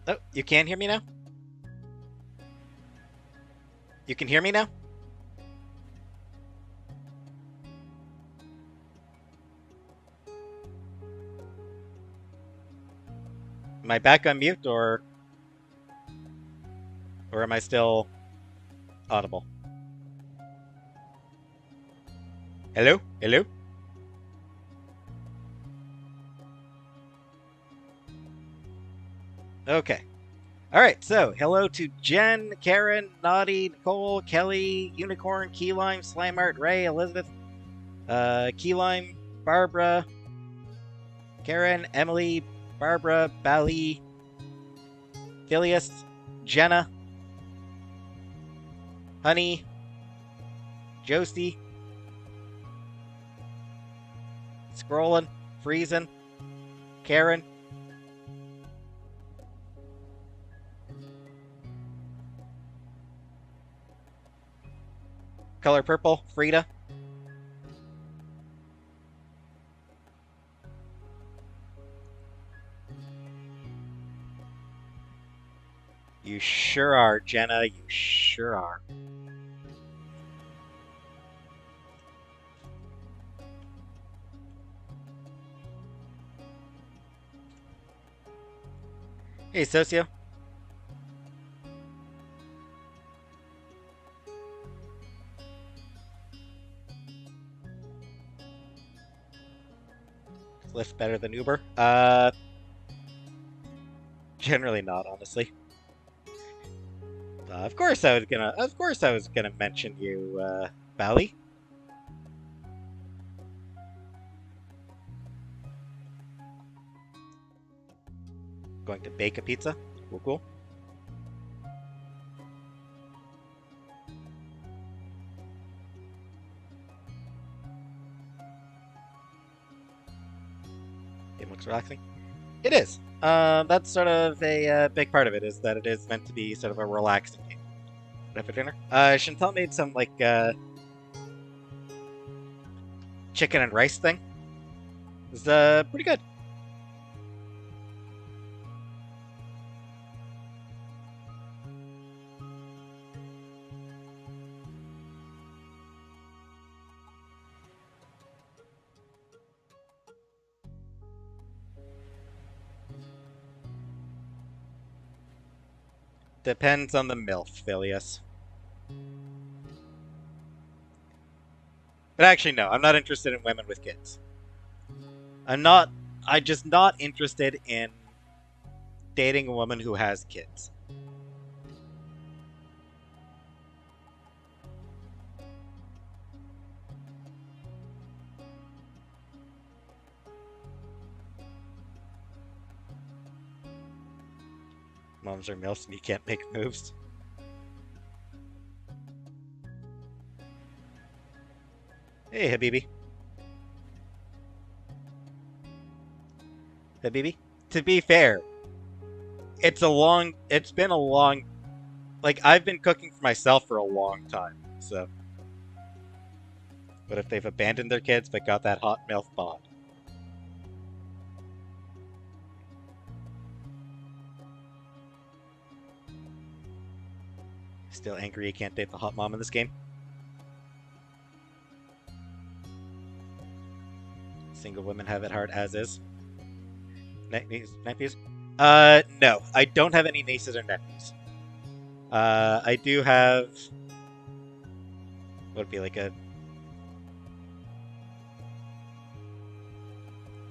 Oh, you can hear me now? You can hear me now? Am I back on mute or am I still audible? Hello? Hello? Okay. All right, so hello to Jen, Karen, Naughty, Nicole, Kelly, Unicorn, Keylime, Slimart, Ray, Elizabeth, Keylime, Barbara, Karen, Emily, Barbara, Bali, Phileas, Jenna, Honey, Josie, Scrolling, Freezing, Karen, Color Purple, Frida. You sure are, Jenna. You sure are. Hey, Socio. Lyft better than Uber? Generally not, honestly. Of course I was gonna mention you, Bally. Going to bake a pizza. Cool, cool. Game looks relaxing. It is. That's sort of a big part of it, is that it is meant to be sort of a relaxing game. What have for dinner? Chantal made some, like, chicken and rice thing. It was, pretty good. Depends on the MILF, Phileas. But actually, no, I'm not interested in women with kids. I'm just not interested in dating a woman who has kids. Moms are MILFs and you can't make moves. Hey, Habibi. Habibi? To be fair, it's been a long, like, I've been cooking for myself for a long time, so. What if they've abandoned their kids but got that hot MILF bod? Still angry you can't date the hot mom in this game? Single women have it hard as is. Nephews? No. I don't have any nieces or nephews. I do have... What would be like a...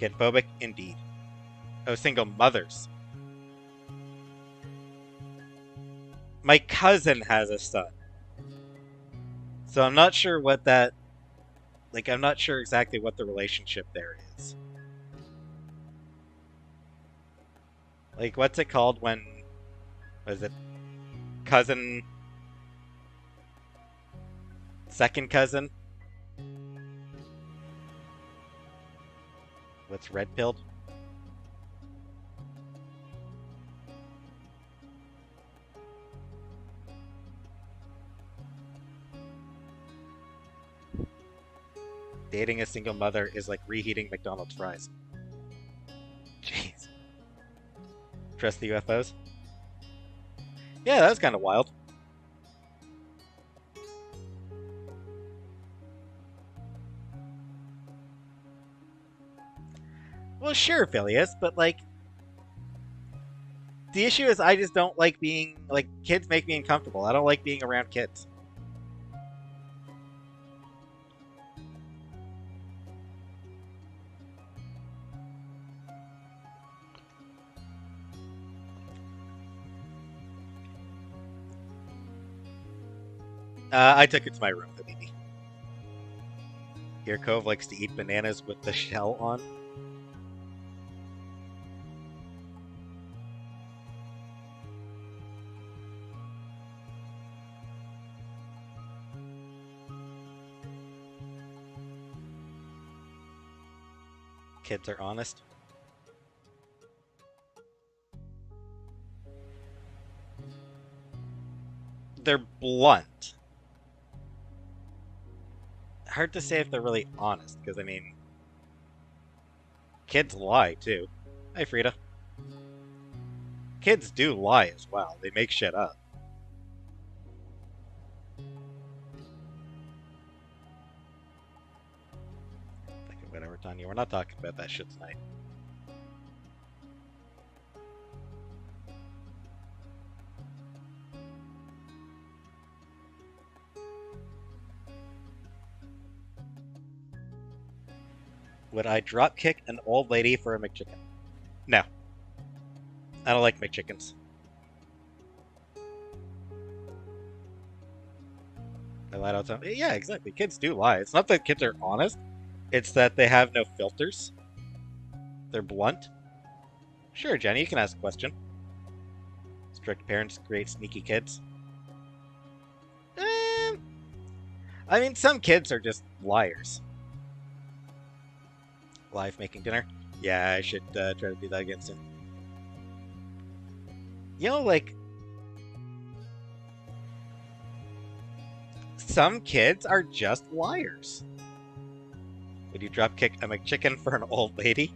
Kid phobic? Indeed. Oh, single mothers. My cousin has a son. So I'm not sure what that... Like, I'm not sure exactly what the relationship there is. Like, what's it called when... Was it cousin... Second cousin? What's red pilled? Dating a single mother is like reheating McDonald's fries. Jeez. Trust the UFOs? Yeah, that was kind of wild. Well, sure, Phileas, but like, the issue is I just don't like being like kids make me uncomfortable. I don't like being around kids. I took it to my room, Habibi. Here, Cove likes to eat bananas with the shell on. Kids are honest. They're blunt. Hard to say if they're really honest, because I mean, kids lie too. Hi, Frida. Kids do lie as well. They make shit up. Whatever, Tanya. We're not talking about that shit tonight. Would I drop kick an old lady for a McChicken? No. I don't like McChickens. I lied all the time. Yeah, exactly. Kids do lie. It's not that kids are honest. It's that they have no filters. They're blunt. Sure, Jenny, you can ask a question. Strict parents create sneaky kids. I mean, some kids are just liars. Live making dinner. Yeah, I should try to do that again soon. You know, like, some kids are just liars. Would you drop kick a McChicken for an old lady?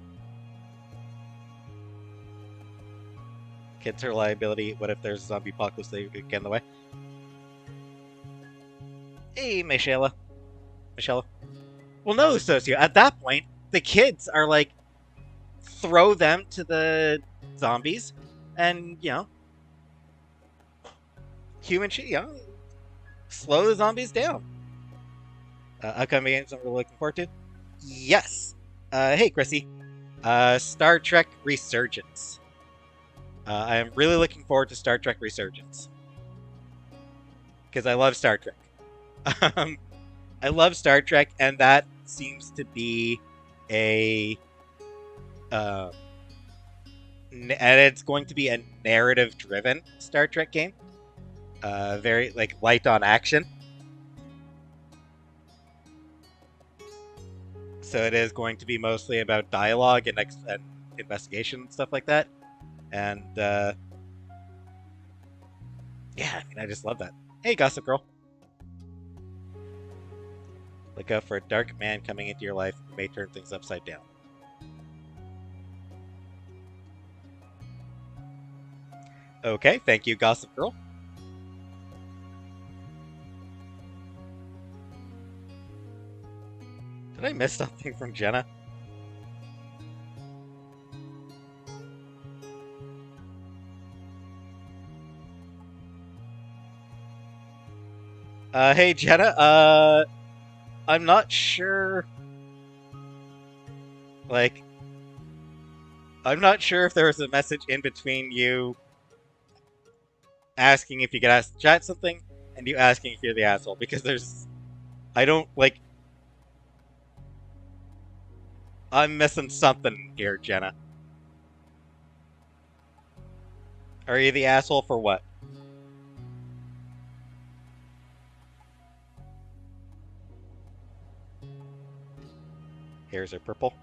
Kids are a liability. What if there's a zombie apocalypse? They get in the way. Hey, Michelle. Well, no, Socio. At that point, the kids are like, throw them to the zombies, and human shit. Slow the zombies down. Upcoming games I'm really looking forward to. Yes. Hey, Chrissy. Star Trek Resurgence. I am really looking forward to Star Trek Resurgence. Because I love Star Trek. I love Star Trek, and that seems to be and it's going to be a narrative-driven Star Trek game. Very, like, light on action. So it is going to be mostly about dialogue and investigation and stuff like that. And, yeah, I mean, I just love that. Hey, Gossip Girl. Look out for a dark man coming into your life who may turn things upside down. Okay, thank you, Gossip Girl. Did I miss something from Jenna? Hey, Jenna, I'm not sure... Like... I'm not sure if there was a message in between you asking if you could ask the chat something, and you asking if you're the asshole, because there's... I don't, like... I'm missing something here, Jenna. Are you the asshole for what? Hairs are purple.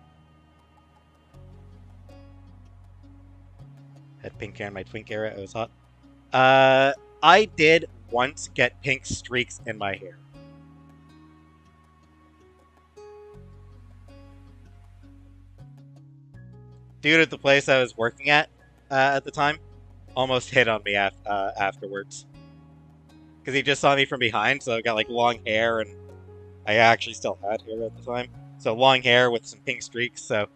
Had pink hair in my twink era, it was hot. I did once get pink streaks in my hair. Due to the place I was working at the time, almost hit on me afterwards. Because he just saw me from behind, so I got like long hair, and I actually still had hair at the time. So long hair with some pink streaks, so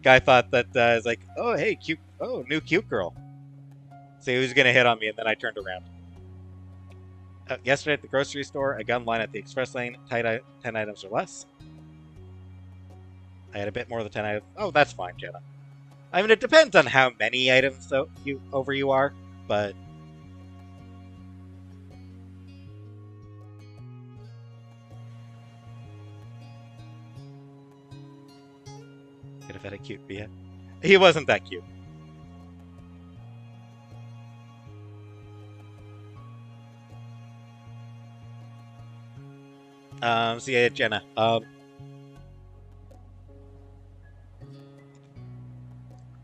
guy thought that is like, oh hey, cute, oh new cute girl. So he was gonna hit on me, and then I turned around. Yesterday at the grocery store, I got in line at the express lane, 10 items or less. I had a bit more than 10 items. Oh, that's fine, Jenna. I mean, it depends on how many items you are, but could have had a cute BF. He wasn't that cute. So yeah, Jenna.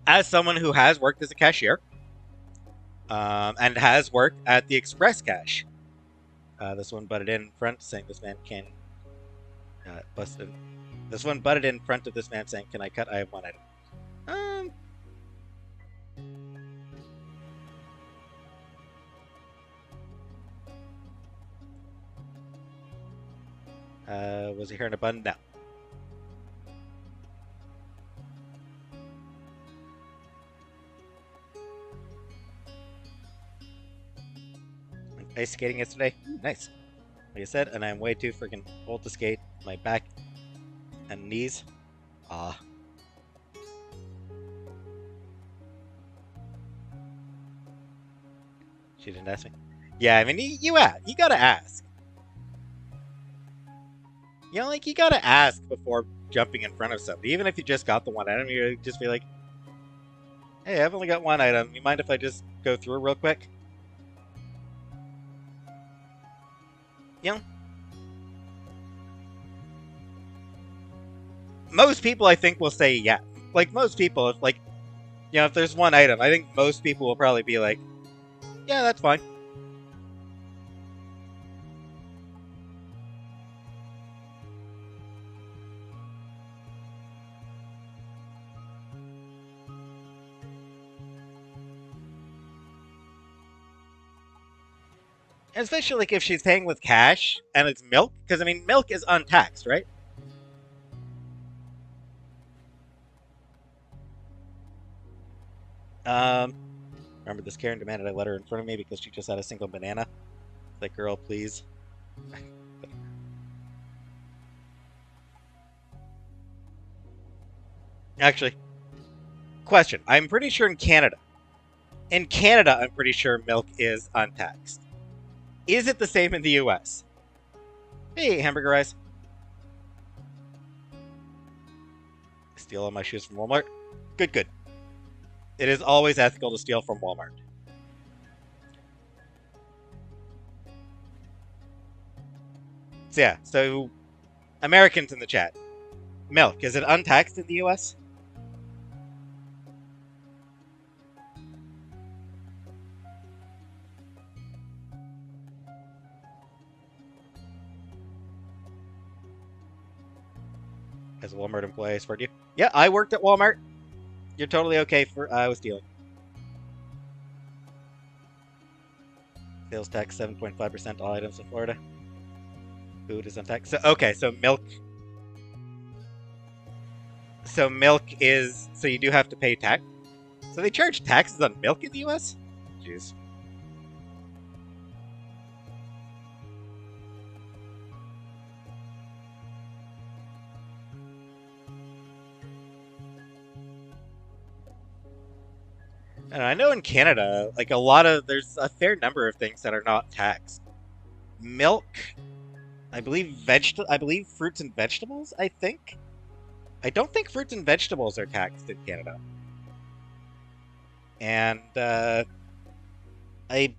As someone who has worked as a cashier, and has worked at the express cash, this one butted in front saying this man can busted. This one butted in front of this man saying, "Can I cut? I have one item." Was he here in a bun? No. Ice skating yesterday. Nice. Like I said, and I'm way too freaking old to skate. My back and knees. Ah. She didn't ask me. Yeah, I mean, you gotta ask. You know, like, you gotta ask before jumping in front of somebody. Even if you just got the one item, you just be like, hey, I've only got one item. You mind if I just go through real quick? You know? Most people, I think, will say yeah. Like, most people, if, like, you know, if there's one item, I think most people will probably be like, yeah, that's fine. Especially like if she's paying with cash and it's milk, because I mean milk is untaxed, right? Um, remember this Karen demanded I let her in front of me because she just had a single banana. Like, girl, please. Actually, question. I'm pretty sure in Canada. In Canada, I'm pretty sure milk is untaxed. Is it the same in the US? Hey, hamburger eyes. Steal all my shoes from Walmart. Good, good. It is always ethical to steal from Walmart. So yeah, so Americans in the chat. Milk, is it untaxed in the US? As a Walmart employee, I support you. Yeah, I worked at Walmart. You're totally okay for stealing. Sales tax 7.5% all items in Florida. Food is untaxed. So okay, so milk. So milk is so you do have to pay tax. So they charge taxes on milk in the U.S. Jeez. And I know in Canada, like there's a fair number of things that are not taxed. Milk, I believe fruits and vegetables. I don't think fruits and vegetables are taxed in Canada, and I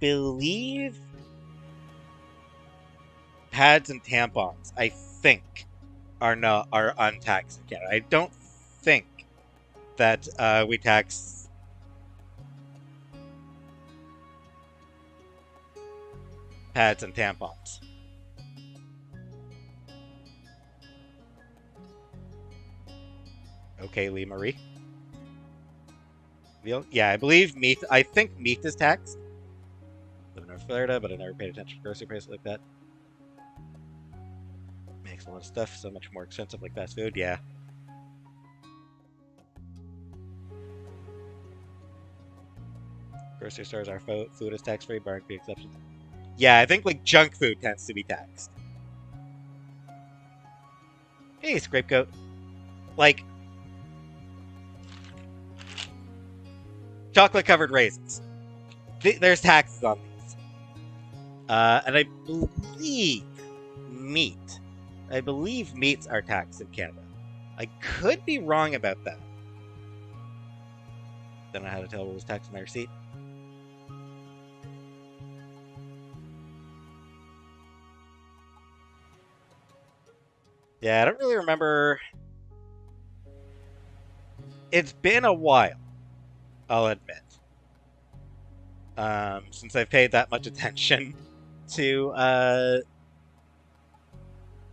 believe pads and tampons. I think are untaxed in Canada. I don't think that we tax pads and tampons. Okay, Lee Marie. Veal? Yeah, I believe meat. I think meat is taxed. Live in North Florida, but I never paid attention to grocery prices like that. Makes a lot of stuff so much more expensive, like fast food. Yeah. Grocery stores are food is tax free, barring few exceptions. Yeah, I think like junk food tends to be taxed. Hey, scapegoat. Like chocolate covered raisins. There's taxes on these. And I believe meat. I believe meats are taxed in Canada. I could be wrong about that. Don't know how to tell what was taxed on my receipt. Yeah, I don't really remember. It's been a while, I'll admit, since I've paid that much attention to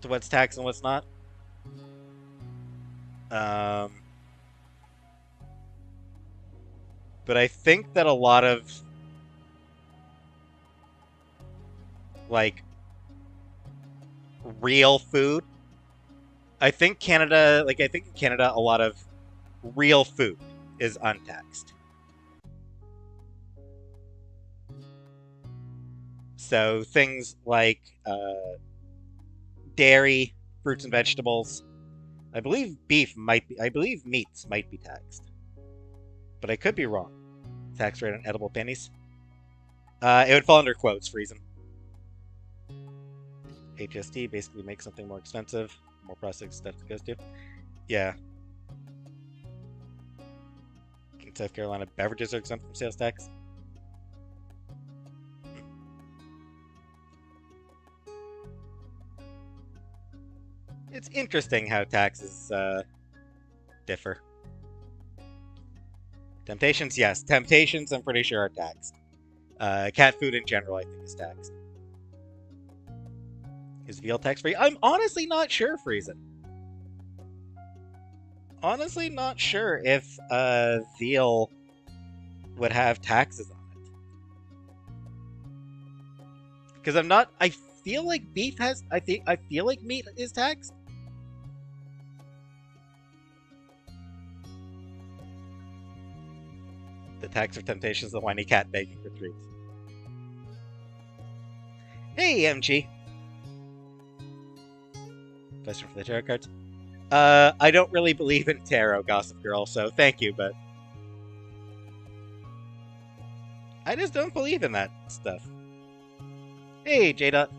what's taxed and what's not. But I think that a lot of like real food. I think in Canada, a lot of real food is untaxed. So things like dairy, fruits and vegetables. I believe I believe meats might be taxed, but I could be wrong. Tax rate on edible pennies. It would fall under quotes for reason. HST basically makes something more expensive, more processed stuff it goes to. Yeah. In South Carolina, beverages are exempt from sales tax. It's interesting how taxes differ. Temptations, yes. Temptations, I'm pretty sure, are taxed. Cat food in general, I think, is taxed. Is veal tax-free? I'm honestly not sure, Friesen. Honestly not sure if veal would have taxes on it. Because I'm not... I feel like beef has... I feel like meat is taxed. The tax of temptations, the whiny cat begging for treats. Hey, MG. Question for the tarot cards. I don't really believe in tarot, Gossip Girl, so thank you, but I just don't believe in that stuff. Hey, J-Dot.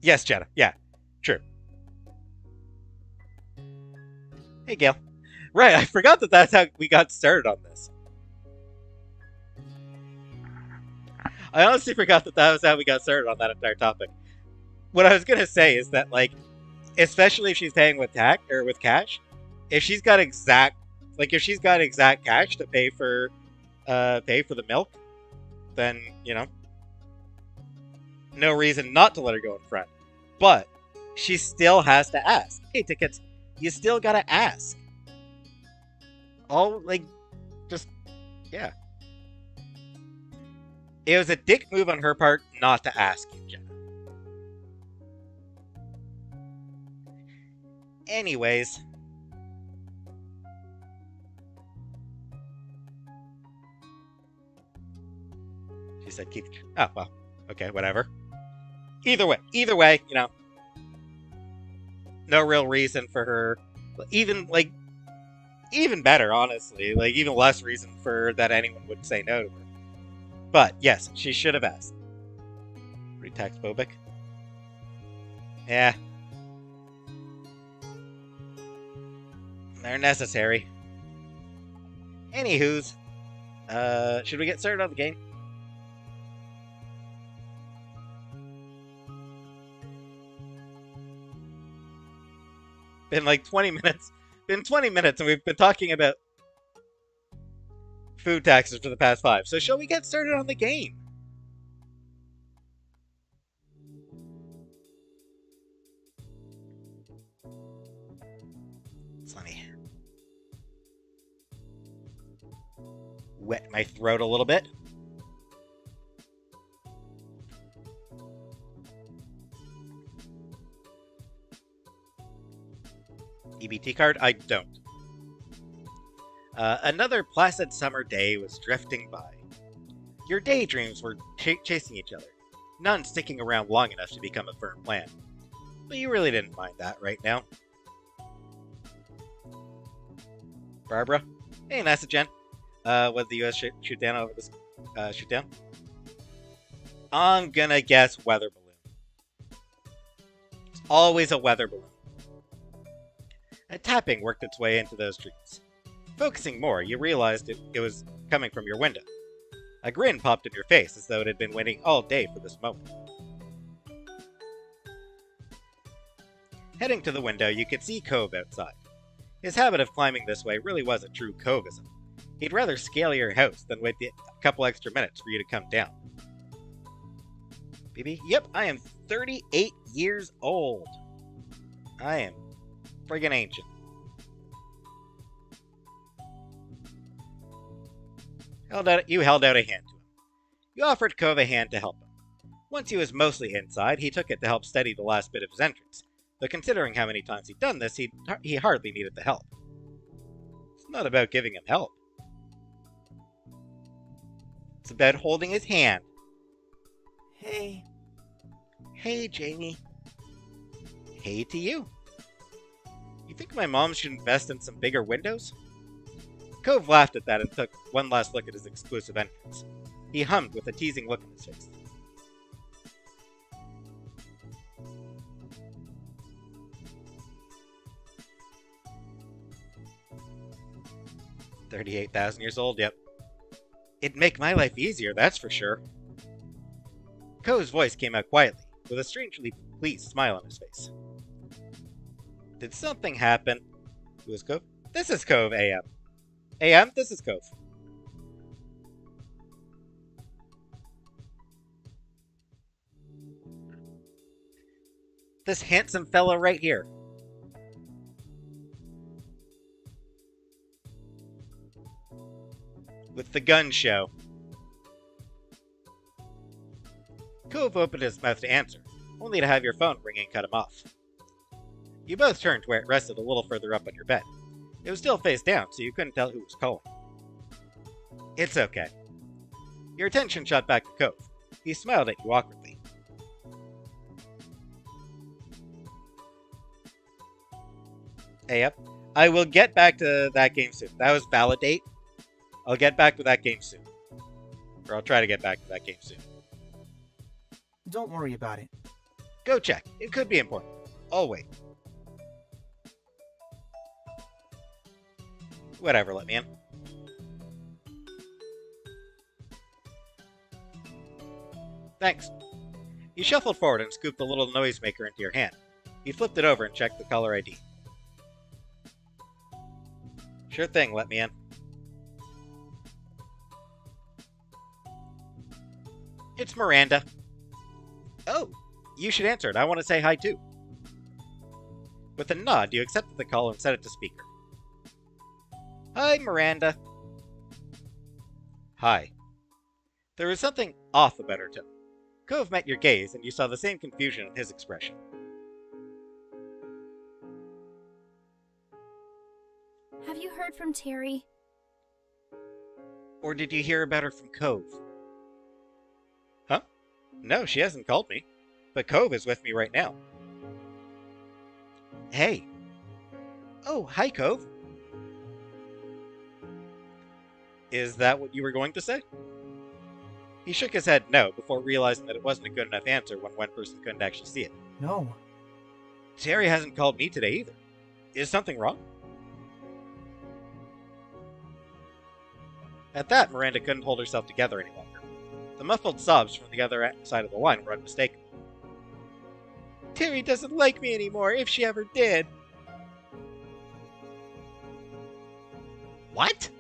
Yes, Jenna. Yeah, true. Hey, Gail. Right, I forgot that that's how we got started on this. I honestly forgot that was how we got started on that entire topic. What I was gonna say is that, like, especially if she's paying with tax or with cash, if she's got exact cash to pay for the milk, then no reason not to let her go in front. But she still has to ask. Hey, tickets, you still gotta ask. Yeah. It was a dick move on her part not to ask you, Jenna. Anyways. She said keep... Oh, well. Okay, whatever. Either way, no real reason for her... Even better, honestly. Like, even less reason for that anyone would say no to her. But, yes, she should have asked. Pretty tax-phobic. Yeah. They're necessary. Anywho's. Should we get started on the game? Been like 20 minutes. Been 20 minutes and we've been talking about food taxes for the past 5. So shall we get started on the game? Wet my throat a little bit. EBT card? I don't. Another placid summer day was drifting by. Your daydreams were chasing each other, none sticking around long enough to become a firm plan. But you really didn't mind that right now. Barbara? Hey, NASA Jen. Was the US shoot down over this shoot down? I'm gonna guess weather balloon. It's always a weather balloon. A tapping worked its way into those dreams. Focusing more, you realized it was coming from your window. A grin popped in your face as though it had been waiting all day for this moment. Heading to the window, you could see Cove outside. His habit of climbing this way really was a true Coveism. He'd rather scale your house than wait a couple extra minutes for you to come down. BB? Yep, I am 38 years old. I am friggin' ancient. You held out a hand to him. You offered Cove a hand to help him. Once he was mostly inside, he took it to help steady the last bit of his entrance. But considering how many times he'd done this, he hardly needed the help. It's not about giving him help. It's about holding his hand. Hey. Hey, Jamie. Hey to you. You think my mom should invest in some bigger windows? Cove laughed at that and took one last look at his exclusive entrance. He hummed with a teasing look on his face. $38,000 years old, yep. It'd make my life easier, that's for sure. Cove's voice came out quietly, with a strangely pleased smile on his face. Did something happen? Who is Cove? This is Cove, AM. AM, this is Cove. This handsome fellow right here. With the gun show. Cove opened his mouth to answer, only to have your phone ring and cut him off. You both turned to where it rested a little further up on your bed. It was still face down, so you couldn't tell who was calling. It's okay. Your attention shot back to Cove. He smiled at you awkwardly. Hey, yep. I will get back to that game soon. That was validate. I'll get back to that game soon. Or I'll try to get back to that game soon. Don't worry about it. Go check. It could be important. I'll wait. Whatever, let me in. Thanks. You shuffled forward and scooped the little noisemaker into your hand. You flipped it over and checked the caller ID. Sure thing, let me in. It's Miranda. Oh, you should answer it. I want to say hi too. With a nod, you accepted the call and set it to speaker. Hi, Miranda. Hi. There was something off about her tone. Cove met your gaze, and you saw the same confusion in his expression. Have you heard from Terry? Or did you hear about her from Cove? Huh? No, she hasn't called me. But Cove is with me right now. Hey. Oh, hi, Cove. Is that what you were going to say? He shook his head no before realizing that it wasn't a good enough answer when one person couldn't actually see it. No. Terry hasn't called me today either. Is something wrong? At that, Miranda couldn't hold herself together any longer. The muffled sobs from the other side of the line were unmistakable. Terry doesn't like me anymore, if she ever did. What?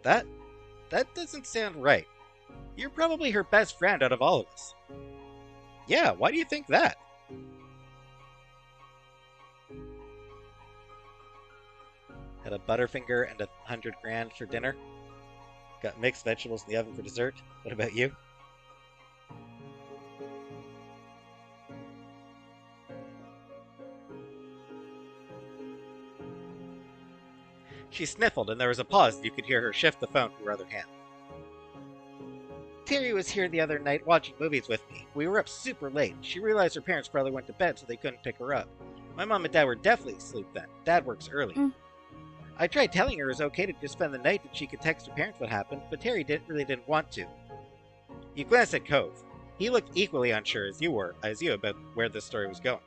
That doesn't sound right. You're probably her best friend out of all of us. Yeah, why do you think that? Had a Butterfinger and $100,000 for dinner? Got mixed vegetables in the oven for dessert. What about you? She sniffled, and there was a pause, and you could hear her shift the phone to her other hand. Terry was here the other night watching movies with me. We were up super late. She realized her parents probably went to bed, so they couldn't pick her up. My mom and dad were definitely asleep then. Dad works early. I tried telling her it was okay to just spend the night and she could text her parents what happened, but Terry really didn't want to. You glanced at Cove. He looked equally unsure as you about where this story was going.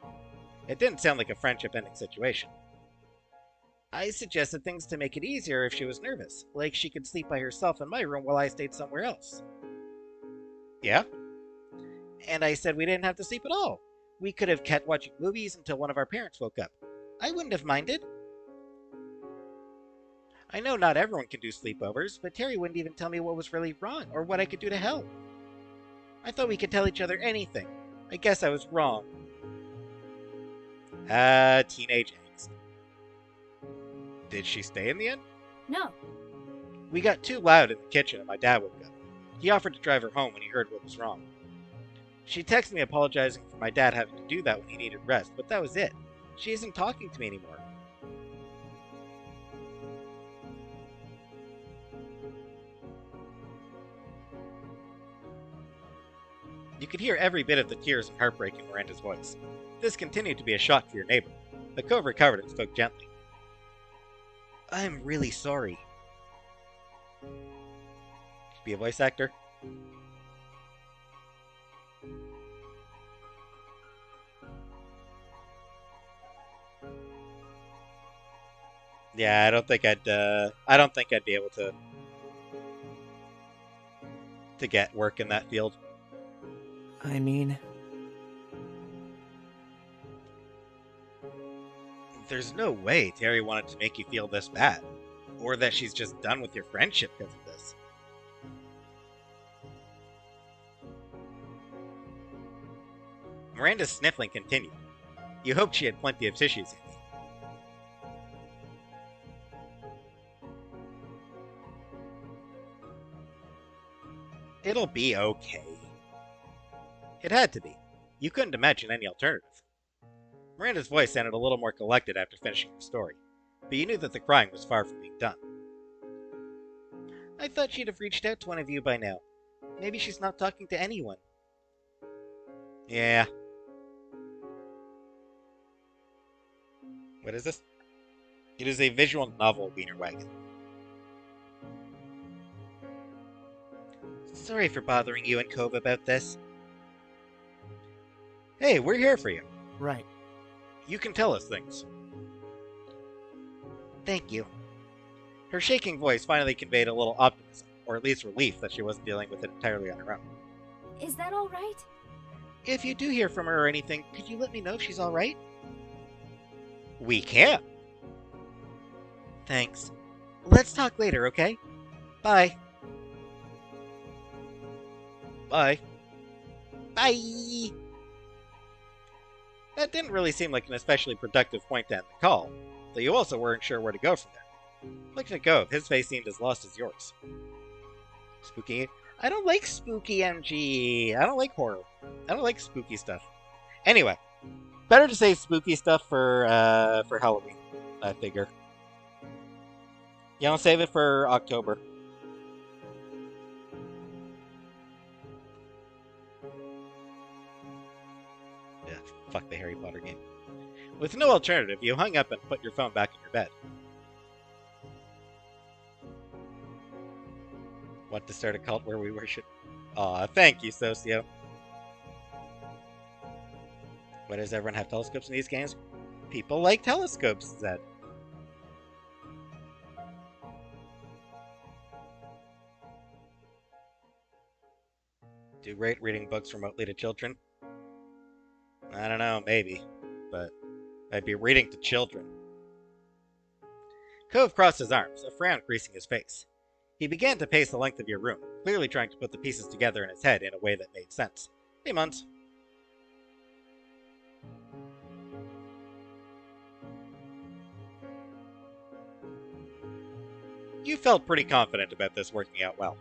It didn't sound like a friendship-ending situation. I suggested things to make it easier if she was nervous, like she could sleep by herself in my room while I stayed somewhere else. Yeah? And I said we didn't have to sleep at all. We could have kept watching movies until one of our parents woke up. I wouldn't have minded. I know not everyone can do sleepovers, but Terry wouldn't even tell me what was really wrong or what I could do to help. I thought we could tell each other anything. I guess I was wrong. Teenage angst. Did she stay in the end? No. We got too loud in the kitchen and my dad woke up. He offered to drive her home when he heard what was wrong. She texted me apologizing for my dad having to do that when he needed rest, but that was it. She isn't talking to me anymore. You could hear every bit of the tears and heartbreak in Miranda's voice. This continued to be a shock for your neighbor, but Cove recovered and spoke gently. I'm really sorry. Be a voice actor? Yeah, I don't think I'd be able to get work in that field. I mean... There's no way Terry wanted to make you feel this bad. Or that she's just done with your friendship because of this. Miranda's sniffling continued. You hoped she had plenty of tissues handy. It'll be okay. It had to be. You couldn't imagine any alternative. Miranda's voice sounded a little more collected after finishing her story, but you knew that the crying was far from being done. I thought she'd have reached out to one of you by now. Maybe she's not talking to anyone. Yeah. What is this? It is a visual novel, Wiener Wagon. Sorry for bothering you and Cove about this. Hey, we're here for you. Right. You can tell us things. Thank you. Her shaking voice finally conveyed a little optimism, or at least relief that she wasn't dealing with it entirely on her own. Is that all right? If you do hear from her or anything, could you let me know if she's all right? We can. Thanks. Let's talk later, okay? Bye. Bye. Bye. That didn't really seem like an especially productive point to end the call, though you also weren't sure where to go from there. Looking at Gove, his face seemed as lost as yours. Spooky? I don't like spooky, MG. I don't like horror. I don't like spooky stuff. Anyway, better to say spooky stuff for Halloween, I figure. You don't save it for October. Yeah, fuck the Harry Potter game. With no alternative, you hung up and put your phone back in your bed. Want to start a cult where we worship? Aw, thank you, Socio. Why does everyone have telescopes in these games? People like telescopes, Zed. Do great reading books remotely to children? I don't know, maybe. But I'd be reading to children. Cove crossed his arms, a frown creasing his face. He began to pace the length of your room, clearly trying to put the pieces together in his head in a way that made sense. Hey, Muns. You felt pretty confident about this working out well.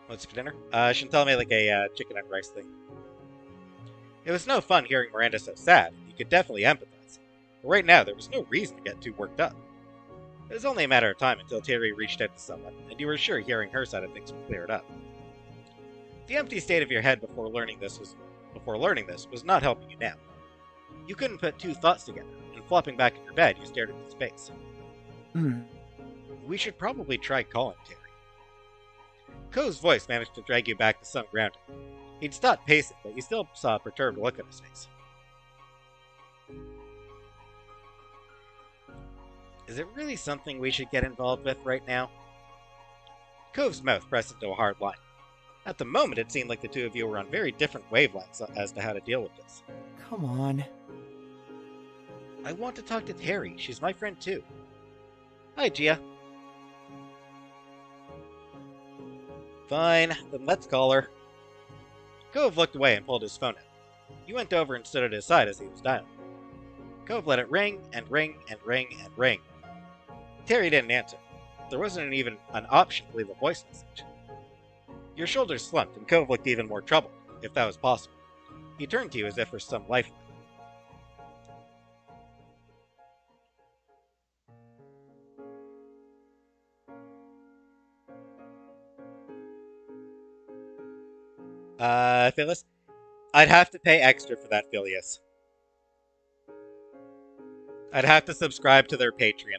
What's for dinner? Chantal made like a chicken and rice thing. It was no fun hearing Miranda so sad, and you could definitely empathize. But right now, there was no reason to get too worked up. It was only a matter of time until Terry reached out to someone, and you were sure hearing her side of things would clear it up. The empty state of your head before learning this was not helping you now. You couldn't put two thoughts together, and flopping back in your bed, you stared at his face. We should probably try calling Terry. Coe's voice managed to drag you back to some grounding. He'd stopped pacing, but you still saw a perturbed look on his face. Is it really something we should get involved with right now? Cove's mouth pressed into a hard line. At the moment, it seemed like the two of you were on very different wavelengths as to how to deal with this. Come on. I want to talk to Terry. She's my friend, too. Hi, Gia. Fine, then let's call her. Cove looked away and pulled his phone out. You went over and stood at his side as he was dialing. Cove let it ring and ring and ring and ring. Terry didn't answer. There wasn't even an option to leave a voice message. Your shoulders slumped, and Cove looked even more troubled, if that was possible. He turned to you as if for some lifeline. Phyllis? I'd have to pay extra for that, Phileas. I'd have to subscribe to their Patreon.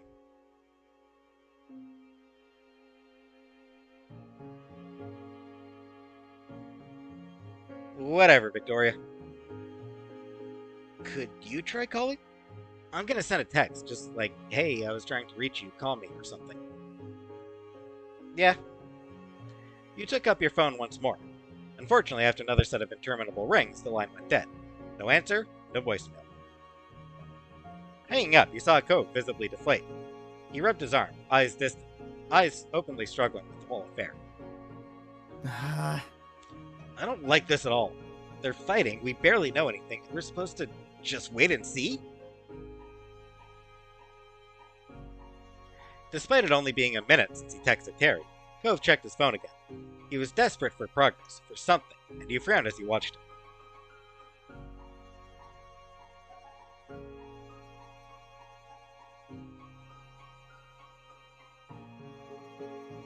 Whatever, Victoria. Could you try calling? I'm gonna send a text, just like, hey, I was trying to reach you, call me, or something. Yeah. You took up your phone once more. Unfortunately, after another set of interminable rings, the line went dead. No answer, no voicemail. Hanging up, you saw Cove visibly deflate. He rubbed his arm, eyes distant, eyes openly struggling with the whole affair. I don't like this at all. They're fighting, we barely know anything, and we're supposed to just wait and see? Despite it only being a minute since he texted Terry, Cove checked his phone again. He was desperate for progress, for something, and you frowned as you watched him.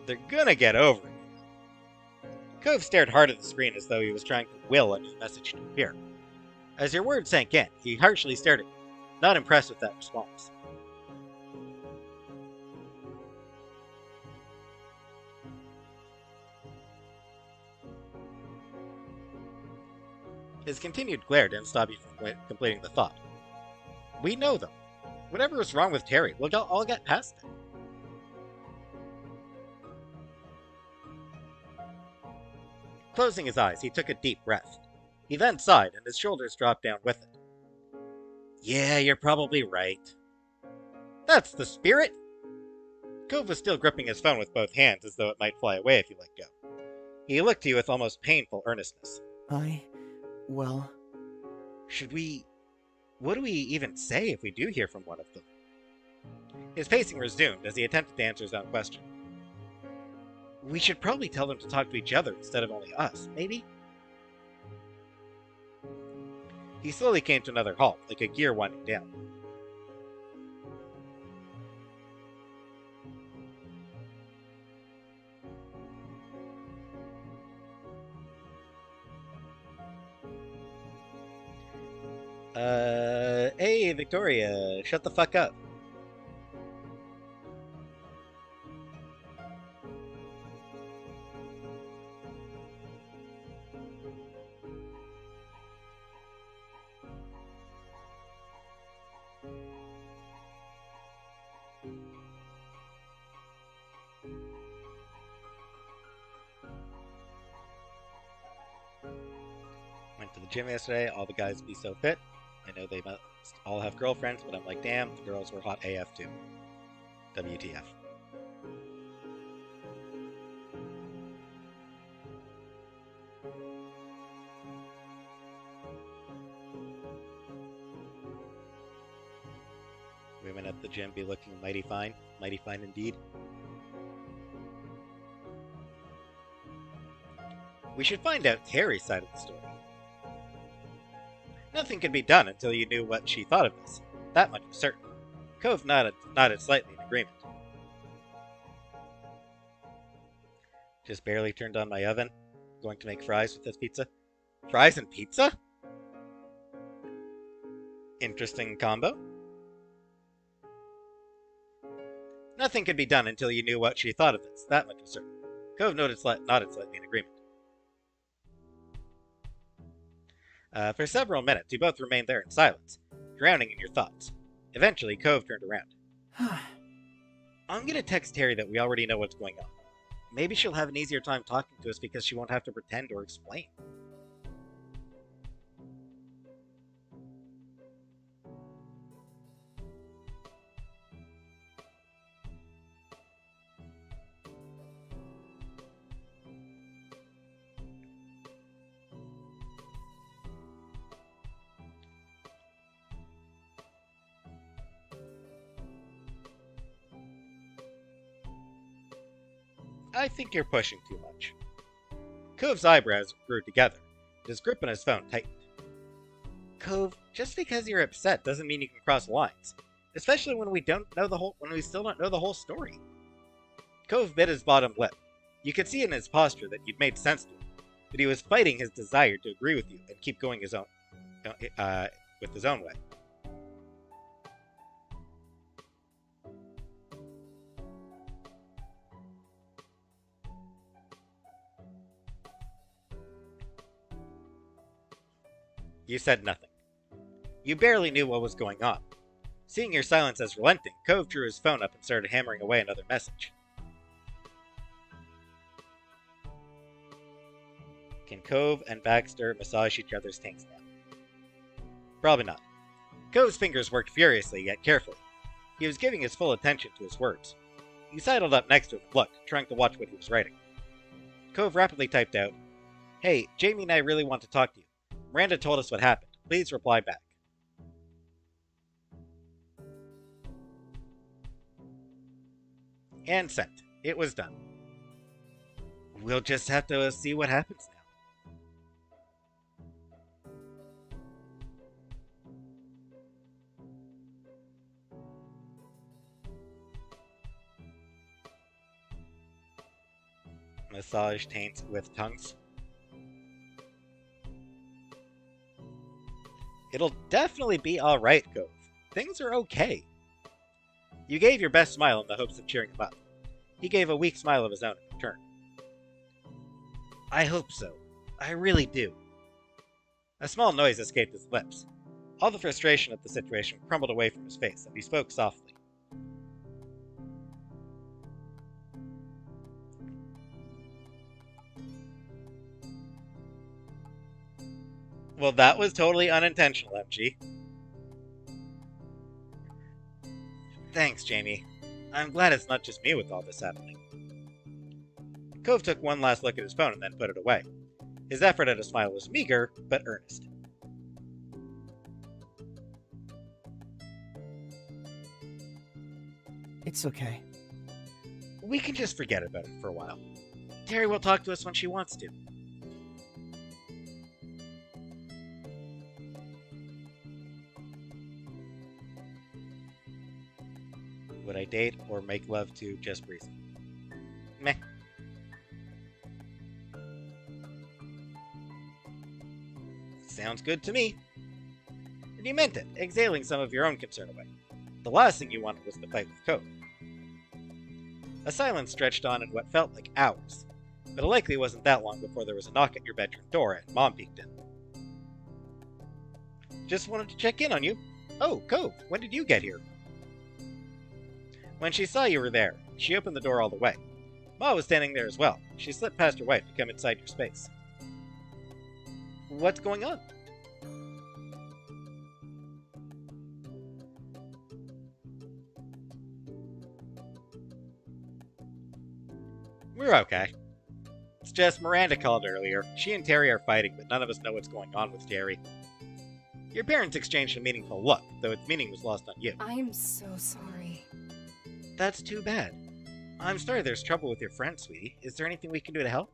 They're gonna get over it. Cove stared hard at the screen as though he was trying to will a new message to appear. As your words sank in, he harshly stared at you, not impressed with that response. His continued glare didn't stop you from completing the thought. We know them. Whatever is wrong with Terry, we'll all get past it. Closing his eyes, he took a deep breath. He then sighed, and his shoulders dropped down with it. Yeah, you're probably right. That's the spirit! Cove was still gripping his phone with both hands as though it might fly away if you let go. He looked to you with almost painful earnestness. Well... What do we even say if we do hear from one of them? His pacing resumed as he attempted to answer his own question. We should probably tell them to talk to each other instead of only us, maybe? He slowly came to another halt, like a gear winding down. Hey, Victoria, shut the fuck up. Went to the gym yesterday, all the guys be so fit. I know they must all have girlfriends, but I'm like, damn, the girls were hot AF too. WTF. Women Let the gym be looking mighty fine indeed. We should find out Terry's side of the story. Nothing could be done until you knew what she thought of this. That much was certain. Cove nodded slightly in agreement. Just barely turned on my oven. Going to make fries with this pizza. Fries and pizza? Interesting combo. Nothing could be done until you knew what she thought of this. That much was certain. Cove nodded slightly in agreement. For several minutes, you both remained there in silence, drowning in your thoughts. Eventually, Cove turned around. I'm gonna text Terry that we already know what's going on. Maybe she'll have an easier time talking to us because she won't have to pretend or explain. I think you're pushing too much. Cove's eyebrows grew together, and his grip on his phone tightened. Cove, just because you're upset doesn't mean you can cross lines, especially when we still don't know the whole story. Cove bit his bottom lip. You could see in his posture that you'd made sense to him, that he was fighting his desire to agree with you and keep going with his own way. You said nothing. You barely knew what was going on. Seeing your silence as relenting, Cove drew his phone up and started hammering away another message. Can Cove and Baxter massage each other's tanks now? Probably not. Cove's fingers worked furiously, yet carefully. He was giving his full attention to his words. You sidled up next to him and looked, trying to watch what he was writing. Cove rapidly typed out, "Hey, Jamie and I really want to talk to you. Miranda told us what happened. Please reply back." And sent. It was done. We'll just have to see what happens now. Massage taints with tongues. It'll definitely be alright, Cove. Things are okay. You gave your best smile in the hopes of cheering him up. He gave a weak smile of his own in return. I hope so. I really do. A small noise escaped his lips. All the frustration of the situation crumbled away from his face, and he spoke softly. Well, that was totally unintentional, MG. Thanks, Jamie. I'm glad it's not just me with all this happening. Cove took one last look at his phone and then put it away. His effort at a smile was meager, but earnest. It's okay. We can just forget about it for a while. Terry will talk to us when she wants to. Would I date or make love to just Breezy? Meh. Sounds good to me. And you meant it, exhaling some of your own concern away. The last thing you wanted was to fight with Cove. A silence stretched on in what felt like hours, but it likely wasn't that long before there was a knock at your bedroom door and Mom peeked in. Just wanted to check in on you. Oh, Cove, when did you get here? When she saw you were there, she opened the door all the way. Ma was standing there as well. She slipped past her wife to come inside your space. What's going on? We're okay. It's just Miranda called earlier. She and Terry are fighting, but none of us know what's going on with Terry. Your parents exchanged a meaningful look, though its meaning was lost on you. I'm so sorry. That's too bad. I'm sorry there's trouble with your friend, sweetie. Is there anything we can do to help?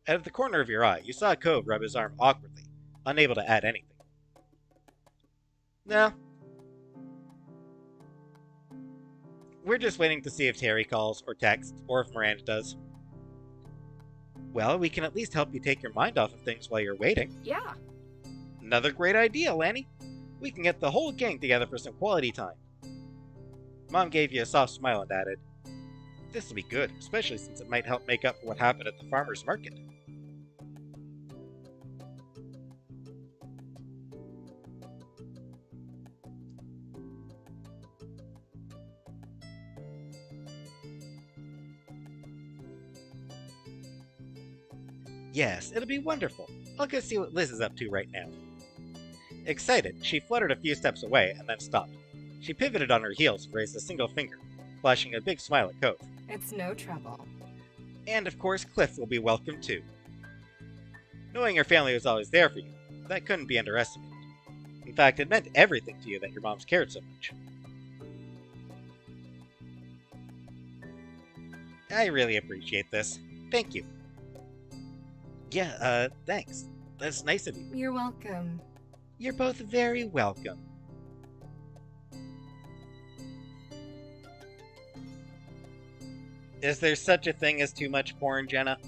Out of the corner of your eye, you saw Cove rub his arm awkwardly, unable to add anything. No. We're just waiting to see if Terry calls, or texts, or if Miranda does. Well, we can at least help you take your mind off of things while you're waiting. Yeah. Another great idea, Lanny. We can get the whole gang together for some quality time. Mom gave you a soft smile and added, "This'll be good, especially since it might help make up for what happened at the farmer's market." Yes, it'll be wonderful. I'll go see what Liz is up to right now. Excited, she fluttered a few steps away and then stopped. She pivoted on her heels and raised a single finger, flashing a big smile at Cove. It's no trouble. And of course, Cliff will be welcome too. Knowing your family was always there for you, that couldn't be underestimated. In fact, it meant everything to you that your moms cared so much. I really appreciate this. Thank you. Yeah, thanks. That's nice of you. You're welcome. You're both very welcome. Is there such a thing as too much porn, Jenna?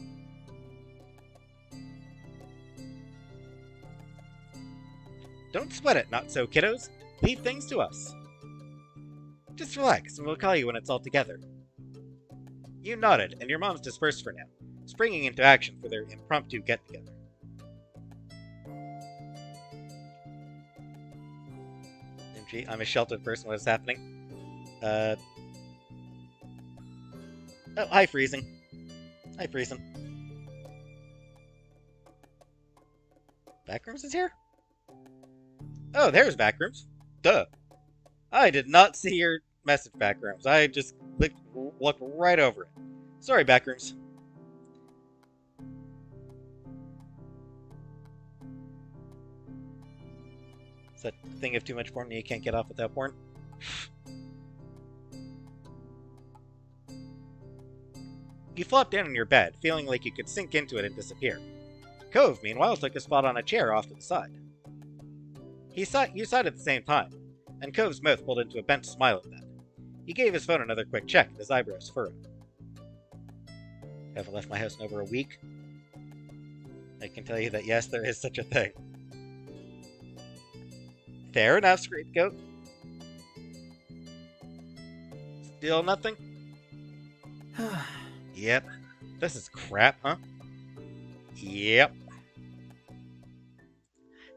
Don't sweat it, not so, kiddos. Leave things to us. Just relax, and we'll call you when it's all together. You nodded, and your moms dispersed for now, springing into action for their impromptu get-together. MG, I'm a sheltered person. What is happening? Oh, hi, Freezing. Hi, Freezing. Backrooms is here? Oh, there's Backrooms. Duh. I did not see your message, Backrooms. I just looked right over it. Sorry, Backrooms. Is that a thing of too much porn and you can't get off without porn? You flopped down in your bed, feeling like you could sink into it and disappear. Cove, meanwhile, took a spot on a chair off to the side. You saw it at the same time, and Cove's mouth pulled into a bent smile at that. He gave his phone another quick check, and his eyebrows furrowed. Haven't left my house in over a week? I can tell you that yes, there is such a thing. Fair enough, Scapegoat. Still nothing? Yep. This is crap, huh? Yep.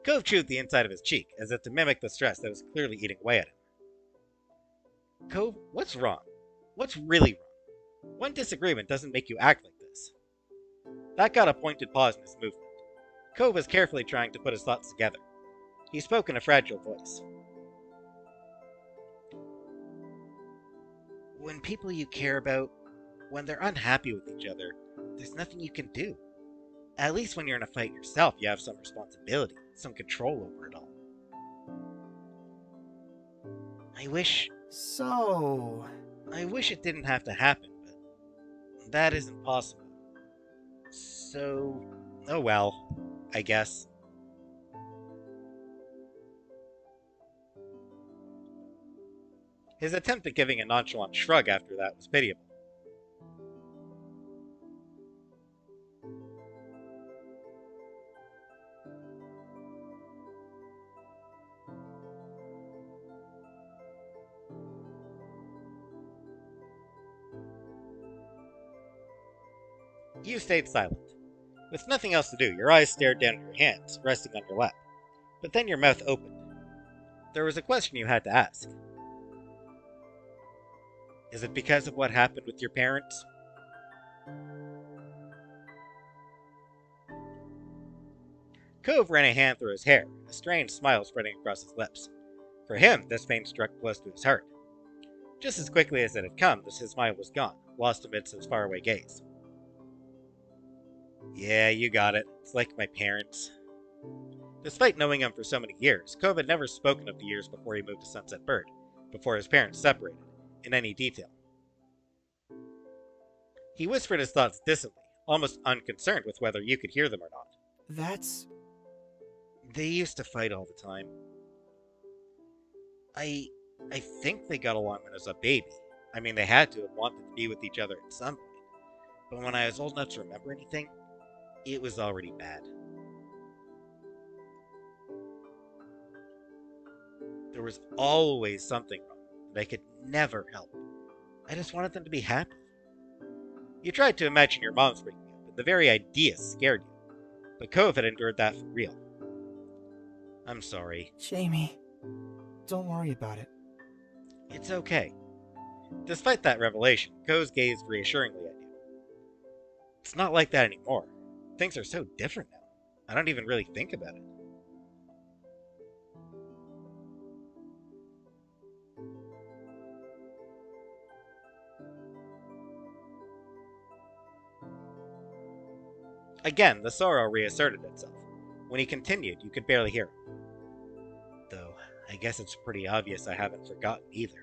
Cove chewed the inside of his cheek, as if to mimic the stress that was clearly eating away at him. Cove, what's wrong? What's really wrong? One disagreement doesn't make you act like this. That got a pointed pause in his movement. Cove was carefully trying to put his thoughts together. He spoke in a fragile voice. When people you care about, when they're unhappy with each other, there's nothing you can do. At least when you're in a fight yourself, you have some responsibility, some control over it all. I wish it didn't have to happen, but that isn't possible. So, oh well, I guess. His attempt at giving a nonchalant shrug after that was pitiable. You stayed silent. With nothing else to do, your eyes stared down at your hands, resting on your lap. But then your mouth opened. There was a question you had to ask. Is it because of what happened with your parents? Cove ran a hand through his hair, a strange smile spreading across his lips. For him, this pain struck close to his heart. Just as quickly as it had come, his smile was gone, lost amidst his faraway gaze. Yeah, you got it. It's like my parents. Despite knowing him for so many years, Cove had never spoken of the years before he moved to Sunset Bird, before his parents separated, in any detail. He whispered his thoughts distantly, almost unconcerned with whether you could hear them or not. That's... They used to fight all the time. I think they got along when I was a baby. I mean, they had to have wanted to be with each other at some point. But when I was old enough to remember anything, it was already bad. There was always something wrong that I could never help. I just wanted them to be happy. You tried to imagine your mom's breaking up, and the very idea scared you. But Cove had endured that for real. I'm sorry. Jamie. Don't worry about it. It's okay. Despite that revelation, Cove gazed reassuringly at you. It's not like that anymore. Things are so different now. I don't even really think about it. Again, the sorrow reasserted itself. When he continued, you could barely hear him. Though, I guess it's pretty obvious I haven't forgotten either.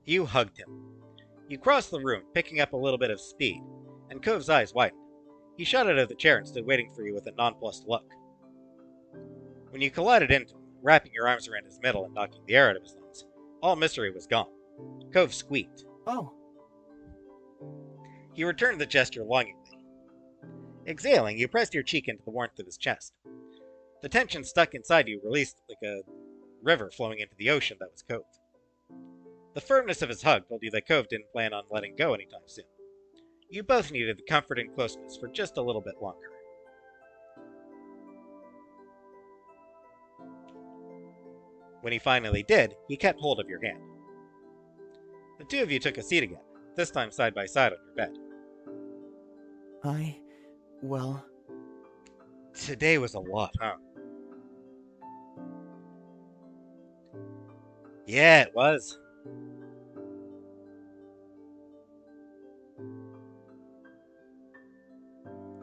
You hugged him. You crossed the room, picking up a little bit of speed, and Cove's eyes widened. He shot out of the chair and stood waiting for you with a nonplussed look. When you collided into him, wrapping your arms around his middle and knocking the air out of his lungs, all mystery was gone. Cove squeaked. Oh. He returned the gesture longingly. Exhaling, you pressed your cheek into the warmth of his chest. The tension stuck inside you released like a river flowing into the ocean that was Cove. The firmness of his hug told you that Cove didn't plan on letting go anytime soon. You both needed the comfort and closeness for just a little bit longer. When he finally did, he kept hold of your hand. The two of you took a seat again, this time side by side on your bed. Well... Today was a lot, huh? Yeah, it was.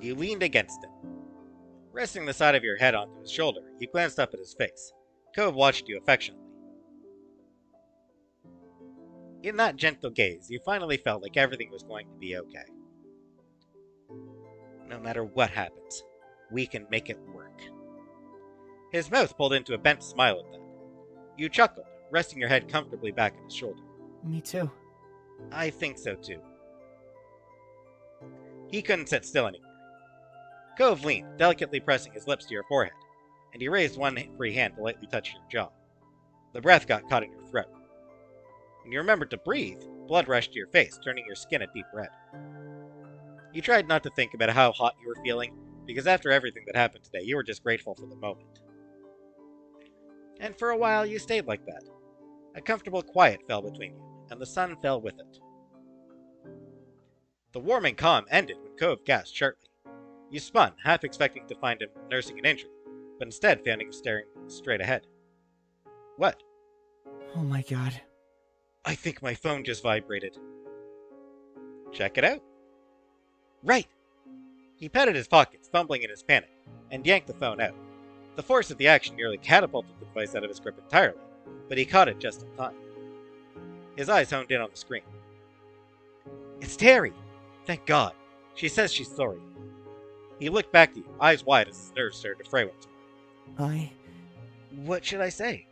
You leaned against him. Resting the side of your head onto his shoulder, you glanced up at his face. Cove watched you affectionately. In that gentle gaze, you finally felt like everything was going to be okay. No matter what happens, we can make it work. His mouth pulled into a bent smile at that. You chuckled, resting your head comfortably back on his shoulder. Me too. I think so too. He couldn't sit still anymore. Cove leaned, delicately pressing his lips to your forehead, and he raised one free hand to lightly touch your jaw. The breath got caught in your throat. When you remembered to breathe, blood rushed to your face, turning your skin a deep red. You tried not to think about how hot you were feeling, because after everything that happened today, you were just grateful for the moment. And for a while, you stayed like that. A comfortable quiet fell between you, and the sun fell with it. The warming calm ended when Cove gasped sharply. You spun, half expecting to find him nursing an injury, but instead found him staring straight ahead. What? Oh my god. I think my phone just vibrated. Check it out. Right! He patted his pockets, fumbling in his panic, and yanked the phone out. The force of the action nearly catapulted the device out of his grip entirely, but he caught it just in time. His eyes honed in on the screen. It's Terry! Thank God. She says she's sorry. He looked back to you, eyes wide as his nerves started to fray once more. What should I say?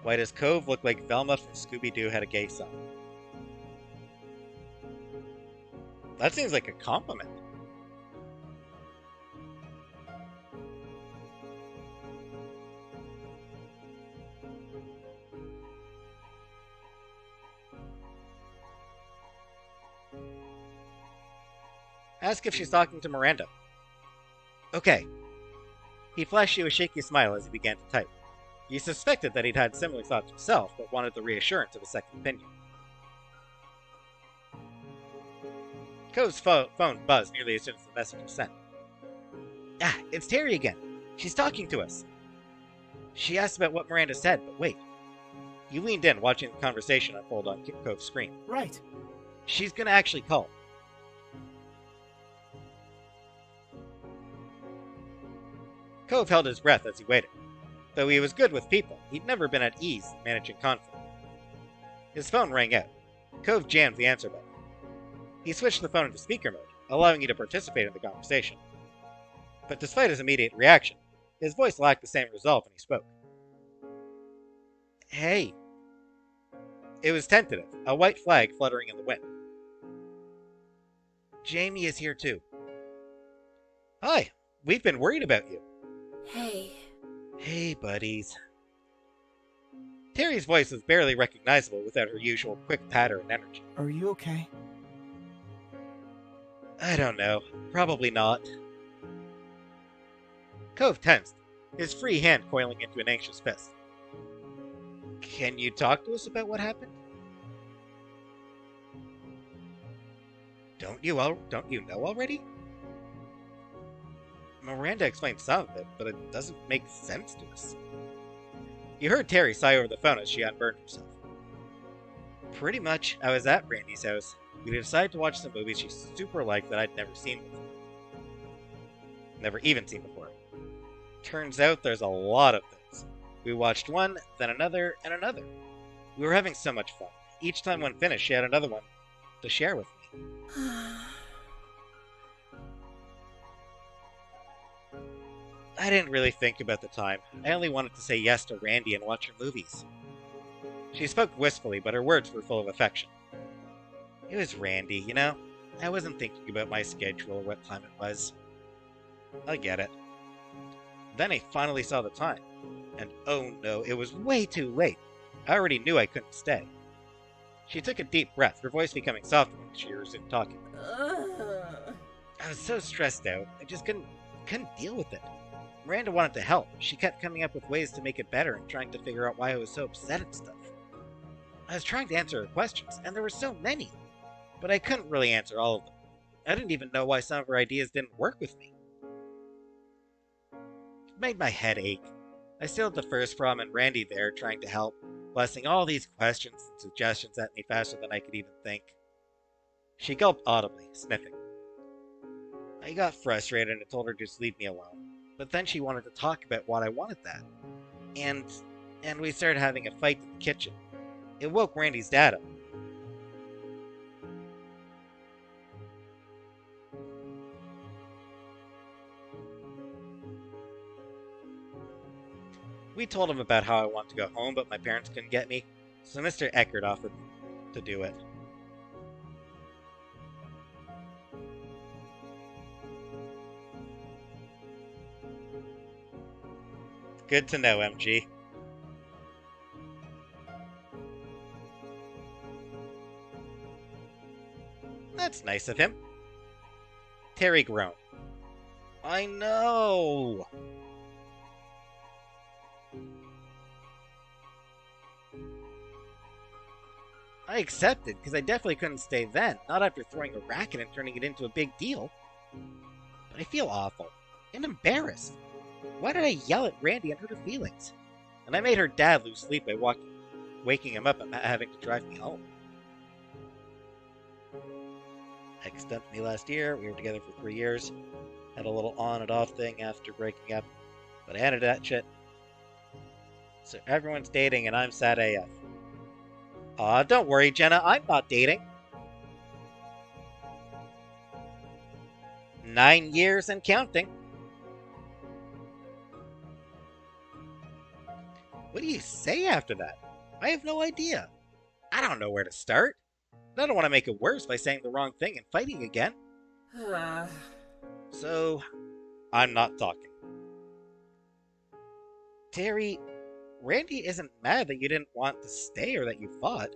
Why does Cove look like Velma from Scooby-Doo had a gay son? That seems like a compliment. Ask if she's talking to Miranda. Okay. He flashed you a shaky smile as he began to type. You suspected that he'd had similar thoughts himself, but wanted the reassurance of a second opinion. Cove's phone buzzed nearly as soon as the message was sent. Ah, it's Terry again. She's talking to us. She asked about what Miranda said, but wait. He leaned in, watching the conversation unfold on Cove's screen. Right. She's gonna actually call. Cove held his breath as he waited. Though he was good with people, he'd never been at ease managing conflict. His phone rang out. Cove jammed the answer button. He switched the phone into speaker mode, allowing you to participate in the conversation. But despite his immediate reaction, his voice lacked the same resolve when he spoke. Hey. It was tentative, a white flag fluttering in the wind. Jamie is here too. Hi, we've been worried about you. Hey. Hey, buddies. Terry's voice was barely recognizable without her usual quick patter and energy. Are you okay? I don't know. Probably not. Cove tensed, his free hand coiling into an anxious fist. Can you talk to us about what happened? Don't you know already? Miranda explained some of it, but it doesn't make sense to us. You heard Terry sigh over the phone as she unburned herself. Pretty much, I was at Randy's house. We decided to watch some movies she super liked that I'd never seen before. Never even seen before. Turns out there's a lot of things. We watched one, then another, and another. We were having so much fun. Each time one finished, she had another one to share with me. I didn't really think about the time. I only wanted to say yes to Randy and watch her movies. She spoke wistfully, but her words were full of affection. It was Randy, you know? I wasn't thinking about my schedule or what time it was. I get it. Then I finally saw the time. And oh no, it was way too late. I already knew I couldn't stay. She took a deep breath, her voice becoming softer when she resumed talking. I was so stressed out, I just couldn't deal with it. Miranda wanted to help. She kept coming up with ways to make it better and trying to figure out why I was so upset and stuff. I was trying to answer her questions, and there were so many, but I couldn't really answer all of them. I didn't even know why some of her ideas didn't work with me. It made my head ache. I still had the first prom and Randy there trying to help, blasting all these questions and suggestions at me faster than I could even think. She gulped audibly, sniffing. I got frustrated and told her to just leave me alone. But then she wanted to talk about what I wanted that. And we started having a fight in the kitchen. It woke Randy's dad up. We told him about how I wanted to go home, but my parents couldn't get me, so Mr. Eckert offered to do it. Good to know, MG. That's nice of him. Terry groaned. I know! I accepted, because I definitely couldn't stay then, not after throwing a racket and turning it into a big deal. But I feel awful, and embarrassed. Why did I yell at Randy and hurt her feelings? And I made her dad lose sleep by waking him up and having to drive me home. Ex dumped me last year, we were together for 3 years. Had a little on and off thing after breaking up, but I ended that shit. So everyone's dating and I'm sad AF. Aw, don't worry, Jenna, I'm not dating. 9 years and counting. What do you say after that? I have no idea. I don't know where to start. I don't want to make it worse by saying the wrong thing and fighting again. So, I'm not talking. Terry, Randy isn't mad that you didn't want to stay or that you fought.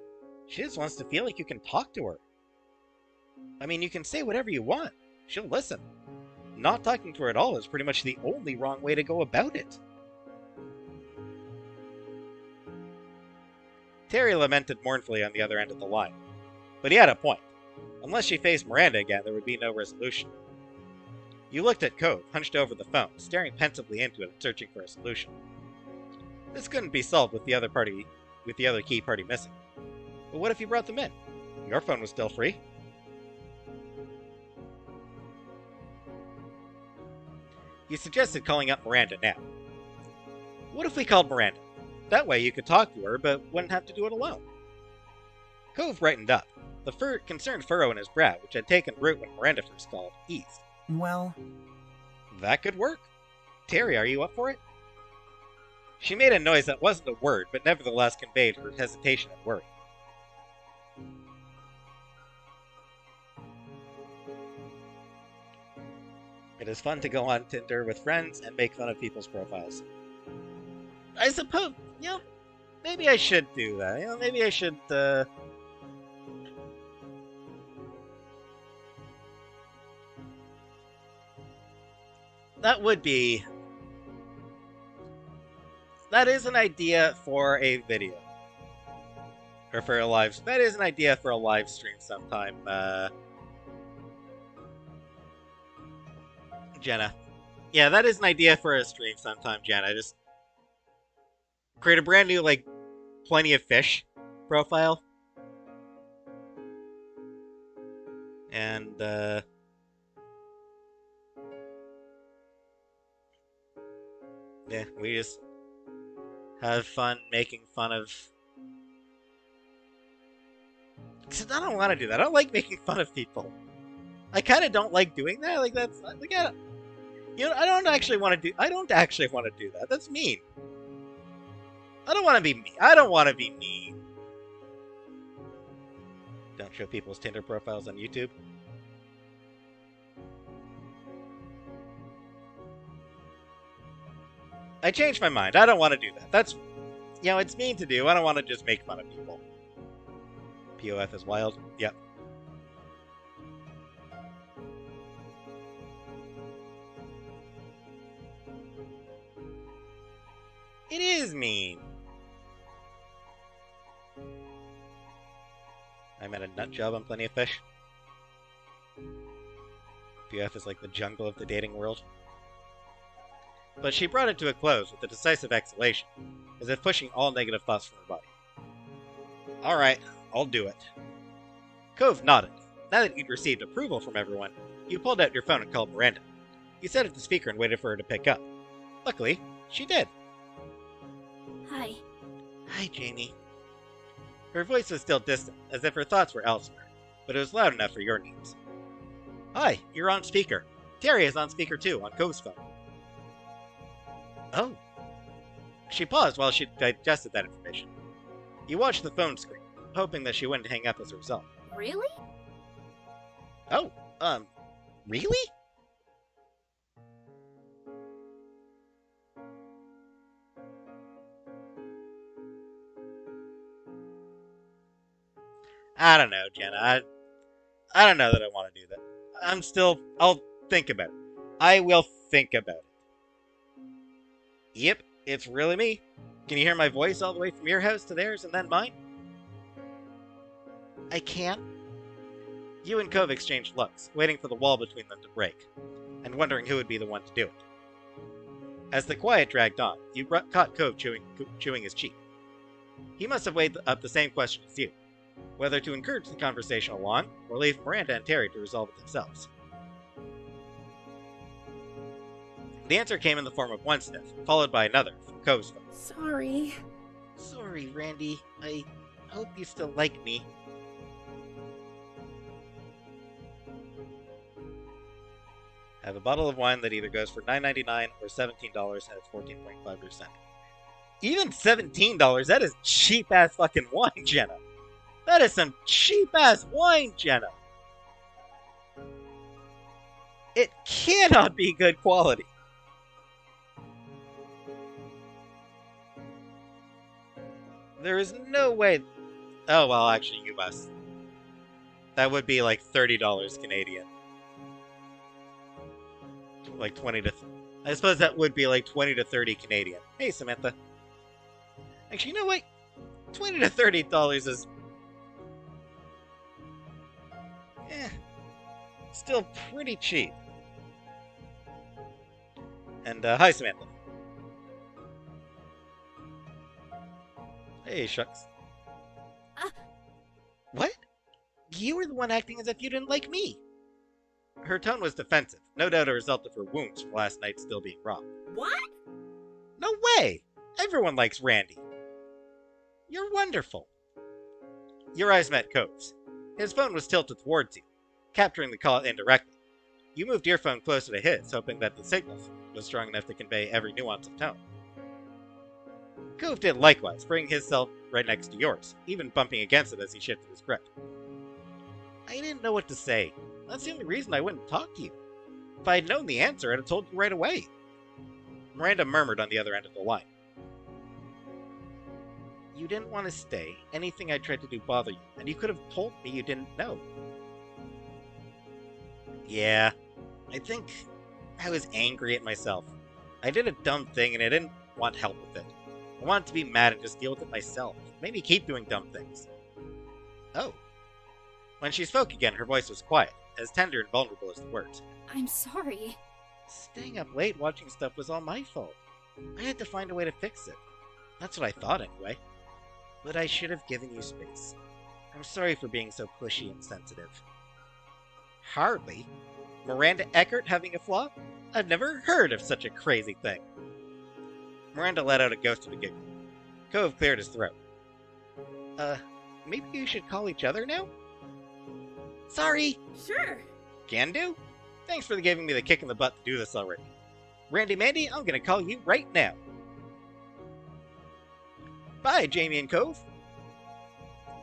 She just wants to feel like you can talk to her. I mean, you can say whatever you want. She'll listen. Not talking to her at all is pretty much the only wrong way to go about it. Terry lamented mournfully on the other end of the line. But he had a point. Unless she faced Miranda again, there would be no resolution. You looked at Cove, hunched over the phone, staring pensively into it and searching for a solution. This couldn't be solved with the other key party missing. But what if you brought them in? Your phone was still free. You suggested calling up Miranda now. What if we called Miranda? That way you could talk to her, but wouldn't have to do it alone. Cove brightened up. The concerned furrow in his brow, which had taken root when Miranda first called, eased. Well, that could work. Terry, are you up for it? She made a noise that wasn't a word, but nevertheless conveyed her hesitation and worry. It is fun to go on Tinder with friends and make fun of people's profiles. I suppose, maybe I should do that. Maybe I should, That is an idea for a video. Or for a live... That is an idea for a live stream sometime, Jenna. Yeah, that is an idea for a stream sometime, Jenna. Just create a brand new, Plenty of Fish profile. And, yeah, we just have fun making fun of... Except I don't want to do that. I don't like making fun of people. I kind of don't like doing that. I don't actually want to do that. That's mean. I don't want to be mean. Don't show people's Tinder profiles on YouTube. I changed my mind. I don't want to do that. That's, it's mean to do. I don't want to just make fun of people. POF is wild. Yep. It is mean. I'm at a nut job on Plenty of Fish. POF is like the jungle of the dating world. But she brought it to a close with a decisive exhalation, as if pushing all negative thoughts from her body. Alright, I'll do it. Cove nodded. Now that you'd received approval from everyone, you pulled out your phone and called Miranda. You set it to speaker and waited for her to pick up. Luckily, she did. Hi. Hi, Jamie. Her voice was still distant, as if her thoughts were elsewhere, but it was loud enough for your needs. Hi, you're on speaker. Terry is on speaker too, on Cove's phone. Oh. She paused while she digested that information. You watched the phone screen, hoping that she wouldn't hang up as a result. Really? Oh, really? I don't know, Jenna. I don't know that I want to do that. I'll think about it. I will think about it. Yep, it's really me. Can you hear my voice all the way from your house to theirs and then mine? I can. You and Cove exchanged looks, waiting for the wall between them to break, and wondering who would be the one to do it. As the quiet dragged on, you caught Cove chewing his cheek. He must have weighed up the same question as you, whether to encourage the conversation along, or leave Miranda and Terry to resolve it themselves. The answer came in the form of one sniff, followed by another from Cove's phone. Sorry. Sorry, Randy. I hope you still like me. I have a bottle of wine that either goes for $9.99 or $17 and it's 14.5%. Even $17? That is cheap-ass fucking wine, Jenna. That is some cheap-ass wine, Jenna. It cannot be good quality. There is no way... Oh, well, actually, US. That would be like $30 Canadian. Like 20 to... I suppose that would be like 20 to 30 Canadian. Hey, Samantha. Actually, you know what? $20 to $30 is... Eh, still pretty cheap. And, hi, Samantha. Hey, shucks. Ah. What? You were the one acting as if you didn't like me. Her tone was defensive, no doubt a result of her wounds from last night still being raw. What? No way! Everyone likes Randy. You're wonderful. Your eyes met Cove's. His phone was tilted towards you, capturing the call indirectly. You moved your phone closer to his, hoping that the signal was strong enough to convey every nuance of tone. Cove did likewise, bringing his cell right next to yours, even bumping against it as he shifted his grip. I didn't know what to say. That's the only reason I wouldn't talk to you. If I had known the answer, I'd have told you right away. Miranda murmured on the other end of the line. You didn't want to stay. Anything I tried to do bothered you, and you could have told me you didn't know. Yeah, I think I was angry at myself. I did a dumb thing and I didn't want help with it. I wanted to be mad and just deal with it myself. It made me keep doing dumb things. Oh. When she spoke again, her voice was quiet, as tender and vulnerable as the words. I'm sorry. Staying up late watching stuff was all my fault. I had to find a way to fix it. That's what I thought anyway. But I should have given you space. I'm sorry for being so pushy and sensitive. Hardly. Miranda Eckert having a flaw? I've never heard of such a crazy thing. Miranda let out a ghost of a giggle. Cove cleared his throat. Maybe you should call each other now? Sorry! Sure. Can do? Thanks for giving me the kick in the butt to do this already. Randy Mandy, I'm gonna call you right now. Bye, Jamie and Cove.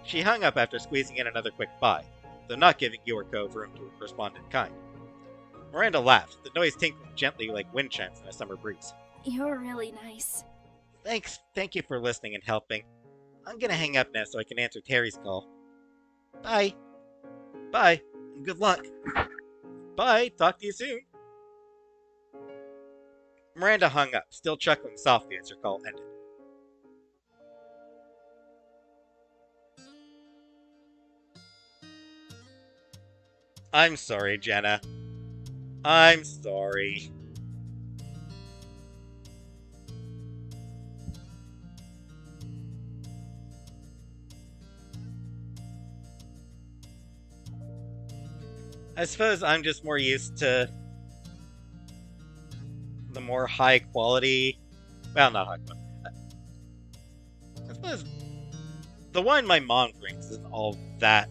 She hung up after squeezing in another quick bye, though not giving you or Cove room to respond in kind. Miranda laughed, the noise tinkling gently like wind chimes in a summer breeze. You're really nice. Thanks. Thank you for listening and helping. I'm gonna hang up now so I can answer Terry's call. Bye. Bye, and good luck. Bye, talk to you soon. Miranda hung up, still chuckling softly as her call ended. I'm sorry, Jenna. I'm sorry. I suppose I'm just more used to the more high quality. Well, not high quality. I suppose the wine my mom drinks isn't all that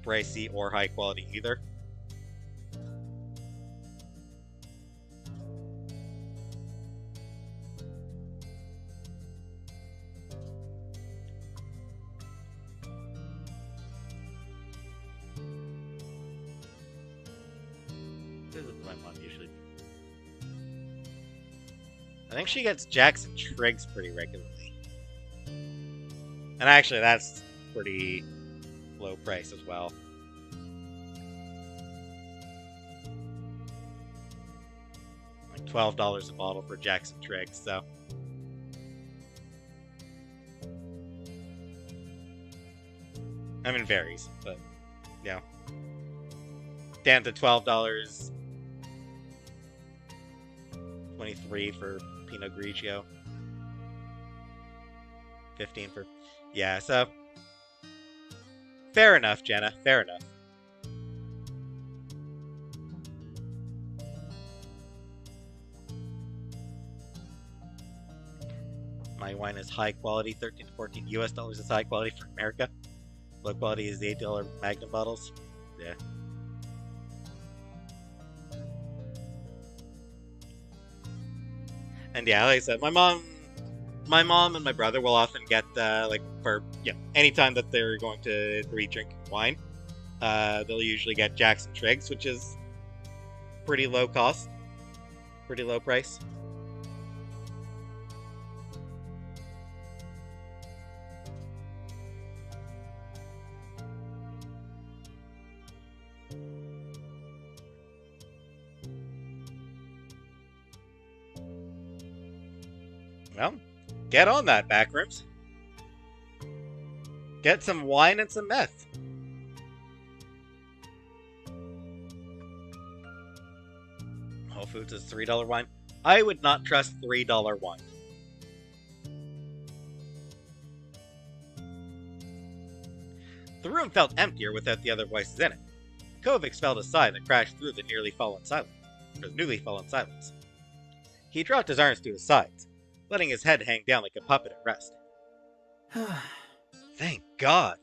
pricey or high quality either. This is what my mom usually does. I think she gets Jackson Triggs pretty regularly. And actually, that's pretty low price as well. Like $12 a bottle for Jackson Triggs, so. I mean, varies, but, yeah. Down to $12. 23 for Pinot Grigio. 15 for... Yeah, so... Fair enough, Jenna. Fair enough. My wine is high quality. 13 to 14 US dollars is high quality for America. Low quality is the $8 Magnum bottles. Yeah. And yeah, like I said, my mom and my brother will often get like for anytime that they're going to drink wine, they'll usually get Jackson Triggs, which is pretty low cost, pretty low price. Well, get on that, Backrooms. Get some wine and some meth. Whole Foods is $3 wine. I would not trust $3 wine. The room felt emptier without the other voices in it. Cove expelled a sigh that crashed through the newly fallen silence. He dropped his arms to his sides, letting his head hang down like a puppet at rest. Thank God.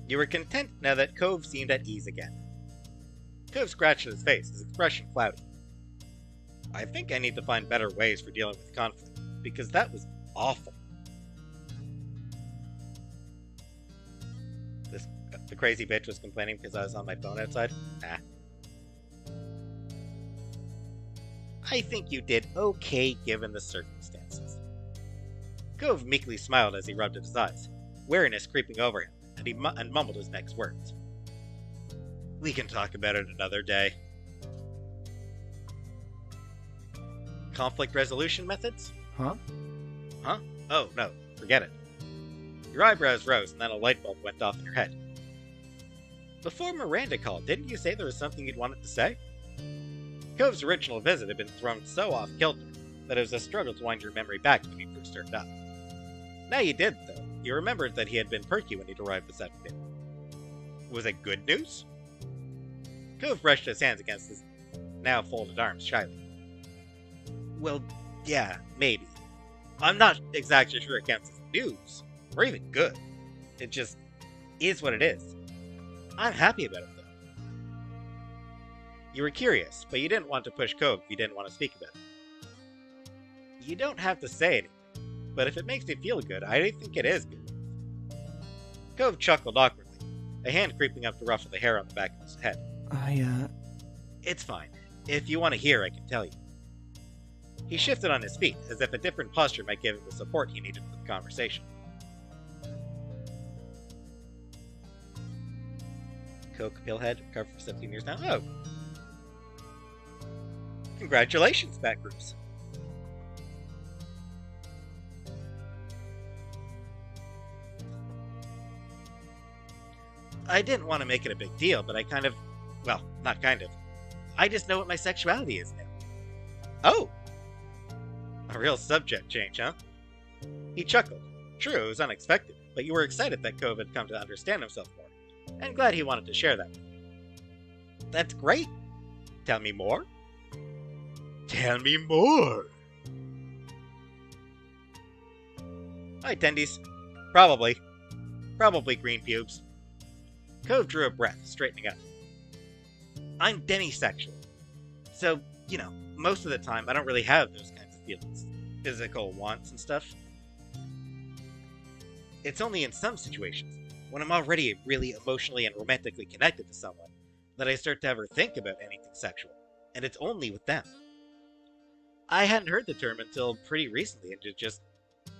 You were content now that Cove seemed at ease again. Cove scratched at his face, his expression cloudy. I think I need to find better ways for dealing with conflict, because that was awful. The crazy bitch was complaining because I was on my phone outside? Ah. I think you did okay given the circumstances. Cove meekly smiled as he rubbed at his eyes, weariness creeping over him, and mumbled his next words. We can talk about it another day. Conflict resolution methods? Huh? Huh? Oh, no, forget it. Your eyebrows rose, and then a light bulb went off in your head. Before Miranda called, didn't you say there was something you'd wanted to say? Cove's original visit had been thrown so off-kilter that it was a struggle to wind your memory back when he first turned up. Now you did, though. You remembered that he had been perky when he'd arrived this afternoon. Was it good news? Cove brushed his hands against his now folded arms shyly. Well, yeah, maybe. I'm not exactly sure it counts as news, or even good. It just is what it is. I'm happy about it, though. You were curious, but you didn't want to push Cove if you didn't want to speak about it. You don't have to say anything, but if it makes you feel good, I think it is good. Cove chuckled awkwardly, a hand creeping up to ruffle the hair on the back of his head. It's fine. If you want to hear, I can tell you. He shifted on his feet, as if a different posture might give him the support he needed for the conversation. Coke Pillhead, recovered for 17 years now. Oh. Congratulations, Bat Groups. I didn't want to make it a big deal, but I kind of... Well, not kind of. I just know what my sexuality is now. Oh! A real subject change, huh? He chuckled. True, it was unexpected, but you were excited that Cove had come to understand himself more, and glad he wanted to share that with you. That's great! Tell me more? Tell me more! Hi, Tendies. Probably. Probably green pubes. Cove drew a breath, straightening up. I'm demisexual. So, you know, most of the time I don't really have those kinds of feelings. Physical wants and stuff. It's only in some situations, when I'm already really emotionally and romantically connected to someone, that I start to ever think about anything sexual. And it's only with them. I hadn't heard the term until pretty recently, and it just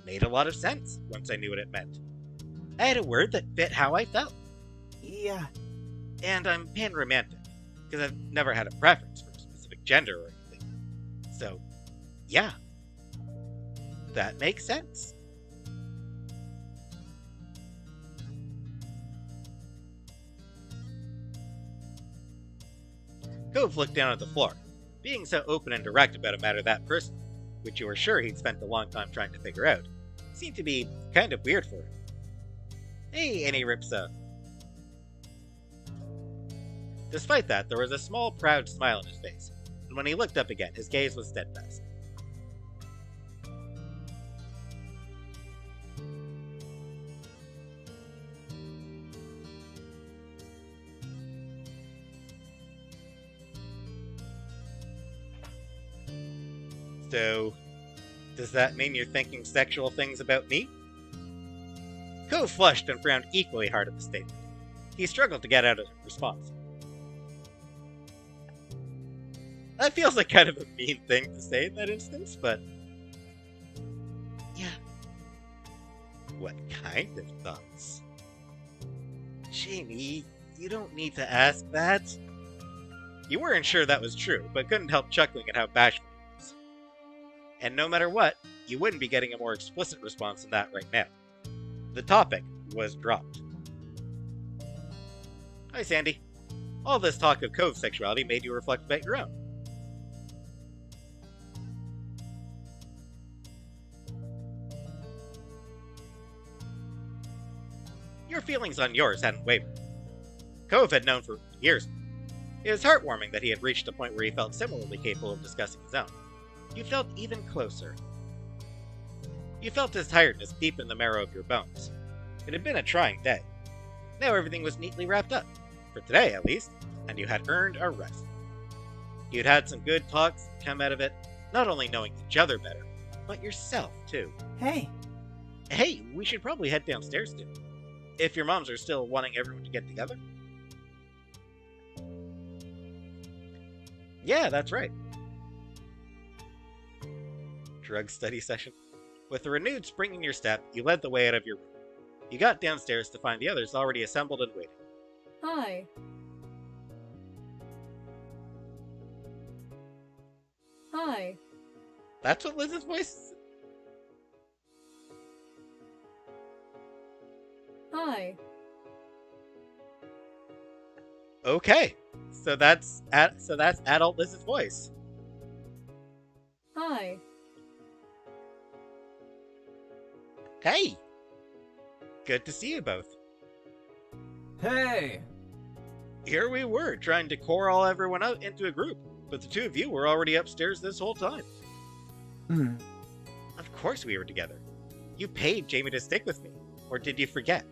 made a lot of sense once I knew what it meant. I had a word that fit how I felt. Yeah. And I'm pan-romantic, because I've never had a preference for a specific gender or anything. So, yeah. That makes sense. Cove looked down at the floor, being so open and direct about a matter that personal, which you were sure he'd spent a long time trying to figure out, seemed to be kind of weird for him. Hey, Annie Ripsa. Despite that, there was a small, proud smile on his face, and when he looked up again, his gaze was steadfast. So, does that mean you're thinking sexual things about me? Cove flushed and frowned equally hard at the statement. He struggled to get out a response. That feels like kind of a mean thing to say in that instance, but... yeah. What kind of thoughts? Jamie, you don't need to ask that. You weren't sure that was true, but couldn't help chuckling at how bashful he was. And no matter what, you wouldn't be getting a more explicit response than that right now. The topic was dropped. Hi, Sandy. All this talk of Cove sexuality made you reflect about your own. Your feelings on yours hadn't wavered. Cove had known for years. It was heartwarming that he had reached a point where he felt similarly capable of discussing his own. You felt even closer. You felt his tiredness deep in the marrow of your bones. It had been a trying day. Now everything was neatly wrapped up, for today at least, and you had earned a rest. You'd had some good talks come out of it, not only knowing each other better, but yourself too. Hey, Hey, we should probably head downstairs too. If your moms are still wanting everyone to get together. Yeah, that's right. Drug study session. With a renewed spring in your step, you led the way out of your room. You got downstairs to find the others already assembled and waiting. Hi. Hi. That's what Liz's voice is? Hi. Okay. So that's adult Liz's voice. Hi. Hey! Good to see you both. Hey! Here we were, trying to corral everyone out into a group, but the two of you were already upstairs this whole time. Of course we were together. You paid Jamie to stick with me, or did you forget?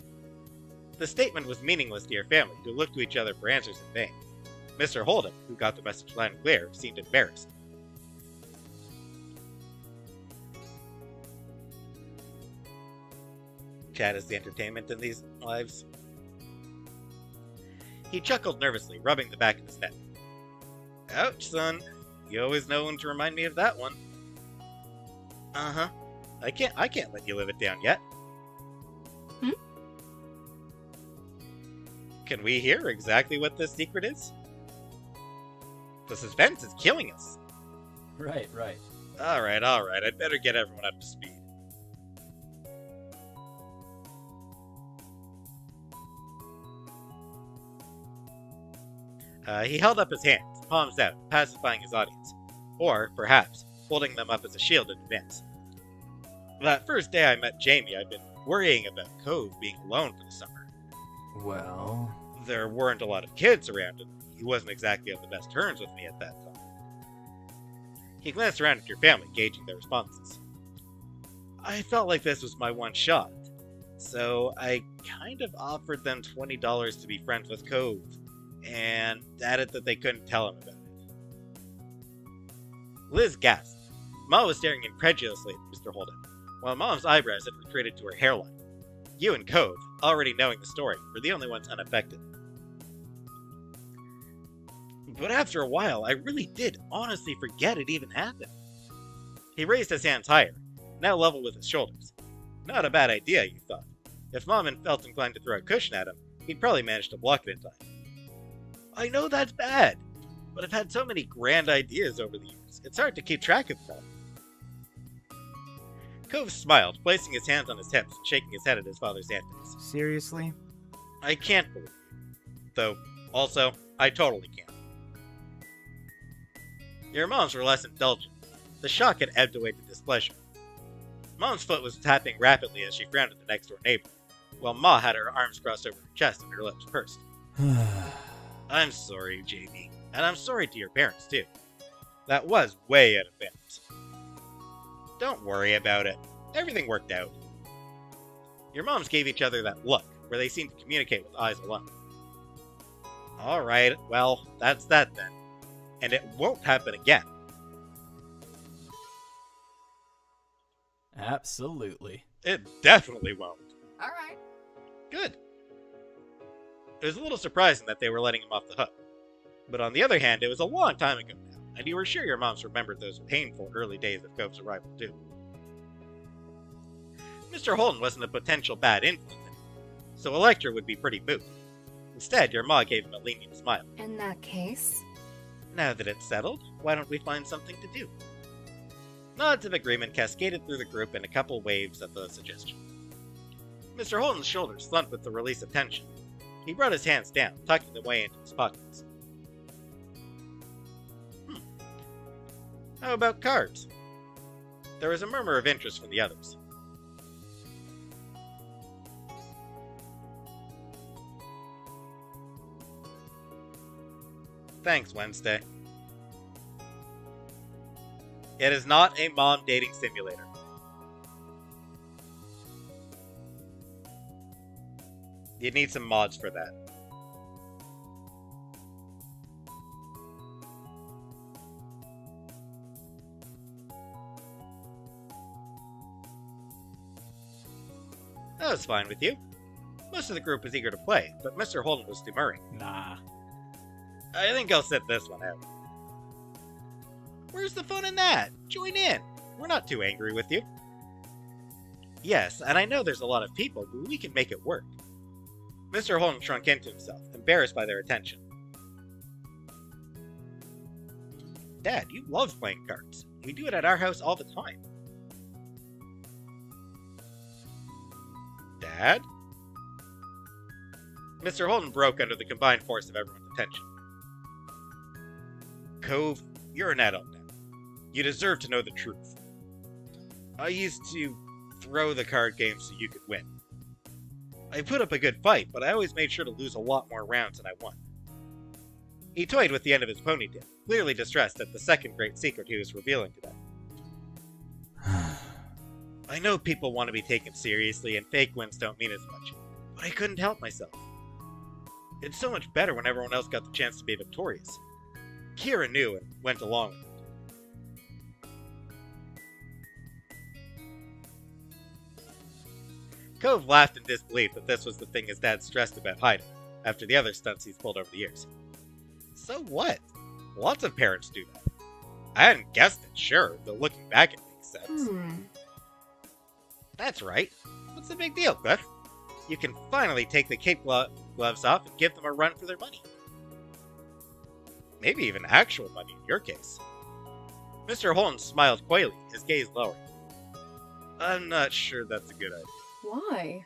The statement was meaningless to your family, who looked to each other for answers in vain. Mr. Holden, who got the message loud and clear, seemed embarrassed. Chat is the entertainment in these lives. He chuckled nervously, rubbing the back of his neck. Ouch, son. You always know when to remind me of that one. Uh-huh. I can't let you live it down yet. Can we hear exactly what this secret is? The suspense is killing us. Right. Alright. I'd better get everyone up to speed. He held up his hands, palms out, pacifying his audience. Or, perhaps, holding them up as a shield in advance. That first day I met Jamie, I'd been worrying about Cove being alone for the summer. Well... There weren't a lot of kids around, and he wasn't exactly on the best terms with me at that time. He glanced around at your family, gauging their responses. I felt like this was my one shot, so I kind of offered them $20 to be friends with Cove, and added that they couldn't tell him about it. Liz gasped. Ma was staring incredulously at Mr. Holden, while Mom's eyebrows had retreated to her hairline. You and Cove, already knowing the story, were the only ones unaffected. But after a while, I really did honestly forget it even happened. He raised his hands higher, now level with his shoulders. Not a bad idea, you thought. If Mom felt inclined to throw a cushion at him, he'd probably manage to block it in time. I know that's bad, but I've had so many grand ideas over the years, it's hard to keep track of them all. Cove smiled, placing his hands on his hips and shaking his head at his father's antics. seriously? I can't believe you. Though, also, I totally can't. Your moms were less indulgent. The shock had ebbed away to displeasure. Mom's foot was tapping rapidly as she frowned at the next-door neighbor, while Ma had her arms crossed over her chest and her lips pursed. I'm sorry, Jamie. And I'm sorry to your parents, too. That was way out of bounds. Don't worry about it. Everything worked out. Your moms gave each other that look, where they seemed to communicate with eyes alone. Alright, well, that's that then. And it won't happen again. Absolutely. It definitely won't. Alright. Good. It was a little surprising that they were letting him off the hook. But on the other hand, it was a long time ago now, and you were sure your moms remembered those painful early days of Cove's arrival too. Mr. Holden wasn't a potential bad influence anymore, so a lecture would be pretty moot. Instead, your ma gave him a lenient smile. In that case, Now that it's settled, why don't we find something to do? Nods of agreement cascaded through the group in a couple waves at the suggestion. Mr. Holden's shoulders slumped with the release of tension. He brought his hands down, tucking them away into his pockets. How about cards? There was a murmur of interest from the others. Thanks, Wednesday. It is not a mom dating simulator. You'd need some mods for that. That was fine with you. Most of the group was eager to play, but Mr. Holden was demurring. Nah. I think I'll sit this one out. Where's the fun in that? Join in. We're not too angry with you. Yes, and I know there's a lot of people, but we can make it work. Mr. Holden shrunk into himself, embarrassed by their attention. Dad, you love playing cards. We do it at our house all the time. Dad? Mr. Holden broke under the combined force of everyone's attention. Cove, you're an adult now. You deserve to know the truth. I used to throw the card game so you could win. I put up a good fight, but I always made sure to lose a lot more rounds than I won. He toyed with the end of his ponytail, clearly distressed at the second great secret he was revealing to them. I know people want to be taken seriously and fake wins don't mean as much, but I couldn't help myself. It's so much better when everyone else got the chance to be victorious. Kira knew and went along with it. Cove laughed in disbelief that this was the thing his dad stressed about hiding, after the other stunts he's pulled over the years. So what? Lots of parents do that. I hadn't guessed it, sure, though looking back it makes sense. That's right. What's the big deal, Cliff? You can finally take the kid gloves off and give them a run for their money. Maybe even actual money in your case. Mr. Holden smiled coyly, his gaze lowering. I'm not sure that's a good idea. Why?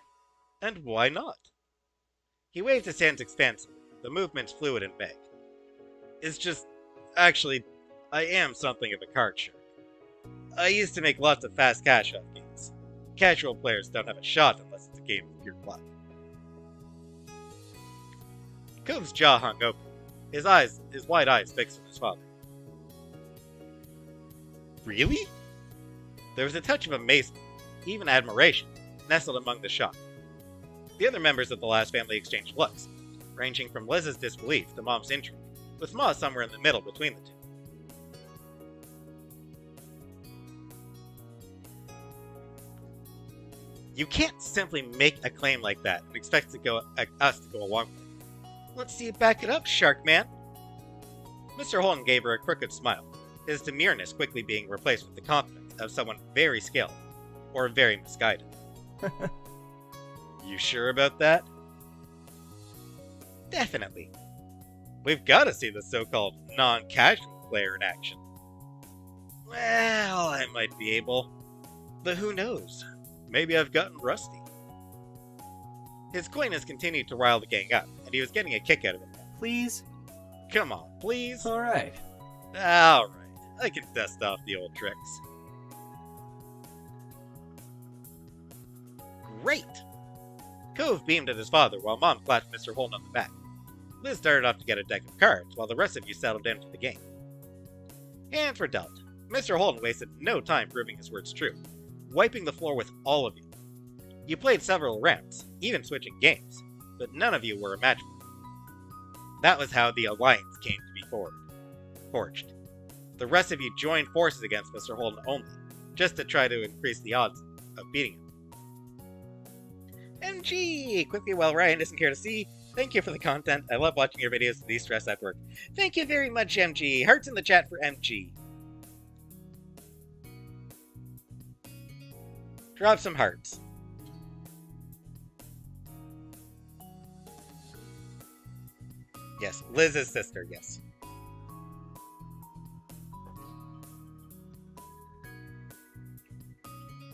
And why not? He waved his hands expansively, the movements fluid and vague. It's just... Actually, I am something of a card shark. I used to make lots of fast cash off games. Casual players don't have a shot unless it's a game of pure luck. Cove's jaw hung open, his wide eyes fixed on his father. Really? There was a touch of amazement, even admiration, nestled among the shock. The other members of the last family exchanged looks, ranging from Liz's disbelief to Mom's intrigue, with Ma somewhere in the middle between the two. You can't simply make a claim like that and expect us to go along with it. Let's see you back it up, Shark Man. Mr. Holden gave her a crooked smile, his demureness quickly being replaced with the confidence of someone very skilled, or very misguided. You sure about that? Definitely. We've got to see the so-called non-casual player in action. Well, I might be able. But who knows? Maybe I've gotten rusty. His coyness continued to rile the gang up, and he was getting a kick out of it now. Please? Come on, please? Alright. Alright, I can dust off the old tricks. Great! Cove beamed at his father while Mom clapped Mr. Holden on the back. Liz started off to get a deck of cards while the rest of you settled in for the game. Hands were dealt. Mr. Holden wasted no time proving his words true, wiping the floor with all of you. You played several rounds, even switching games, but none of you were a match for him. That was how the alliance came to be forged. The rest of you joined forces against Mr. Holden only, just to try to increase the odds of beating him. MG! Quickly, while Ryan doesn't care to see, thank you for the content. I love watching your videos to de-stress at work. Thank you very much, MG. Hearts in the chat for MG. Drop some hearts. Yes, Liz's sister, yes.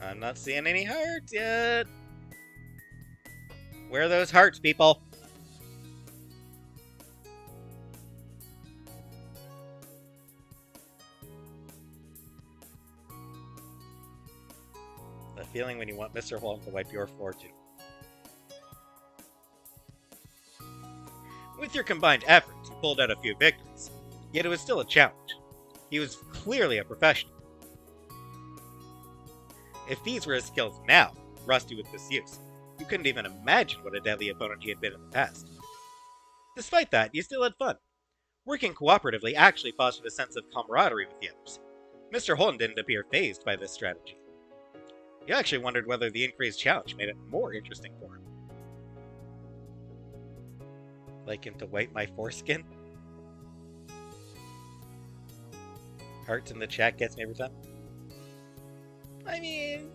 I'm not seeing any hearts yet. Where are those hearts, people? The feeling when you want Mr. Holmes to wipe your floor too. With your combined efforts, you pulled out a few victories, yet it was still a challenge. He was clearly a professional. If these were his skills now, rusty with disuse, you couldn't even imagine what a deadly opponent he had been in the past. Despite that, you still had fun. Working cooperatively actually fostered a sense of camaraderie with the others. Mr. Holden didn't appear fazed by this strategy. You actually wondered whether the increased challenge made it more interesting for him. Like him to wipe my foreskin? Hearts in the chat gets me every time. I mean,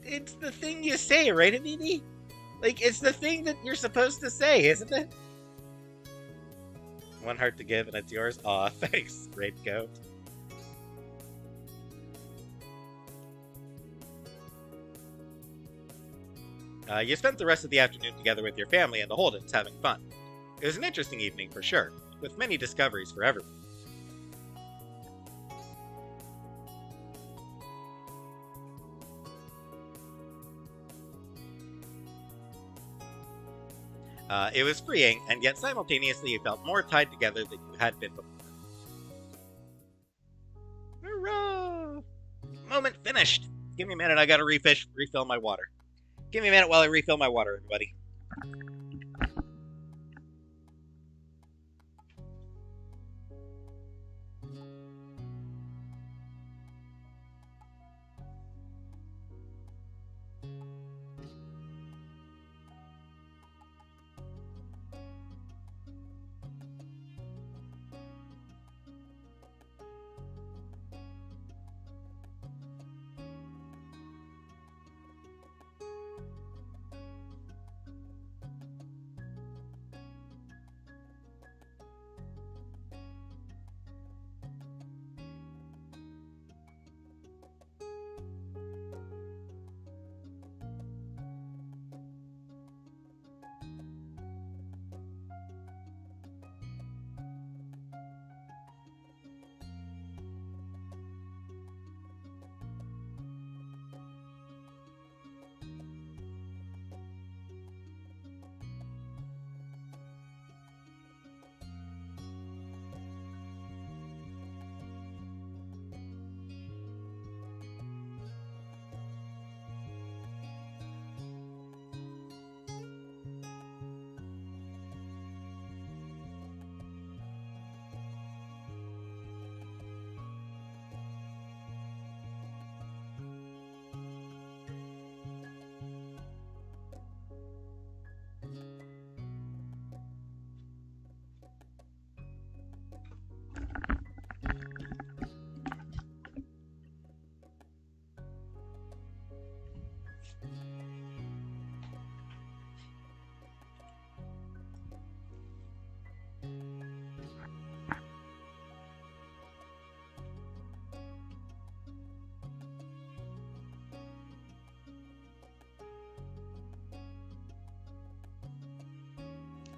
it's the thing you say, right, Amini? Like, it's the thing that you're supposed to say, isn't it? One heart to give and it's yours. Aw, thanks, great goat. You spent the rest of the afternoon together with your family and the Holdens having fun. It was an interesting evening for sure, with many discoveries for everyone. It was freeing, and yet simultaneously you felt more tied together than you had been before. Hurrah! Moment finished! Give me a minute, I gotta refill my water. Give me a minute while I refill my water, everybody.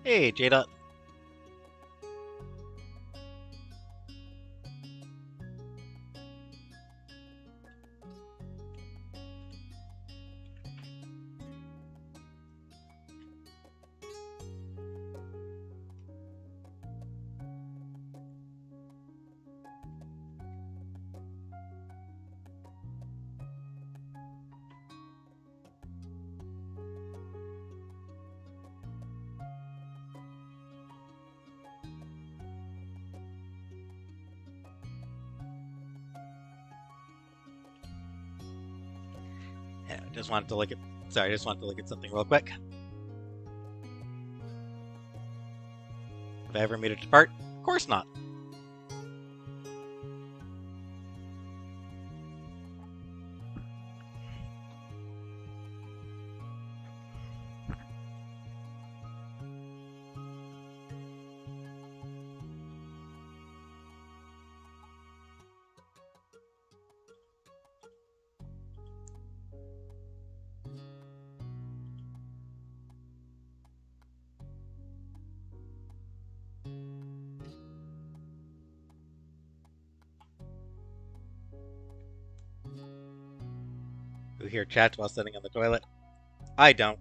Hey, Jada. Yeah, just wanted to look at. Sorry, I just wanted to look at something real quick. Have I ever made it depart? Of course not. hear chat while sitting on the toilet. I don't.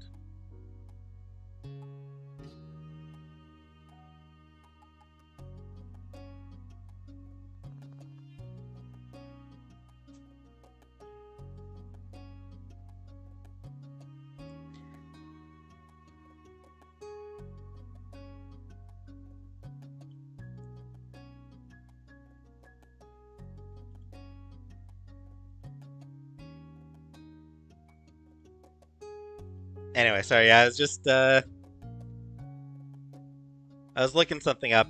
Anyway, sorry, I was just I was looking something up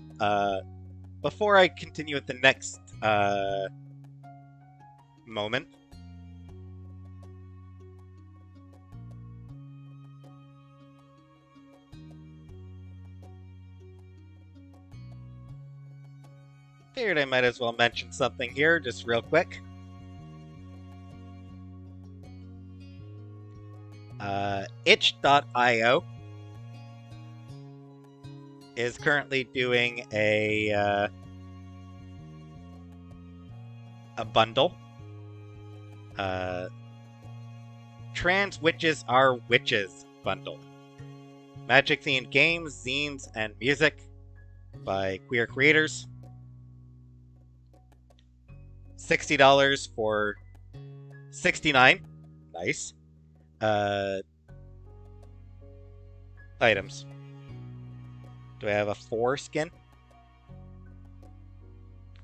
before I continue with the next moment. Figured I might as well mention something here, just real quick. Itch.io is currently doing a bundle. Trans Witches Are Witches bundle. Magic-themed games, zines, and music by queer creators. $60 for 69. Nice. Items. Do I have a foreskin?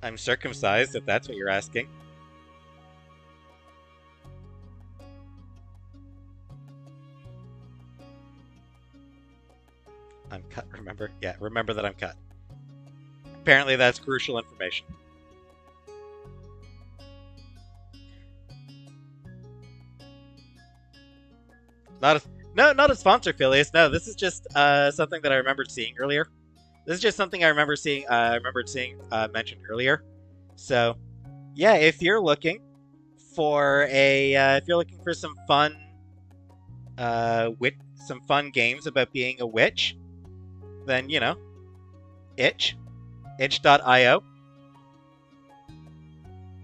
I'm circumcised, if that's what you're asking. I'm cut, remember? Yeah, remember that I'm cut. Apparently that's crucial information. Not a sponsor, Phileas. No, this is just something that I remembered seeing earlier. This is just something I remembered seeing mentioned earlier. So, yeah, if you're looking for some fun some fun games about being a witch, then you know, itch.io.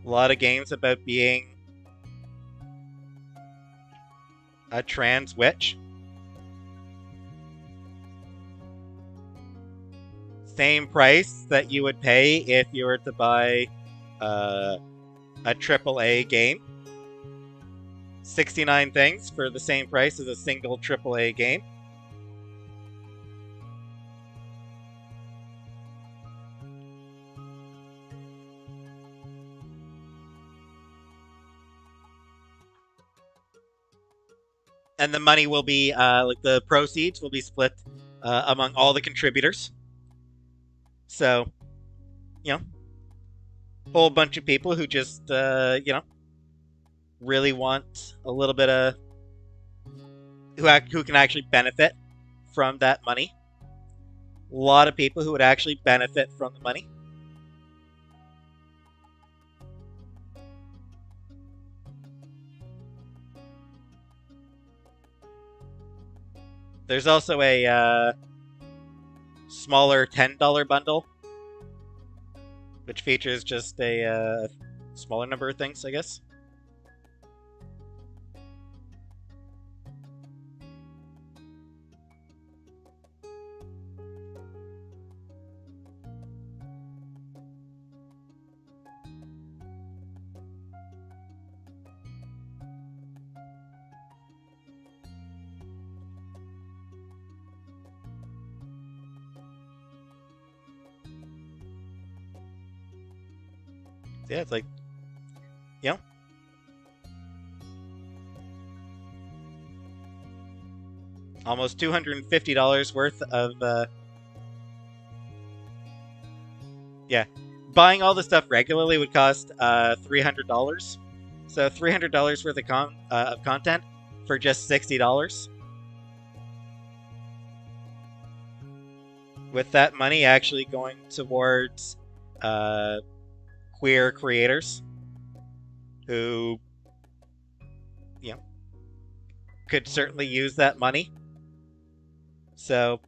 A lot of games about being a trans witch. Same price that you would pay if you were to buy a AAA game. 69 things for the same price as a single AAA game. And the money will be, the proceeds will be split among all the contributors. So, you know, a whole bunch of people who just, really want a little bit of, who can actually benefit from that money. A lot of people who would actually benefit from the money. There's also a smaller $10 bundle, which features just a smaller number of things, I guess. Yeah, it's like, you know, almost $250 worth of, yeah. Buying all the stuff regularly would cost $300. So $300 worth of content for just $60. With that money actually going towards queer creators who, you know, could certainly use that money. So,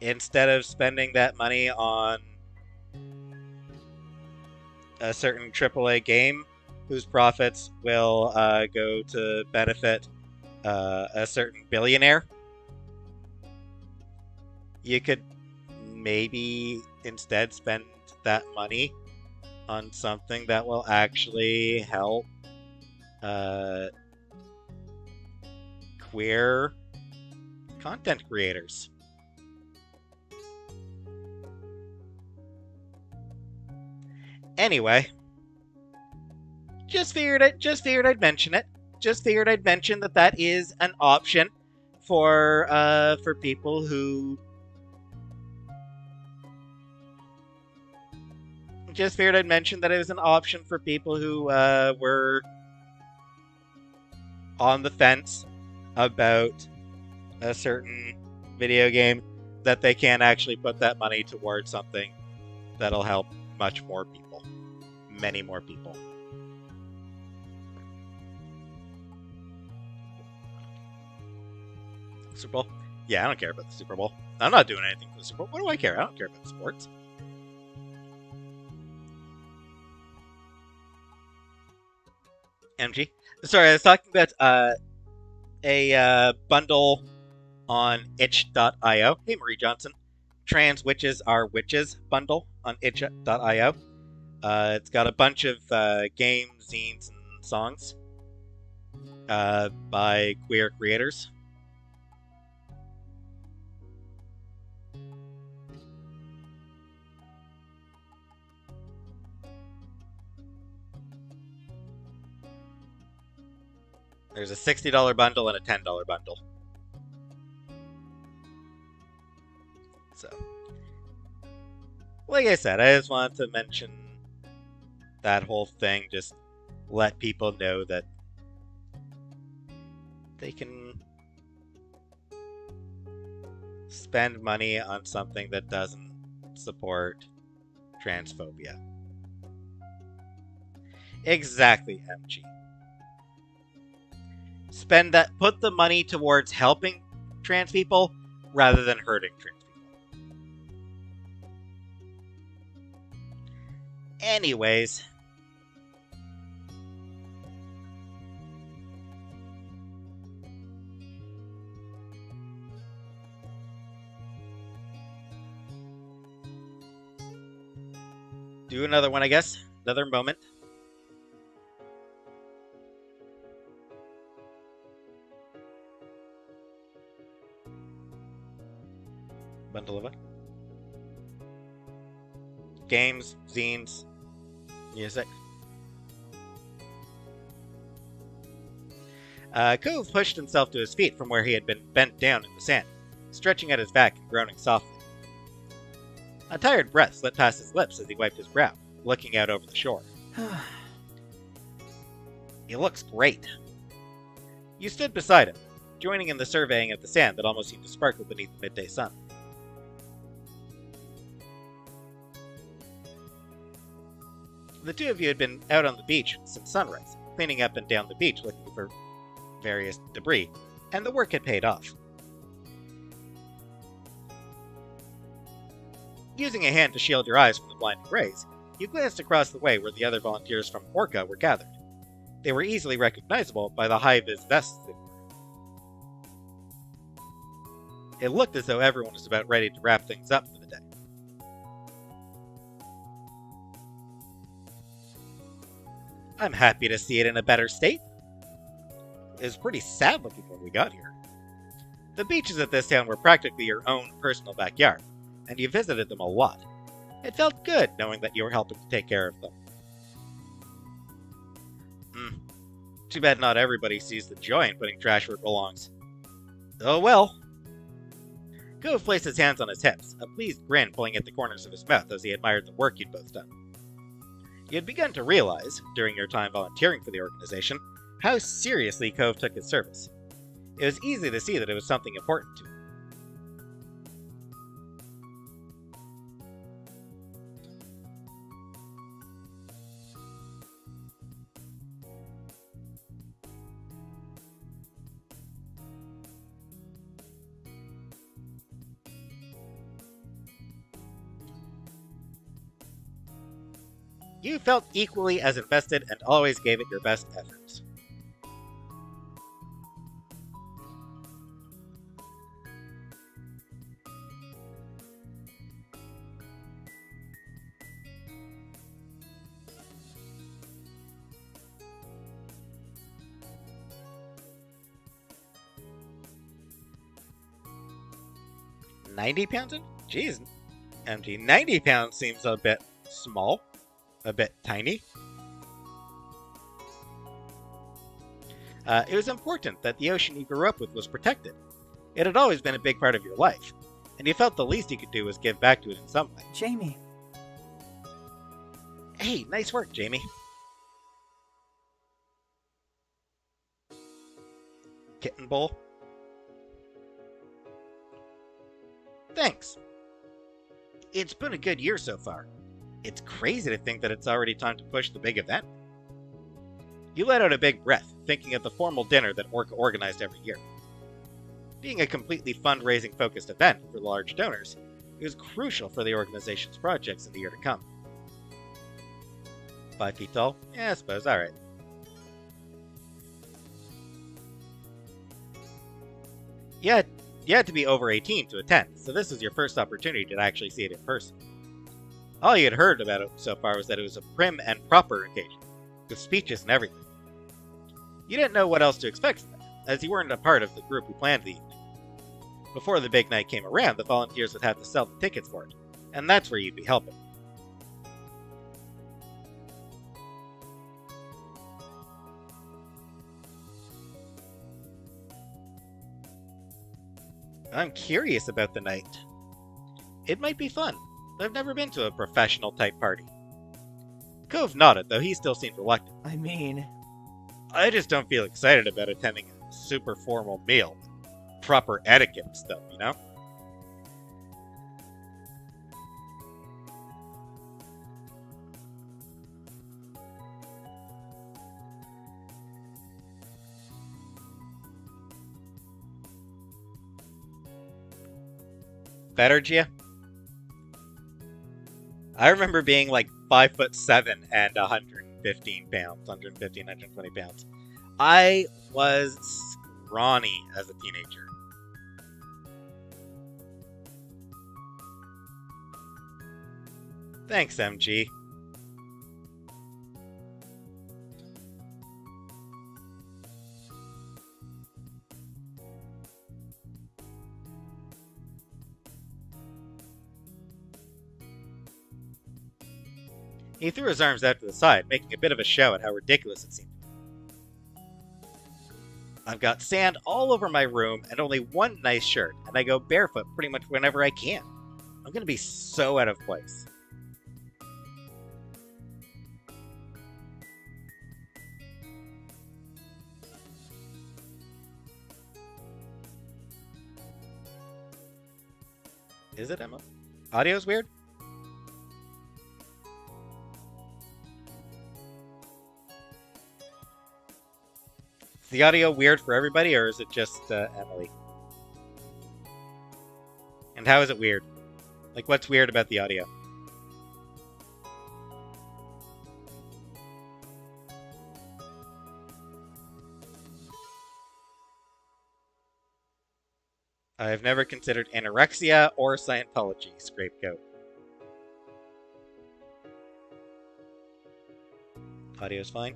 instead of spending that money on a certain AAA game whose profits will go to benefit a certain billionaire, you could maybe instead spend that money on something that will actually help queer content creators. Anyway, just figured I'd mention it. Just figured I'd mention that is an option for people who. Just figured I'd mention that it was an option for people who were on the fence about a certain video game, that they can actually put that money towards something that'll help much more people. Many more people. Super Bowl? Yeah, I don't care about the Super Bowl. I'm not doing anything for the Super Bowl. What do I care? I don't care about sports. MG. Sorry, I was talking about a bundle on itch.io. Hey, Marie Johnson. Trans Witches Are Witches bundle on itch.io. It's got a bunch of games, zines, and songs by queer creators. There's a $60 bundle and a $10 bundle. So, like I said, I just wanted to mention that whole thing, just let people know that they can spend money on something that doesn't support transphobia. Exactly, MG. Put the money towards helping trans people rather than hurting trans people. Anyways. Do another one, I guess. Another moment. Bundle of it. Games, zines, music. Cove pushed himself to his feet from where he had been bent down in the sand, stretching out his back and groaning softly. A tired breath slipped past his lips as he wiped his brow, looking out over the shore. He looks great. You stood beside him, joining in the surveying of the sand that almost seemed to sparkle beneath the midday sun. The two of you had been out on the beach since sunrise, cleaning up and down the beach looking for various debris, and the work had paid off. Using a hand to shield your eyes from the blinding rays, you glanced across the way where the other volunteers from Orca were gathered. They were easily recognizable by the high-vis vests they wore. It looked as though everyone was about ready to wrap things up for the day. I'm happy to see it in a better state. It was pretty sad looking when we got here. The beaches of this town were practically your own personal backyard, and you visited them a lot. It felt good knowing that you were helping to take care of them. Too bad not everybody sees the joy in putting trash where it belongs. Oh well. Cove placed his hands on his hips, a pleased grin pulling at the corners of his mouth as he admired the work you'd both done. You had begun to realize, during your time volunteering for the organization, how seriously Cove took his service. It was easy to see that it was something important to him. You felt equally as invested and always gave it your best efforts. £90? Jeez, MG, 90 pounds seems a bit small, a bit tiny. It was important that the ocean you grew up with was protected. It had always been a big part of your life, and you felt the least you could do was give back to it in some way. Jamie. Hey, nice work, Jamie. Kitten bowl. Thanks. It's been a good year so far. It's crazy to think that it's already time to push the big event. You let out a big breath, thinking of the formal dinner that Orca organized every year. Being a completely fundraising-focused event for large donors, it was crucial for the organization's projects in the year to come. 5 feet tall? Yeah, I suppose, alright. You had to be over 18 to attend, so this was your first opportunity to actually see it in person. All you had heard about it so far was that it was a prim and proper occasion, with speeches and everything. You didn't know what else to expect from it, as you weren't a part of the group who planned the evening. Before the big night came around, the volunteers would have to sell the tickets for it, and that's where you'd be helping. I'm curious about the night. It might be fun. I've never been to a professional-type party. Cove nodded, though he still seemed reluctant. I mean... I just don't feel excited about attending a super formal meal. Proper etiquette and stuff, you know? Better, Gia? I remember being like 5'7" and 115 pounds, 120 pounds. I was scrawny as a teenager. Thanks, MG. He threw his arms out to the side, making a bit of a show at how ridiculous it seemed. I've got sand all over my room and only one nice shirt, and I go barefoot pretty much whenever I can. I'm gonna be so out of place. Is it, Emma? Audio's weird? Is the audio weird for everybody, or is it just Emily? And how is it weird? Like, what's weird about the audio? I've never considered anorexia or Scientology, Scapegoat. Audio's fine.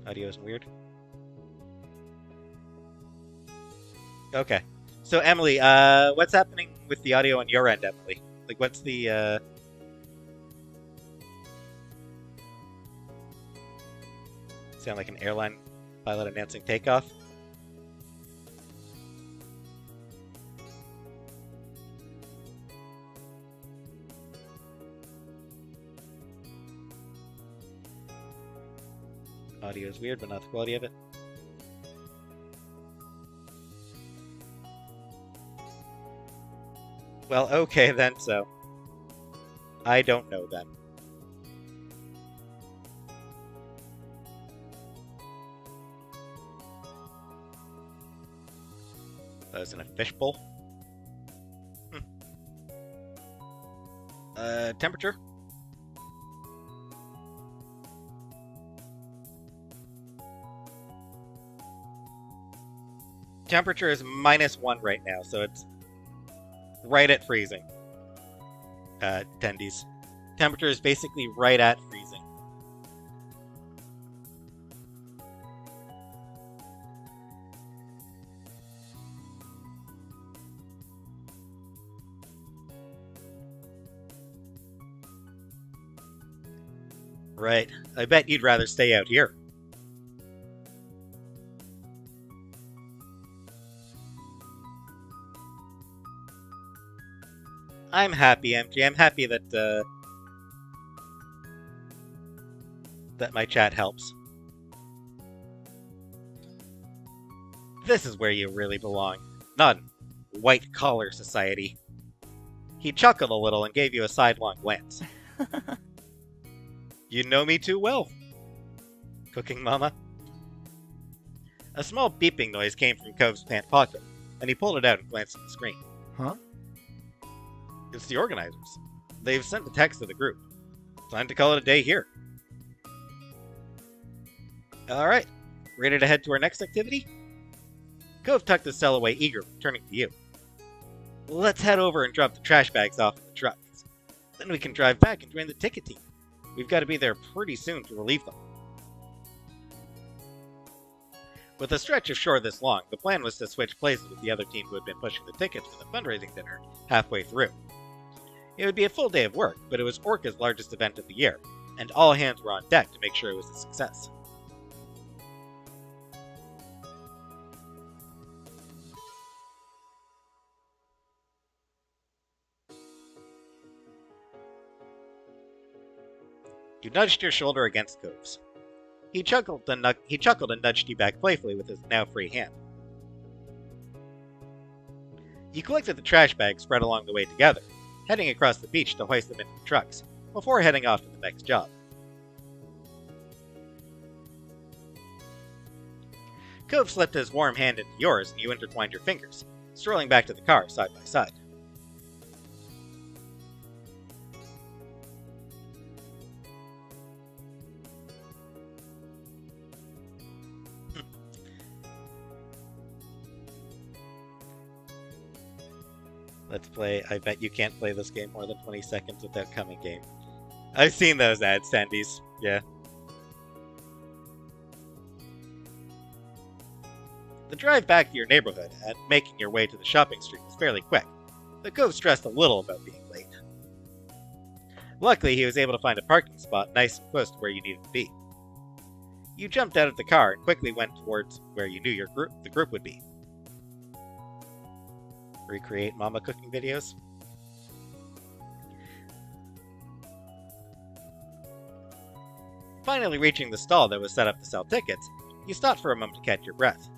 Audio's weird. Okay. So, Emily, what's happening with the audio on your end, Emily? Like, what's the, sound like an airline pilot announcing takeoff? Audio is weird, but not the quality of it. Well, okay then, so. I don't know then. That was in a fishbowl. Temperature? Temperature is -1 right now, so it's right at freezing. Attendees. Temperature is basically right at freezing. Right. I bet you'd rather stay out here. I'm happy, MJ. I'm happy that that my chat helps. This is where you really belong, not in white collar society. He chuckled a little and gave you a sidelong glance. You know me too well, Cooking Mama. A small beeping noise came from Cove's pant pocket, and he pulled it out and glanced at the screen. Huh? It's the organizers. They've sent a text to the group. Time to call it a day here. Alright, ready to head to our next activity? Cove tucked his cell away eagerly, turning to you. Let's head over and drop the trash bags off in the trucks. Then we can drive back and join the ticket team. We've got to be there pretty soon to relieve them. With a stretch of shore this long, the plan was to switch places with the other team who had been pushing the tickets for the fundraising dinner halfway through. It would be a full day of work, but it was Orca's largest event of the year, and all hands were on deck to make sure it was a success. You nudged your shoulder against Cove's. He chuckled and nudged you back playfully with his now free hand. You collected the trash bags spread along the way together, heading across the beach to hoist them into the trucks, before heading off to the next job. Cove slipped his warm hand into yours and you intertwined your fingers, strolling back to the car side by side. Let's play. I bet you can't play this game more than 20 seconds without coming game. I've seen those ads, Sandy's. Yeah. The drive back to your neighborhood and making your way to the shopping street was fairly quick, but Cove stressed a little about being late. Luckily, he was able to find a parking spot nice and close to where you needed to be. You jumped out of the car and quickly went towards where you knew the group would be. Recreate mama cooking videos. Finally reaching the stall that was set up to sell tickets, you stopped for a moment to catch your breath.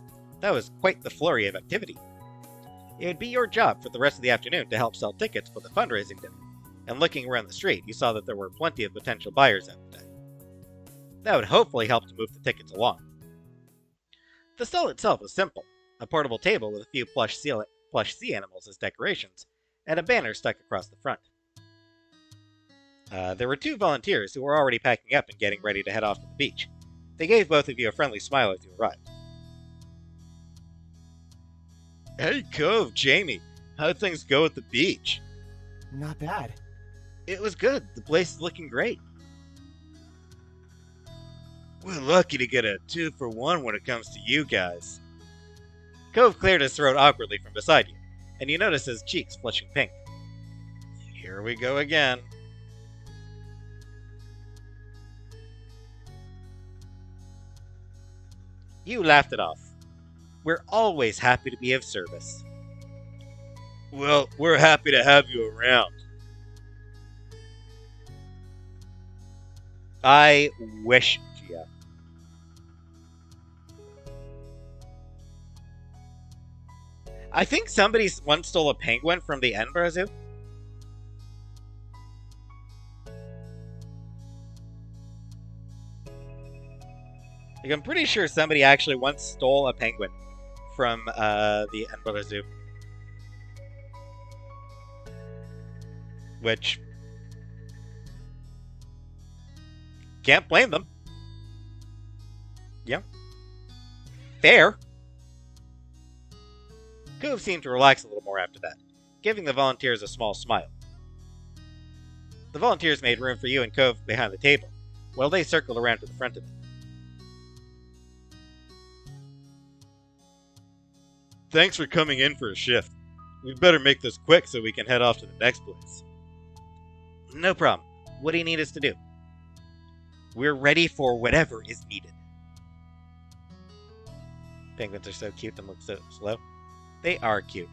That was quite the flurry of activity. It would be your job for the rest of the afternoon to help sell tickets for the fundraising dinner, and looking around the street, you saw that there were plenty of potential buyers out today. That would hopefully help to move the tickets along. The stall itself was simple, a portable table with a few plush sea animals as decorations, and a banner stuck across the front. There were 2 volunteers who were already packing up and getting ready to head off to the beach. They gave both of you a friendly smile as you arrived. Hey, Cove, Jamie. How'd things go at the beach? Not bad. It was good. The place is looking great. We're lucky to get a 2-for-1 when it comes to you guys. Cove cleared his throat awkwardly from beside you, and you noticed his cheeks flushing pink. Here we go again. You laughed it off. We're always happy to be of service. Well, we're happy to have you around. I wish, Gia. I think somebody once stole a penguin from the Edinburgh Zoo. Like, I'm pretty sure somebody actually once stole a penguin from the Edinburgh Zoo. Which... can't blame them. Yeah. Fair. Cove seemed to relax a little more after that, giving the volunteers a small smile. The volunteers made room for you and Cove behind the table, while they circled around to the front of it. Thanks for coming in for a shift. We'd better make this quick so we can head off to the next place. No problem. What do you need us to do? We're ready for whatever is needed. Penguins are so cute and look so slow. They are cute.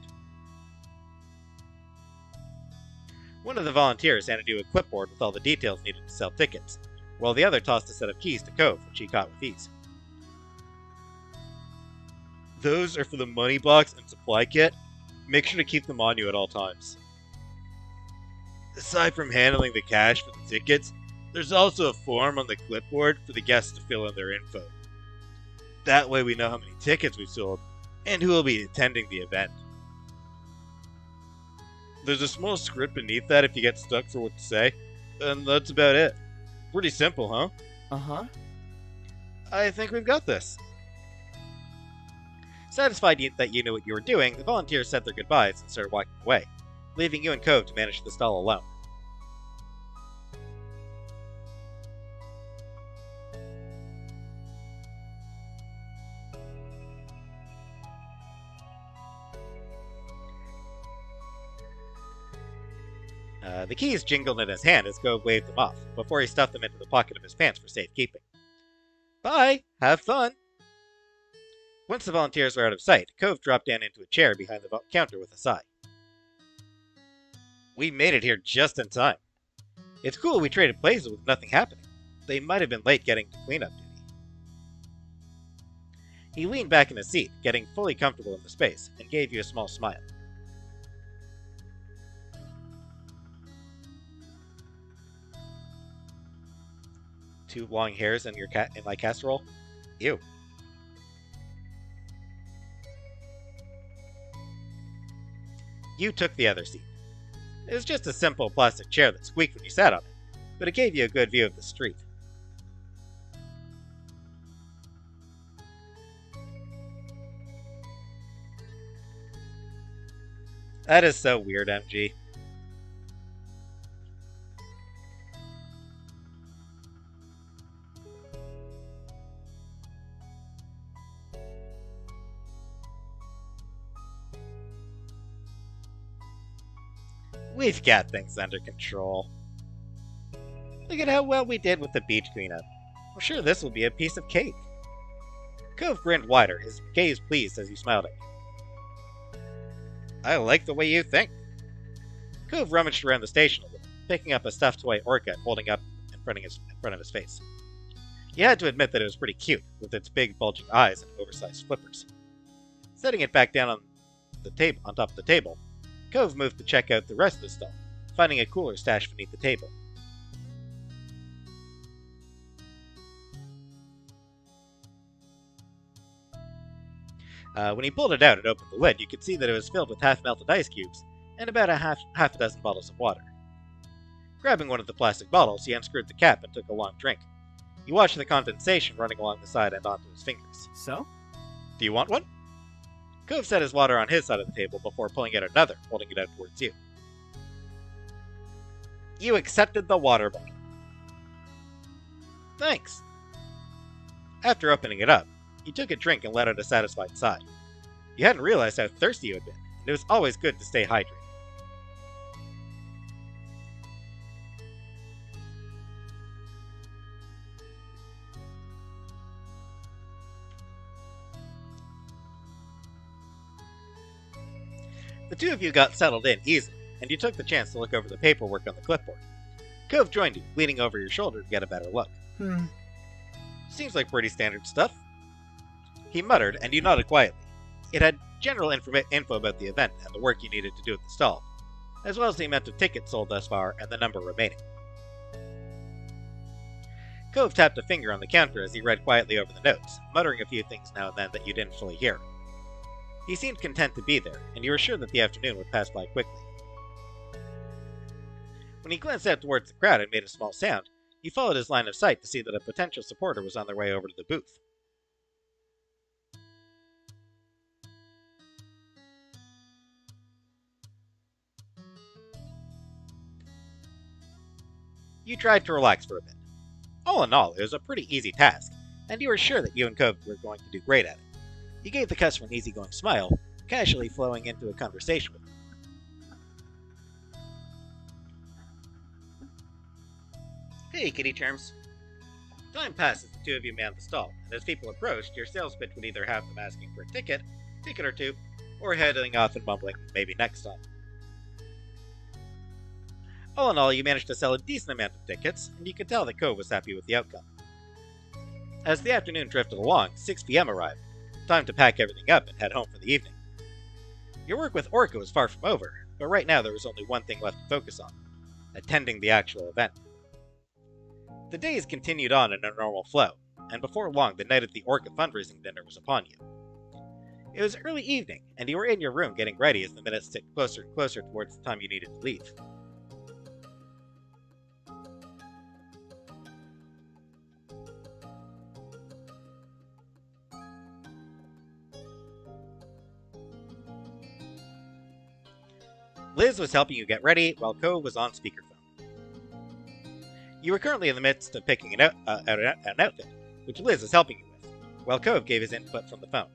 One of the volunteers handed you a clipboard with all the details needed to sell tickets, while the other tossed a set of keys to Cove, which he caught with ease. Those are for the money box and supply kit. Make sure to keep them on you at all times. Aside from handling the cash for the tickets, there's also a form on the clipboard for the guests to fill in their info. That way we know how many tickets we've sold and who will be attending the event. There's a small script beneath that if you get stuck for what to say, and that's about it. Pretty simple, huh? Uh-huh. I think we've got this. Satisfied that you knew what you were doing, the volunteers said their goodbyes and started walking away, leaving you and Cove to manage the stall alone. The keys jingled in his hand as Cove waved them off, before he stuffed them into the pocket of his pants for safekeeping. Bye! Have fun! Once the volunteers were out of sight, Cove dropped down into a chair behind the counter with a sigh. We made it here just in time. It's cool we traded places with nothing happening. They might have been late getting to cleanup duty. He leaned back in his seat, getting fully comfortable in the space, and gave you a small smile. Two long hairs in my casserole? Ew. You took the other seat. It was just a simple plastic chair that squeaked when you sat on it, but it gave you a good view of the street. That is so weird, MG. We've got things under control. Look at how well we did with the beach cleanup. I'm sure this will be a piece of cake. Cove grinned wider, his gaze pleased as he smiled at you. I like the way you think. Cove rummaged around the station a little, picking up a stuffed toy orca and holding up in front of his face. You had to admit that it was pretty cute, with its big bulging eyes and oversized flippers. Setting it back down on top of the table, Cove moved to check out the rest of the stall, finding a cooler stashed beneath the table. When he pulled it out and opened the lid, you could see that it was filled with half-melted ice cubes and about half a dozen bottles of water. Grabbing one of the plastic bottles, he unscrewed the cap and took a long drink. You watched the condensation running along the side and onto his fingers. So? Do you want one? Cove set his water on his side of the table before pulling out another, holding it out towards you. You accepted the water bottle. Thanks. After opening it up, you took a drink and let out a satisfied sigh. You hadn't realized how thirsty you had been, and it was always good to stay hydrated. The two of you got settled in easily, and you took the chance to look over the paperwork on the clipboard. Cove joined you, leaning over your shoulder to get a better look. Seems like pretty standard stuff. He muttered, and you nodded quietly. It had general info about the event and the work you needed to do at the stall, as well as the amount of tickets sold thus far and the number remaining. Cove tapped a finger on the counter as he read quietly over the notes, muttering a few things now and then that you didn't fully hear. He seemed content to be there, and you were sure that the afternoon would pass by quickly. When he glanced out towards the crowd and made a small sound, you followed his line of sight to see that a potential supporter was on their way over to the booth. You tried to relax for a bit. All in all, it was a pretty easy task, and you were sure that you and Cove were going to do great at it. You gave the customer an easygoing smile, casually flowing into a conversation with him. Hey, kitty charms. Time passes, the two of you man the stall, and as people approached, your sales pitch would either have them asking for a ticket or two, or heading off and mumbling, maybe next time. All in all, you managed to sell a decent amount of tickets, and you could tell that Cove was happy with the outcome. As the afternoon drifted along, 6 p.m. arrived, time to pack everything up and head home for the evening. Your work with Orca was far from over, but right now there was only one thing left to focus on: attending the actual event. The days continued on in a normal flow, and before long the night of the Orca fundraising dinner was upon you. It was early evening, and you were in your room getting ready as the minutes ticked closer and closer towards the time you needed to leave. Liz was helping you get ready, while Cove was on speakerphone. You were currently in the midst of picking an outfit, which Liz was helping you with, while Cove gave his input from the phone.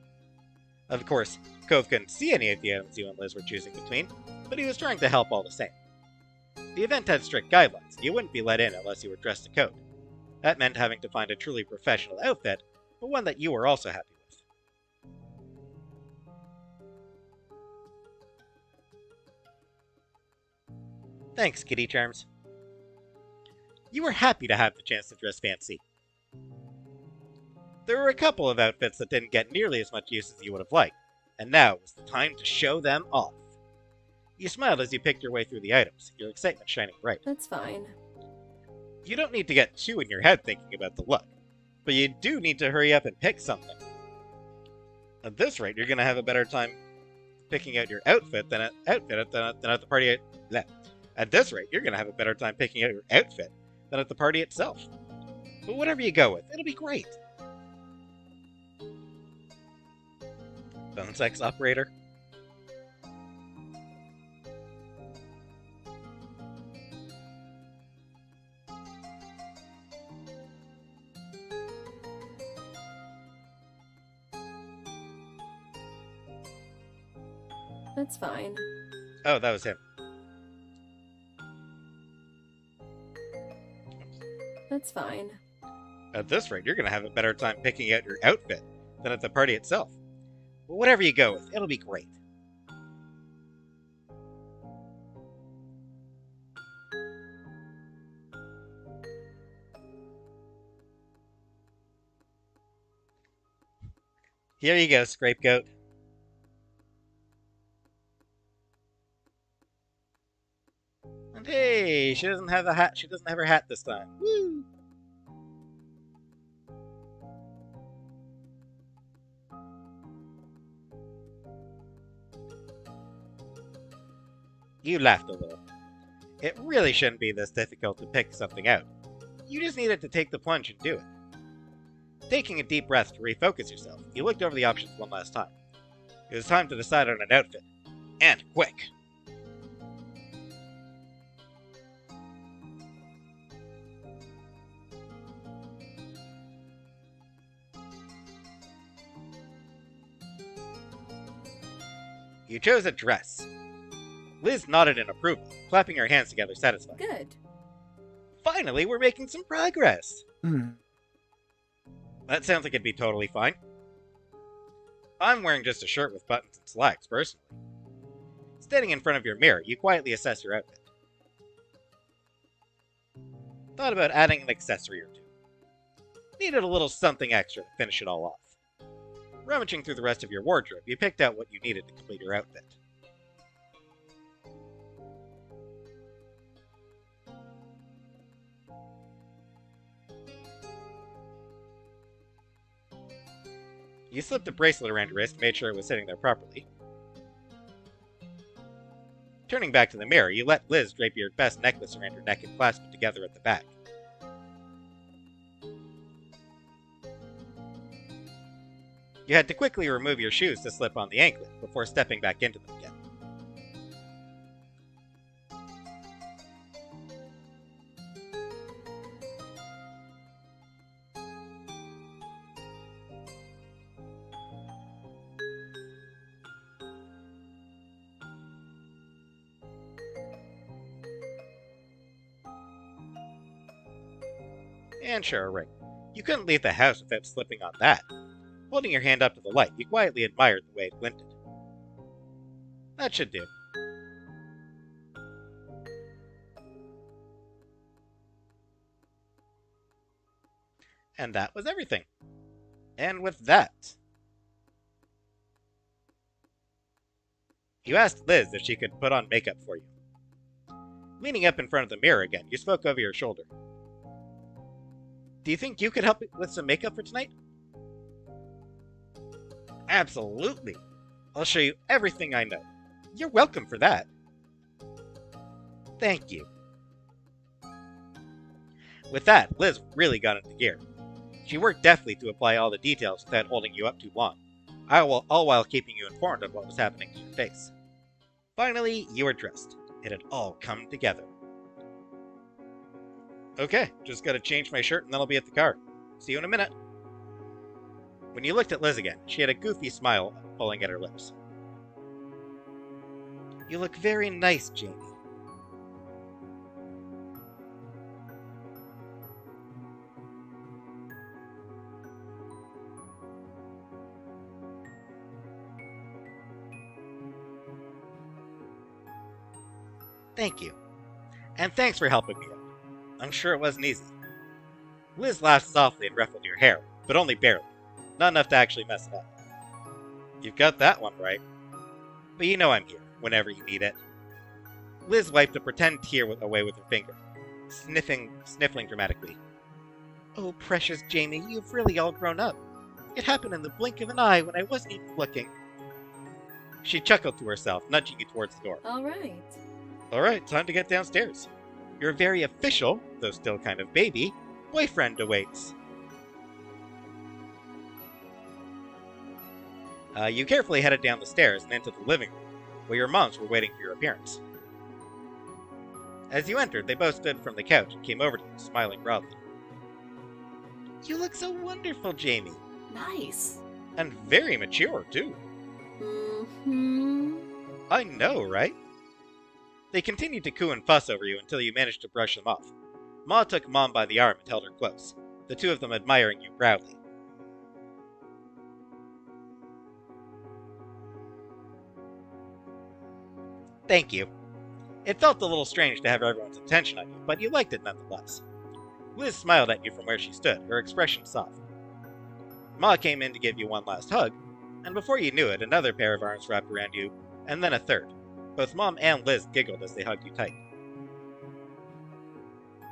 Of course, Cove couldn't see any of the items you and Liz were choosing between, but he was trying to help all the same. The event had strict guidelines. You wouldn't be let in unless you were dressed to code. That meant having to find a truly professional outfit, but one that you were also happy with. Thanks, kitty charms. You were happy to have the chance to dress fancy. There were a couple of outfits that didn't get nearly as much use as you would have liked, and now was the time to show them off. You smiled as you picked your way through the items, your excitement shining bright. That's fine. You don't need to get too in your head thinking about the look, but you do need to hurry up and pick something. At this rate, you're going to have a better time picking out your outfit than at the party. At this rate, you're going to have a better time picking out your outfit than at the party itself. But whatever you go with, it'll be great. Phone sex operator. That's fine. Oh, that was him. That's fine. At this rate, you're going to have a better time picking out your outfit than at the party itself. But whatever you go with, it'll be great. Here you go, Scapegoat. And hey, she doesn't have a hat. She doesn't have her hat this time. Woo! You laughed a little. It really shouldn't be this difficult to pick something out. You just needed to take the plunge and do it. Taking a deep breath to refocus yourself, you looked over the options one last time. It was time to decide on an outfit. And quick! You chose a dress. Liz nodded in approval, clapping her hands together satisfied. Good. Finally, we're making some progress! That sounds like it'd be totally fine. I'm wearing just a shirt with buttons and slacks, personally. Standing in front of your mirror, you quietly assess your outfit. Thought about adding an accessory or two. Needed a little something extra to finish it all off. Rummaging through the rest of your wardrobe, you picked out what you needed to complete your outfit. You slipped a bracelet around your wrist and made sure it was sitting there properly. Turning back to the mirror, you let Liz drape your best necklace around your neck and clasp it together at the back. You had to quickly remove your shoes to slip on the anklet before stepping back into them again. And sure, a ring. You couldn't leave the house without slipping on that. Holding your hand up to the light, you quietly admired the way it glinted. That should do. And that was everything. And with that, you asked Liz if she could put on makeup for you. Leaning up in front of the mirror again, you spoke over your shoulder. Do you think you could help with some makeup for tonight? Absolutely. I'll show you everything I know. You're welcome for that. Thank you. With that, Liz really got into gear. She worked deftly to apply all the details without holding you up too long, all while keeping you informed of what was happening to your face. Finally, you were dressed. It had all come together. Okay, just gotta change my shirt and then I'll be at the car. See you in a minute. When you looked at Liz again, she had a goofy smile pulling at her lips. You look very nice, Jamie. Thank you. And thanks for helping me out. I'm sure it wasn't easy. Liz laughed softly and ruffled your hair, but only barely. Not enough to actually mess it up. You've got that one right. But you know I'm here, whenever you need it. Liz wiped a pretend tear away with her finger, sniffling dramatically. Oh, precious Jamie, you've really all grown up. It happened in the blink of an eye when I wasn't even looking. She chuckled to herself, nudging you towards the door. Alright, time to get downstairs. Your very official, though still kind of baby, boyfriend awaits. You carefully headed down the stairs and into the living room, where your moms were waiting for your appearance. As you entered, they both stood from the couch and came over to you, smiling broadly. You look so wonderful, Jamie. Nice. And very mature, too. Mm-hmm. I know, right? They continued to coo and fuss over you until you managed to brush them off. Ma took Mom by the arm and held her close, the two of them admiring you proudly. Thank you. It felt a little strange to have everyone's attention on you, but you liked it nonetheless. Liz smiled at you from where she stood, her expression soft. Ma came in to give you one last hug, and before you knew it, another pair of arms wrapped around you, and then a third. Both Mom and Liz giggled as they hugged you tight.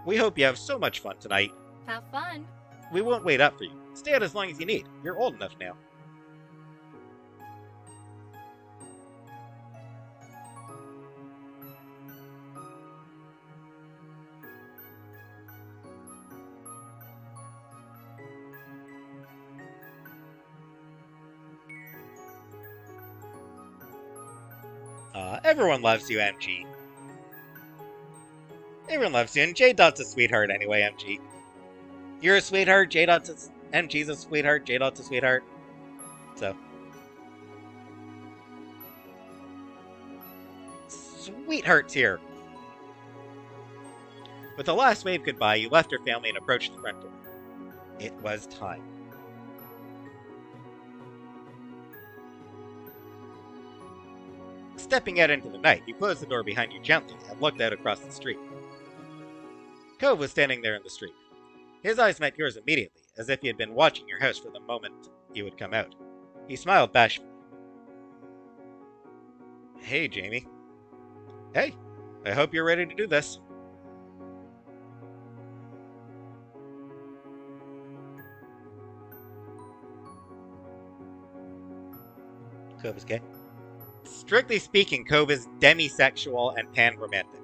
We hope you have so much fun tonight. Have fun. We won't wait up for you. Stay out as long as you need. You're old enough now. Everyone loves you, MG. Everyone loves you, and J-Dot's a sweetheart anyway, MG. You're a sweetheart, MG's a sweetheart, J-Dot's a sweetheart. So. Sweetheart's here. With the last wave goodbye, you left her family and approached the front door. It was time. Stepping out into the night, you closed the door behind you gently and looked out across the street. Cove was standing there in the street. His eyes met yours immediately, as if he had been watching your house for the moment you would come out. He smiled bashfully. Hey, Jamie. Hey, I hope you're ready to do this. Cove is gay. Strictly speaking, Cove is demisexual and pan-romantic.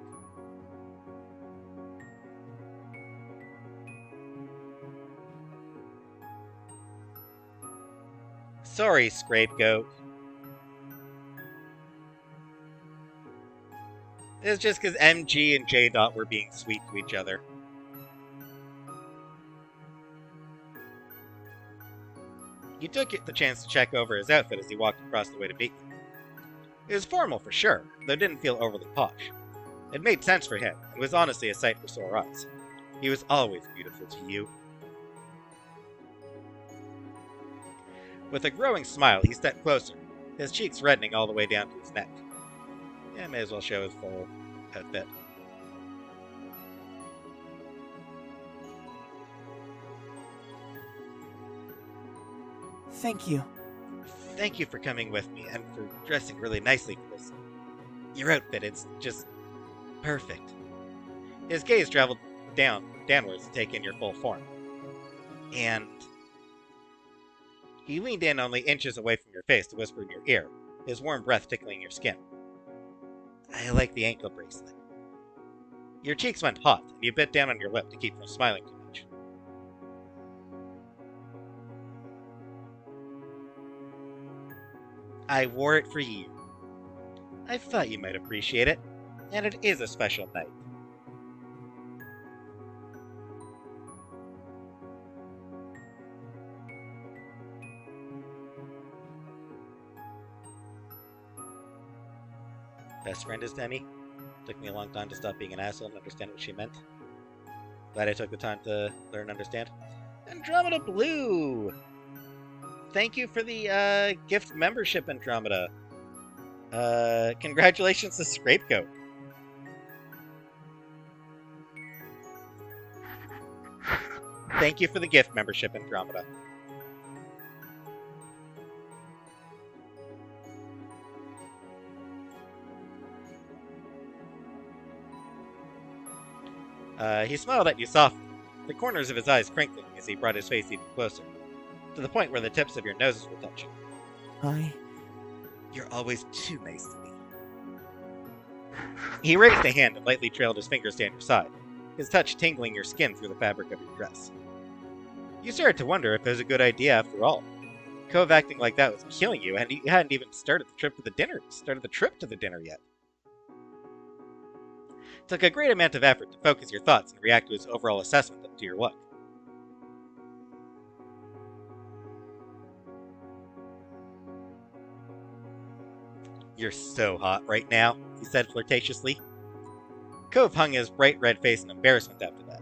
Sorry, Scapegoat. It's just because MG and J-Dot were being sweet to each other. You took the chance to check over his outfit as he walked across the way to meet you. It was formal for sure, though it didn't feel overly posh. It made sense for him, and was honestly a sight for sore eyes. He was always beautiful to you, With a growing smile, he stepped closer, his cheeks reddening all the way down to his neck. Yeah, may as well show his full outfit. Thank you. Thank you for coming with me and for dressing really nicely for this. Your outfit, it's just perfect. His gaze traveled downwards to take in your full form. And he leaned in only inches away from your face to whisper in your ear, his warm breath tickling your skin. I like the ankle bracelet. Your cheeks went hot, and you bit down on your lip to keep from smiling too much. I wore it for you. I thought you might appreciate it, and it is a special night. Best friend is Demi. Took me a long time to stop being an asshole and understand what she meant. Glad I took the time to learn and understand. Andromeda Blue! Thank you for the gift membership, Andromeda. Congratulations to Scrapegoat. Thank you for the gift membership, Andromeda. He smiled at you softly, the corners of his eyes crinkling as he brought his face even closer, to the point where the tips of your noses were touching. You're always too nice to me. He raised a hand and lightly trailed his fingers down your side, his touch tingling your skin through the fabric of your dress. You started to wonder if it was a good idea after all. Cove acting like that was killing you, and he hadn't even started the trip to the dinner yet. It took a great amount of effort to focus your thoughts and react to his overall assessment to your look. You're so hot right now, he said flirtatiously. Cove hung his bright red face in embarrassment after that.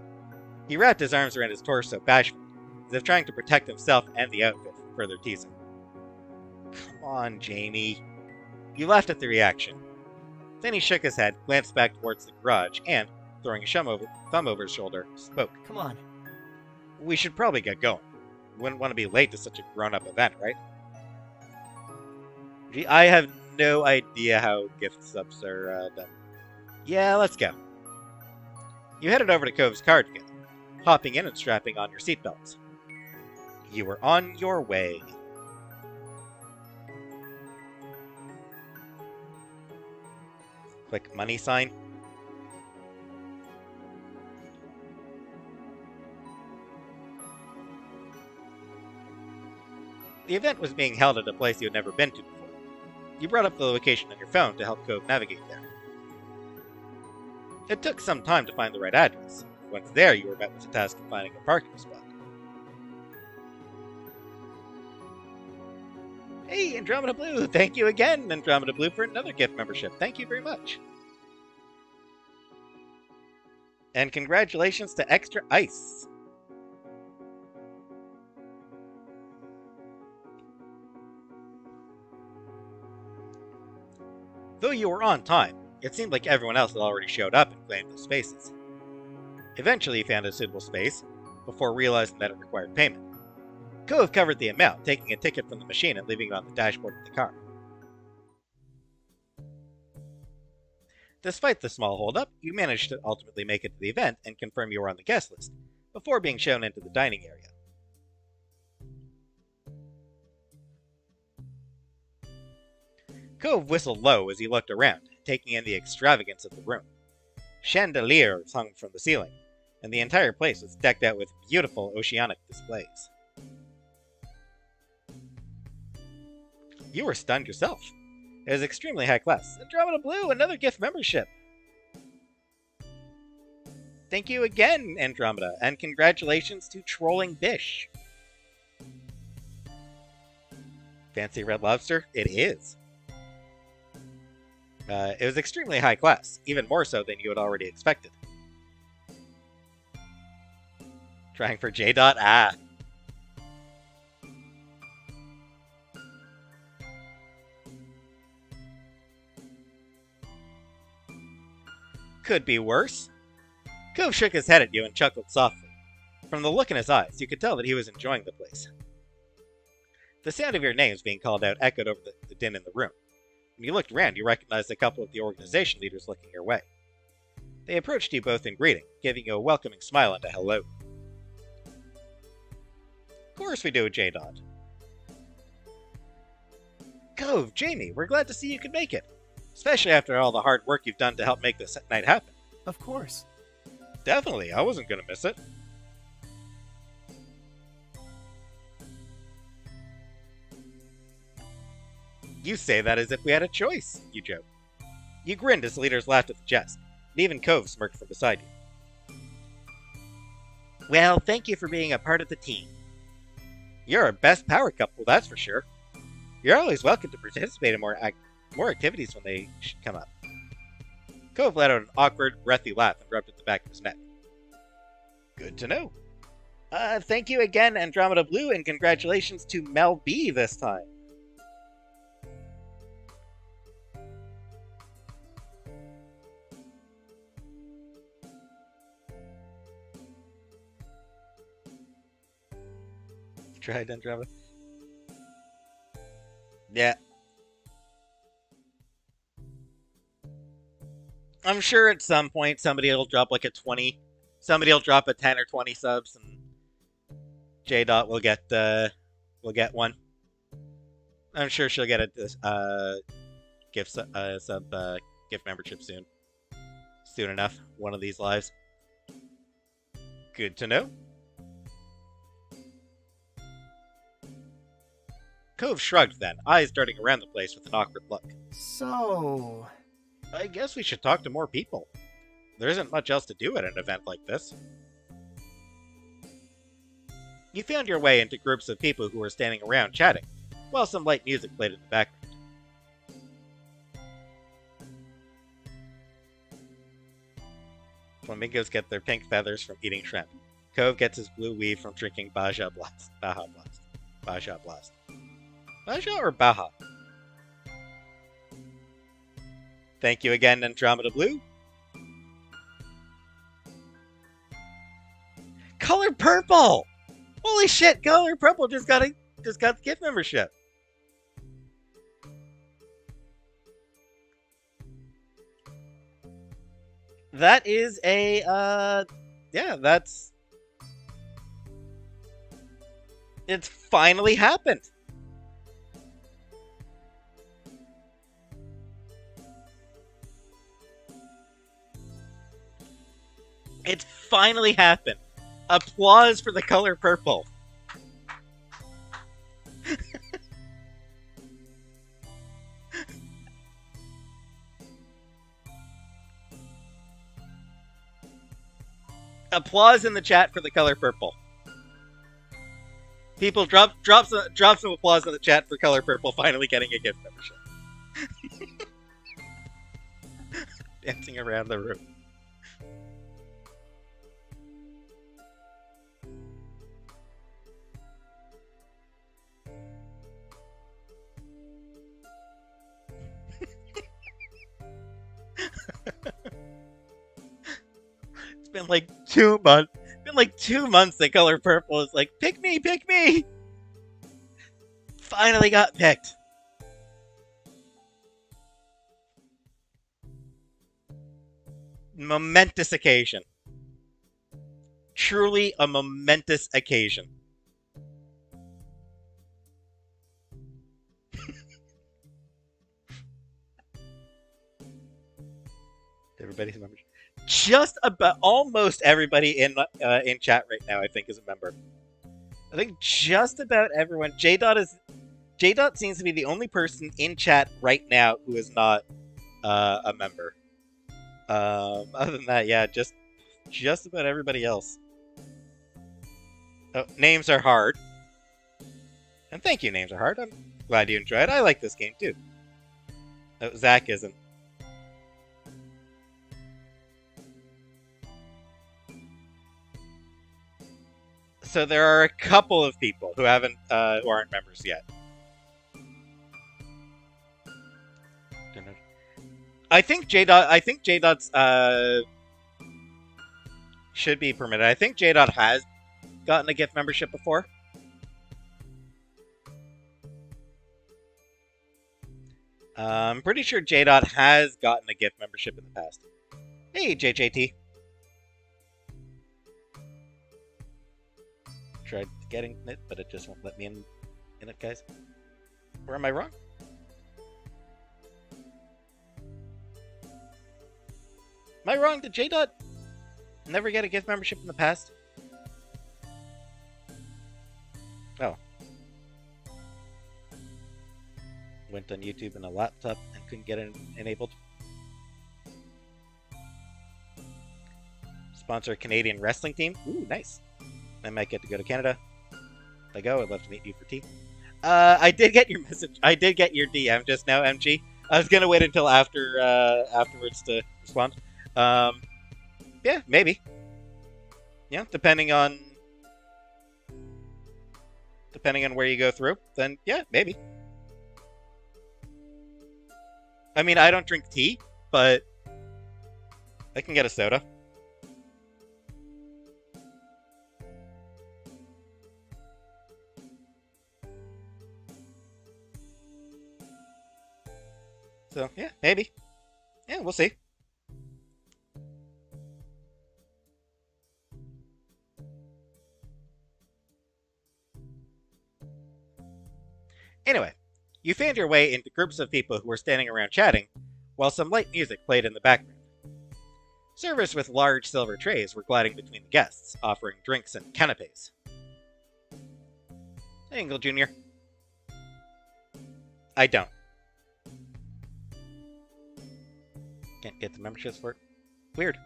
He wrapped his arms around his torso bashfully, as if trying to protect himself and the outfit from further teasing. Come on, Jamie. You laughed at the reaction. Then he shook his head, glanced back towards the garage, and, throwing a thumb over his shoulder, spoke. Come on. We should probably get going. You wouldn't want to be late to such a grown-up event, right? Gee, I have no idea how gift subs are done. Yeah, let's go. You headed over to Cove's car together, hopping in and strapping on your seatbelts. You were on your way. Click money sign. The event was being held at a place you had never been to before. You brought up the location on your phone to help Cove navigate there. It took some time to find the right address. Once there, you were met with the task of finding a parking spot. Hey, Andromeda Blue! Thank you again, Andromeda Blue, for another gift membership. Thank you very much. And congratulations to Extra Ice. Though you were on time, it seemed like everyone else had already showed up and claimed the spaces. Eventually, you found a suitable space, before realizing that it required payment. Cove covered the amount, taking a ticket from the machine and leaving it on the dashboard of the car. Despite the small holdup, you managed to ultimately make it to the event and confirm you were on the guest list, before being shown into the dining area. Cove whistled low as he looked around, taking in the extravagance of the room. Chandeliers hung from the ceiling, and the entire place was decked out with beautiful oceanic displays. You were stunned yourself. It was extremely high class. Andromeda Blue, another gift membership! Thank you again, Andromeda, and congratulations to Trolling Bish. Fancy Red Lobster? It is. It was extremely high class, even more so than you had already expected. Trying for J. Ah. Could be worse. Cove shook his head at you and chuckled softly. From the look in his eyes, you could tell that he was enjoying the place. The sound of your names being called out echoed over the din in the room. When you looked around, you recognized a couple of the organization leaders looking your way. They approached you both in greeting, giving you a welcoming smile and a hello. Of course we do, J-Dot. Cove, Jamie, we're glad to see you could make it. Especially after all the hard work you've done to help make this night happen. Of course. Definitely, I wasn't gonna miss it. You say that as if we had a choice, you joke. You grinned as the leaders laughed at the jest, and even Cove smirked from beside you. Well, thank you for being a part of the team. You're our best power couple, that's for sure. You're always welcome to participate in more activities when they come up. Cove let out an awkward, breathy laugh and rubbed at the back of his neck. Good to know. Thank you again, Andromeda Blue, and congratulations to Mel B this time. Tried Andromeda. Yeah. I'm sure at some point somebody will drop like a 20. Somebody will drop a 10 or 20 subs, and J-Dot will get one. I'm sure she'll get a gift membership soon. Soon enough, one of these lives. Good to know. Cove shrugged then, eyes darting around the place with an awkward look. So... I guess we should talk to more people. There isn't much else to do at an event like this. You found your way into groups of people who were standing around chatting, while some light music played in the background. Flamingos get their pink feathers from eating shrimp. Cove gets his blue weave from drinking Baja Blast. Baja Blast. Baja Blast. Baja or Baja? Thank you again, Andromeda Blue. Color Purple! Holy shit, Color Purple just got the gift membership. That is a yeah, that's it's finally happened. It's finally happened. Applause for the Color Purple. Applause in the chat for the Color Purple. People drop some applause in the chat for Color Purple finally getting a gift membership. Dancing around the room. It's been like 2 months. It's been like 2 months that Color Purple is like, pick me, pick me! Finally got picked. Momentous occasion. Truly a momentous occasion. Everybody's a member. Just about almost everybody in chat right now, I think, is a member. I think just about everyone. J-Dot seems to be the only person in chat right now who is not a member. Other than that, yeah, just about everybody else. Oh, names are hard. And thank you, names are hard. I'm glad you enjoyed it. I like this game too. Oh, Zach isn't. So there are a couple of people who aren't members yet. I think J Dot. I think J Dot's should be permitted. I think J Dot has gotten a gift membership before. I'm pretty sure J Dot has gotten a gift membership in the past. Hey, JJT. Tried getting it, but it just won't let me in it, guys. Or am I wrong? Am I wrong? Did J Dot never get a gift membership in the past? Oh. Went on YouTube and a laptop and couldn't get it enabled. Sponsor a Canadian wrestling team. Ooh, nice. I might get to go to Canada. If I go, I'd love to meet you for tea. I did get your message. I did get your DM just now, MG. I was gonna wait until afterwards to respond. Yeah, maybe. Yeah, depending on where you go through, then yeah, maybe. I mean, I don't drink tea, but I can get a soda. So, yeah, maybe. Yeah, we'll see. Anyway, you found your way into groups of people who were standing around chatting, while some light music played in the background. Servers with large silver trays were gliding between the guests, offering drinks and canapes. Hey, Engel Jr. I don't. Can't get the memberships for it. Weird.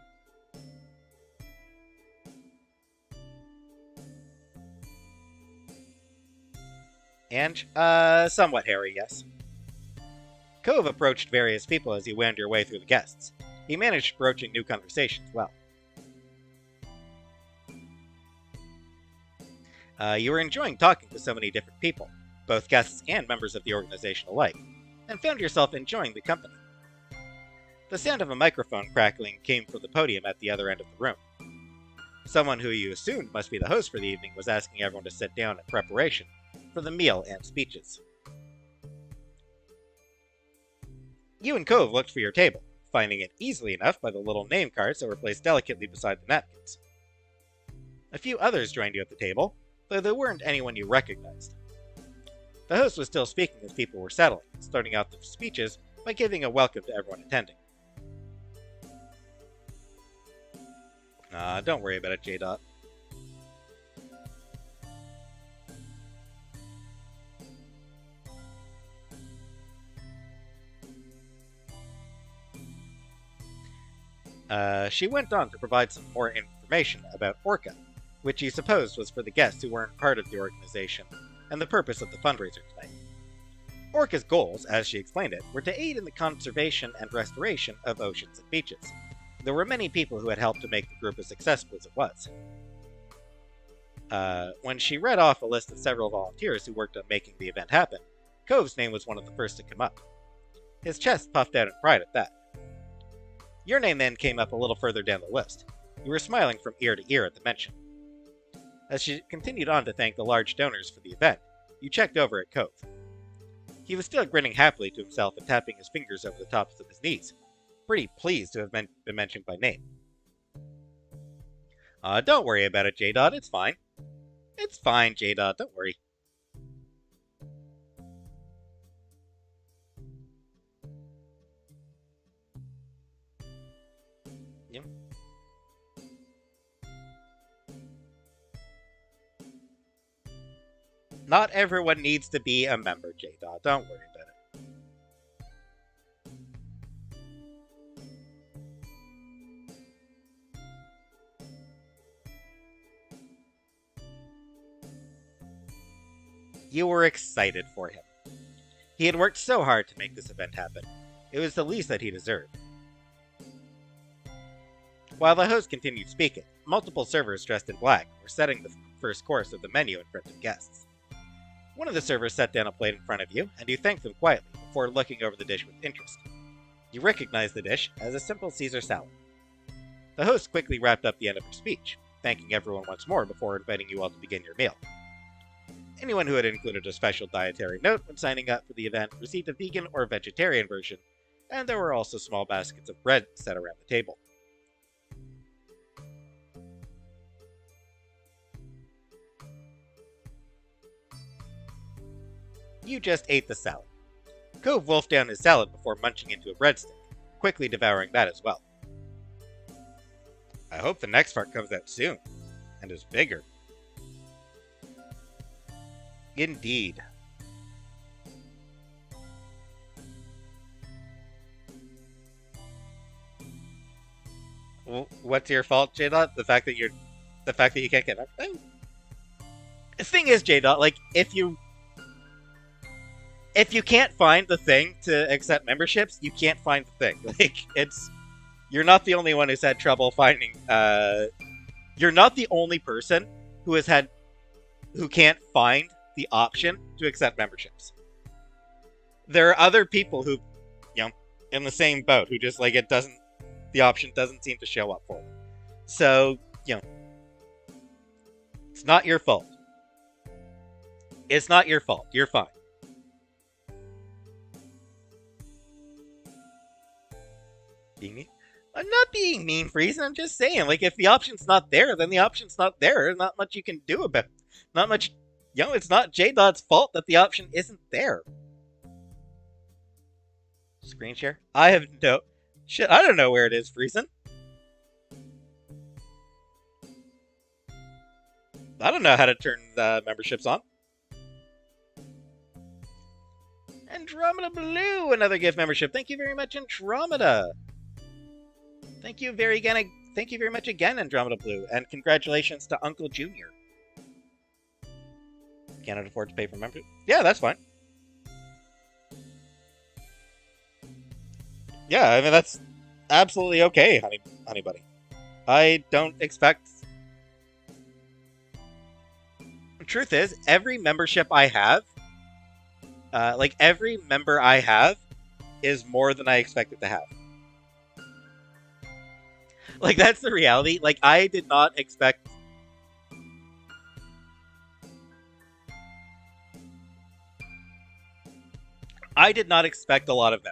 And, somewhat hairy, yes. Cove approached various people as he wound your way through the guests. He managed broaching new conversations well. You were enjoying talking to so many different people, both guests and members of the organization alike, and found yourself enjoying the company. The sound of a microphone crackling came from the podium at the other end of the room. Someone who you assumed must be the host for the evening was asking everyone to sit down in preparation for the meal and speeches. You and Cove looked for your table, finding it easily enough by the little name cards that were placed delicately beside the napkins. A few others joined you at the table, though there weren't anyone you recognized. The host was still speaking as people were settling, starting out the speeches by giving a welcome to everyone attending. Don't worry about it, J-Dot. She went on to provide some more information about Orca, which he supposed was for the guests who weren't part of the organization, and the purpose of the fundraiser tonight. Orca's goals, as she explained it, were to aid in the conservation and restoration of oceans and beaches. There were many people who had helped to make the group as successful as it was. When she read off a list of several volunteers who worked on making the event happen, Cove's name was one of the first to come up. His chest puffed out in pride at that. Your name then came up a little further down the list. You were smiling from ear to ear at the mention. As she continued on to thank the large donors for the event, you checked over at Cove. He was still grinning happily to himself and tapping his fingers over the tops of his knees, pretty pleased to have been mentioned by name. Don't worry about it, J-Dot, it's fine. It's fine, J-Dot, don't worry. Yep. Not everyone needs to be a member, J-Dot, don't worry about it. You were excited for him. He had worked so hard to make this event happen. It was the least that he deserved. While the host continued speaking, multiple servers dressed in black were setting the first course of the menu in front of guests. One of the servers set down a plate in front of you, and you thanked them quietly before looking over the dish with interest. You recognize the dish as a simple Caesar salad. The host quickly wrapped up the end of her speech, thanking everyone once more before inviting you all to begin your meal. Anyone who had included a special dietary note when signing up for the event received a vegan or vegetarian version, and there were also small baskets of bread set around the table. You just ate the salad. Cove wolfed down his salad before munching into a breadstick, quickly devouring that as well. I hope the next part comes out soon, and is bigger. Indeed. Well, what's your fault, J-Dot? The fact that you can't get everything? The thing is, J-Dot, like, if you can't find the thing to accept memberships, you can't find the thing. Like, you're not the only one who's had trouble finding, you're not the only person who can't find the option to accept memberships. There are other people who, in the same boat, who just, like, the option doesn't seem to show up for them. So, it's not your fault. It's not your fault. You're fine. Being mean? I'm not being mean, Friesen. I'm just saying, like, if the option's not there, then the option's not there. There's not much you can do about it. Not much, it's not J-Dot's fault that the option isn't there. Screen share? I don't know where it is, Friesen. I don't know how to turn the memberships on. Andromeda Blue, another gift membership. Thank you very much, Andromeda. Thank you very much again, Andromeda Blue, and congratulations to Uncle Junior. Cannot afford to pay for membership? Yeah, that's fine. Yeah, I mean, that's absolutely okay, honey bunny. I don't expect... The truth is, every membership I have, every member I have is more than I expected to have. Like, that's the reality. Like, I did not expect... a lot of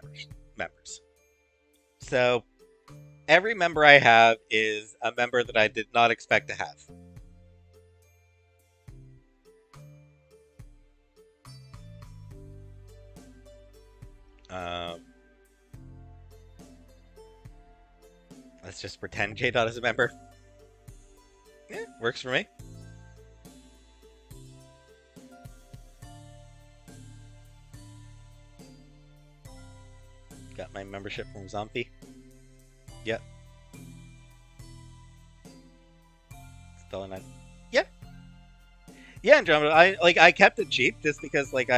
members. So, every member I have is a member that I did not expect to have. Let's just pretend J-Dot is a member. Yeah, works for me. Got my membership from Zombie. Yep. Still in it. Yep. Yeah, Andromeda. I kept it cheap just because, like,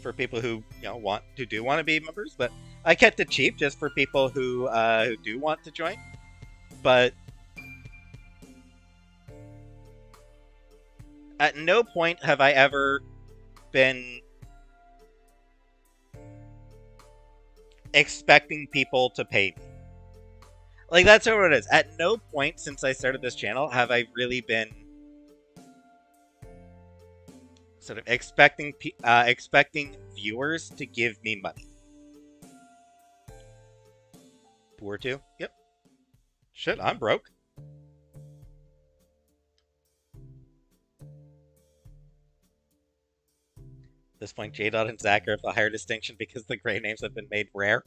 for people who do want to be members, but I kept it cheap just for people who do want to join. But at no point have I ever been expecting people to pay me. Like, that's what it is. At no point since I started this channel have I really been sort of expecting viewers to give me money. Poor too? Yep. Shit, I'm broke. At this point, J-Dot and Zach are of the higher distinction because the gray names have been made rare.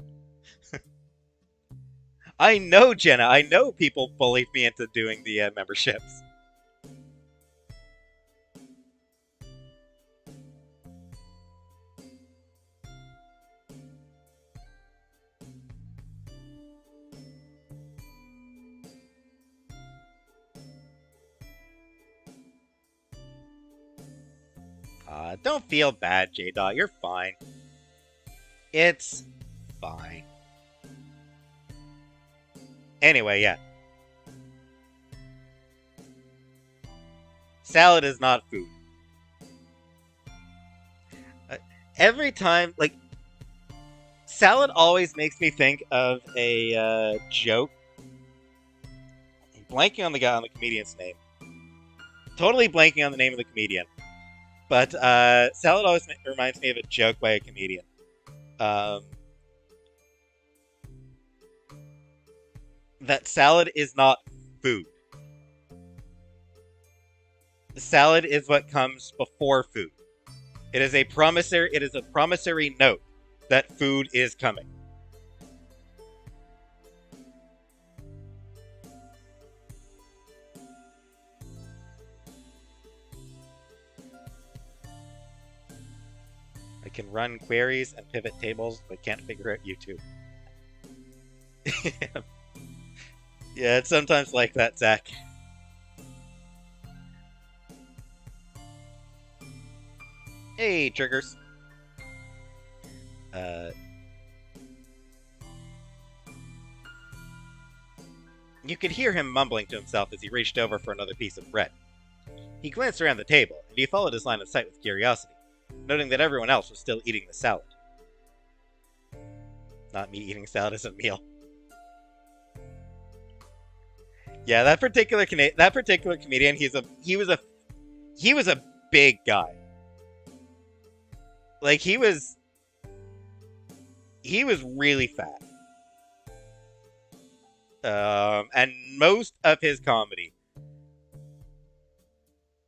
I know, Jenna. I know people bullied me into doing the memberships. Don't feel bad, J-Dot. You're fine. It's fine. Anyway, yeah. Salad is not food. Every time, like, Salad always makes me think of a joke. I'm blanking on the comedian's name. Totally blanking on the name of the comedian. But Salad always reminds me of a joke by a comedian. That salad is not food. Salad is what comes before food. It is a promissory note that food is coming. I can run queries and pivot tables, but can't figure out YouTube. Yeah, it's sometimes like that, Zach. Hey, Triggers. You could hear him mumbling to himself as he reached over for another piece of bread. He glanced around the table, and he followed his line of sight with curiosity, noting that everyone else was still eating the salad. Not me eating salad as a meal. Yeah, that particular comedian, he was a big guy. Like he was really fat. And most of his comedy,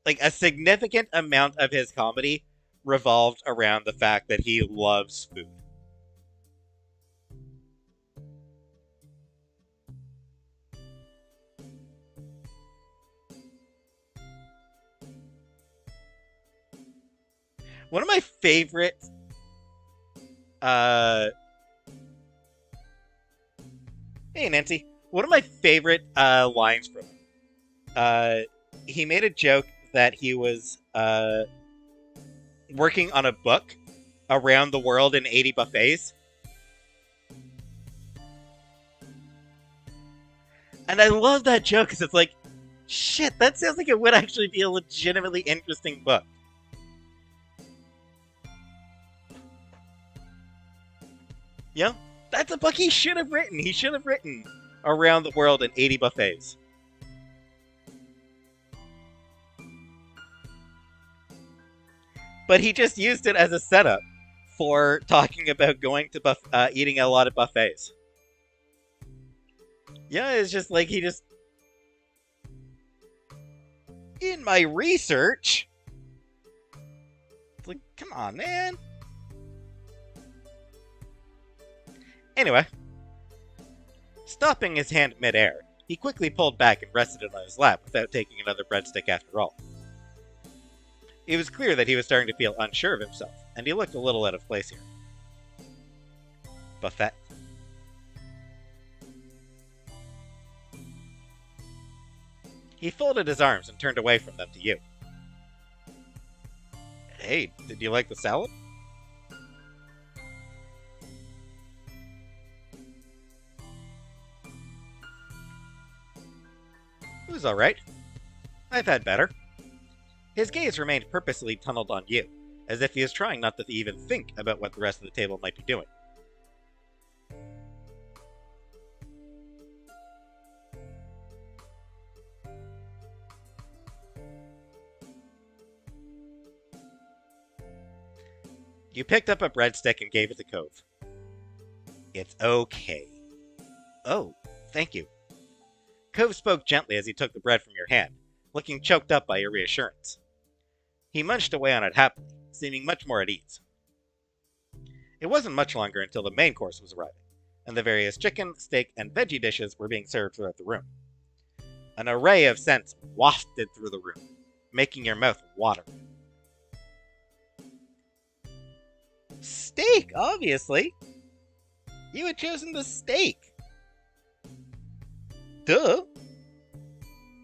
like a significant amount of his comedy, revolved around the fact that he loves food. One of my favorite hey Nancy. One of my favorite lines from him. He made a joke that he was working on a book around the world in 80 buffets. And I love that joke because it's like, shit, that sounds like it would actually be a legitimately interesting book. Yeah, that's a book he should have written. He should have written Around the World in 80 Buffets. But he just used it as a setup for talking about going to eating a lot of buffets. Yeah, it's just like he just... In my research... It's like, come on, man. Anyway, stopping his hand midair, he quickly pulled back and rested it on his lap without taking another breadstick after all. It was clear that he was starting to feel unsure of himself, and he looked a little out of place here. Buffet. He folded his arms and turned away from them to you. Hey, did you like the salad? It was alright. I've had better. His gaze remained purposely tunneled on you, as if he was trying not to even think about what the rest of the table might be doing. You picked up a breadstick and gave it to Cove. It's okay. Oh, thank you. Cove spoke gently as he took the bread from your hand, looking choked up by your reassurance. He munched away on it happily, seeming much more at ease. It wasn't much longer until the main course was arriving, and the various chicken, steak, and veggie dishes were being served throughout the room. An array of scents wafted through the room, making your mouth water. Steak, obviously! You had chosen the steak! Duh!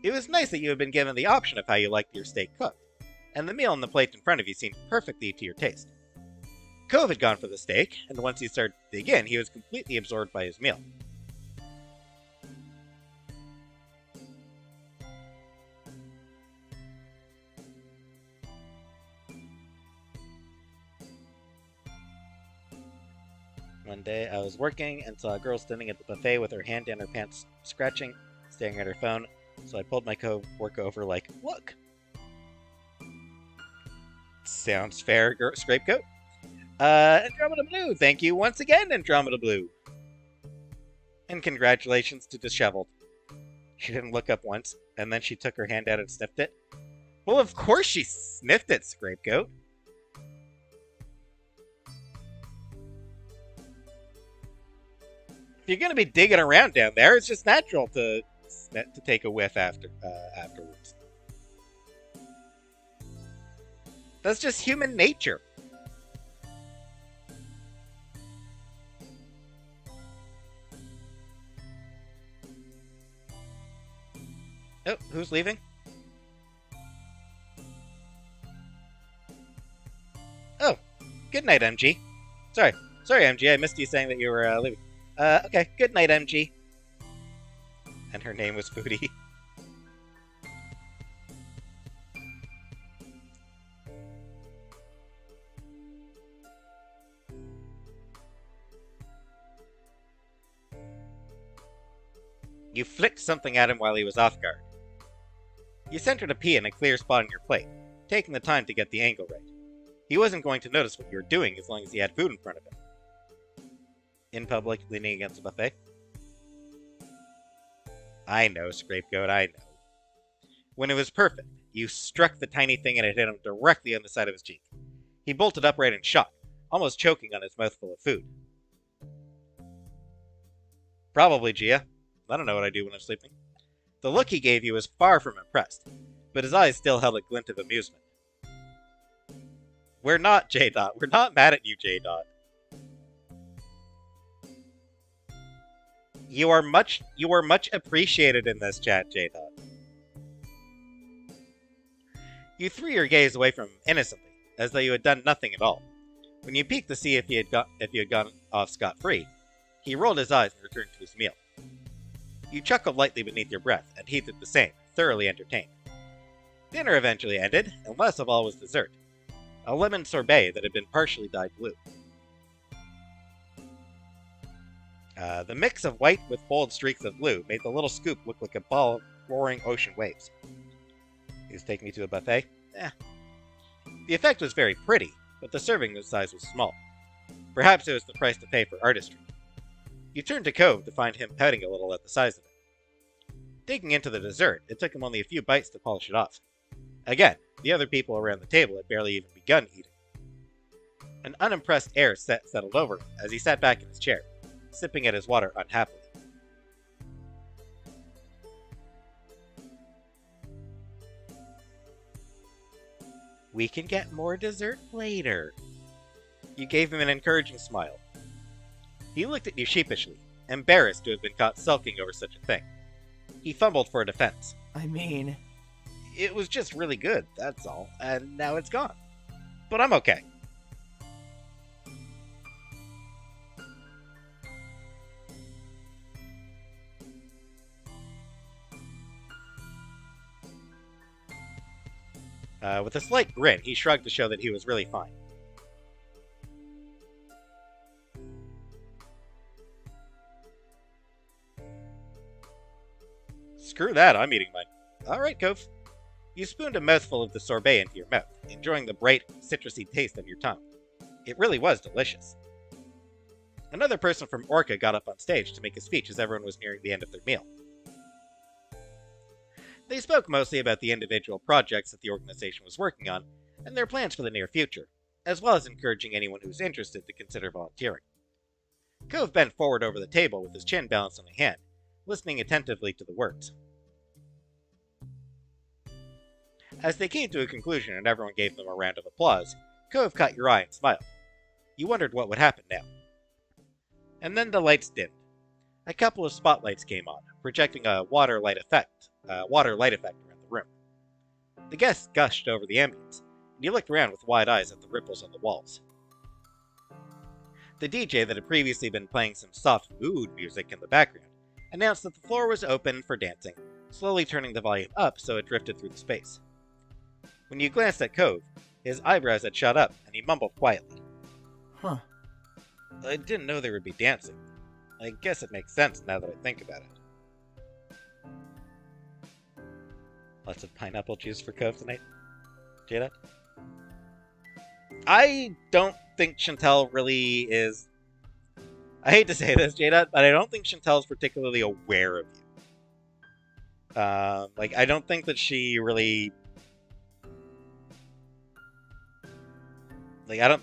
It was nice that you had been given the option of how you liked your steak cooked, and the meal on the plate in front of you seemed perfectly to your taste. Cove had gone for the steak, and once he started to dig in, he was completely absorbed by his meal. One One day, I was working and saw a girl standing at the buffet with her hand down her pants, scratching, staring at her phone, so I pulled my co-worker over like, look! Sounds fair, Scrapegoat. Andromeda Blue, thank you once again, Andromeda Blue. And congratulations to Disheveled. She didn't look up once, and then she took her hand out and sniffed it. Well, of course she sniffed it, Scrapegoat. If you're gonna be digging around down there, it's just natural to take a whiff afterwards. That's just human nature. Oh, who's leaving? Oh, good night, MG. Sorry, MG, I missed you saying that you were leaving. Okay, good night, MG. And her name was Foodie. You flicked something at him while he was off guard. You centered a pea in a clear spot on your plate, taking the time to get the angle right. He wasn't going to notice what you were doing as long as he had food in front of him. In public, leaning against the buffet. I know, Scrapegoat, I know. When it was perfect, you struck the tiny thing and it hit him directly on the side of his cheek. He bolted upright in shock, almost choking on his mouthful of food. Probably, Gia. I don't know what I do when I'm sleeping. The look he gave you was far from impressed, but his eyes still held a glint of amusement. We're not, J-Dot. We're not mad at you, J-Dot. You are much appreciated in this chat, J-Dot. You threw your gaze away from him innocently, as though you had done nothing at all. When you peeked to see if you had gone off scot-free, he rolled his eyes and returned to his meal. You chuckled lightly beneath your breath, and he did the same, thoroughly entertained. Dinner eventually ended, and last of all was dessert. A lemon sorbet that had been partially dyed blue. The mix of white with bold streaks of blue made the little scoop look like a ball of roaring ocean waves. He was taking me to a buffet? The effect was very pretty, but the serving size was small. Perhaps it was the price to pay for artistry. You turned to Cove to find him pouting a little at the size of it. Digging into the dessert, it took him only a few bites to polish it off. Again, the other people around the table had barely even begun eating. An unimpressed air settled over him as he sat back in his chair, sipping at his water unhappily. We can get more dessert later. You gave him an encouraging smile. He looked at you sheepishly, embarrassed to have been caught sulking over such a thing. He fumbled for a defense. I mean... It was just really good, that's all, and now it's gone. But I'm okay. With a slight grin, he shrugged to show that he was really fine. Screw that, I'm eating mine. Alright, Cove. You spooned a mouthful of the sorbet into your mouth, enjoying the bright, citrusy taste on your tongue. It really was delicious. Another person from Orca got up on stage to make a speech as everyone was nearing the end of their meal. They spoke mostly about the individual projects that the organization was working on, and their plans for the near future, as well as encouraging anyone who was interested to consider volunteering. Cove bent forward over the table with his chin balanced on a hand, listening attentively to the words. As they came to a conclusion and everyone gave them a round of applause, Cove caught your eye and smiled. You wondered what would happen now. And then the lights dimmed. A couple of spotlights came on, projecting a water light effect around the room. The guests gushed over the ambience, and you looked around with wide eyes at the ripples on the walls. The DJ that had previously been playing some soft mood music in the background announced that the floor was open for dancing, slowly turning the volume up so it drifted through the space. When you glanced at Cove, his eyebrows had shot up, and he mumbled quietly. Huh. I didn't know there would be dancing. I guess it makes sense now that I think about it. Lots of pineapple juice for Cove tonight, Jada? I don't think Chantel really is... I hate to say this, Jada, but I don't think Chantel is particularly aware of you. I don't think that she really... I don't...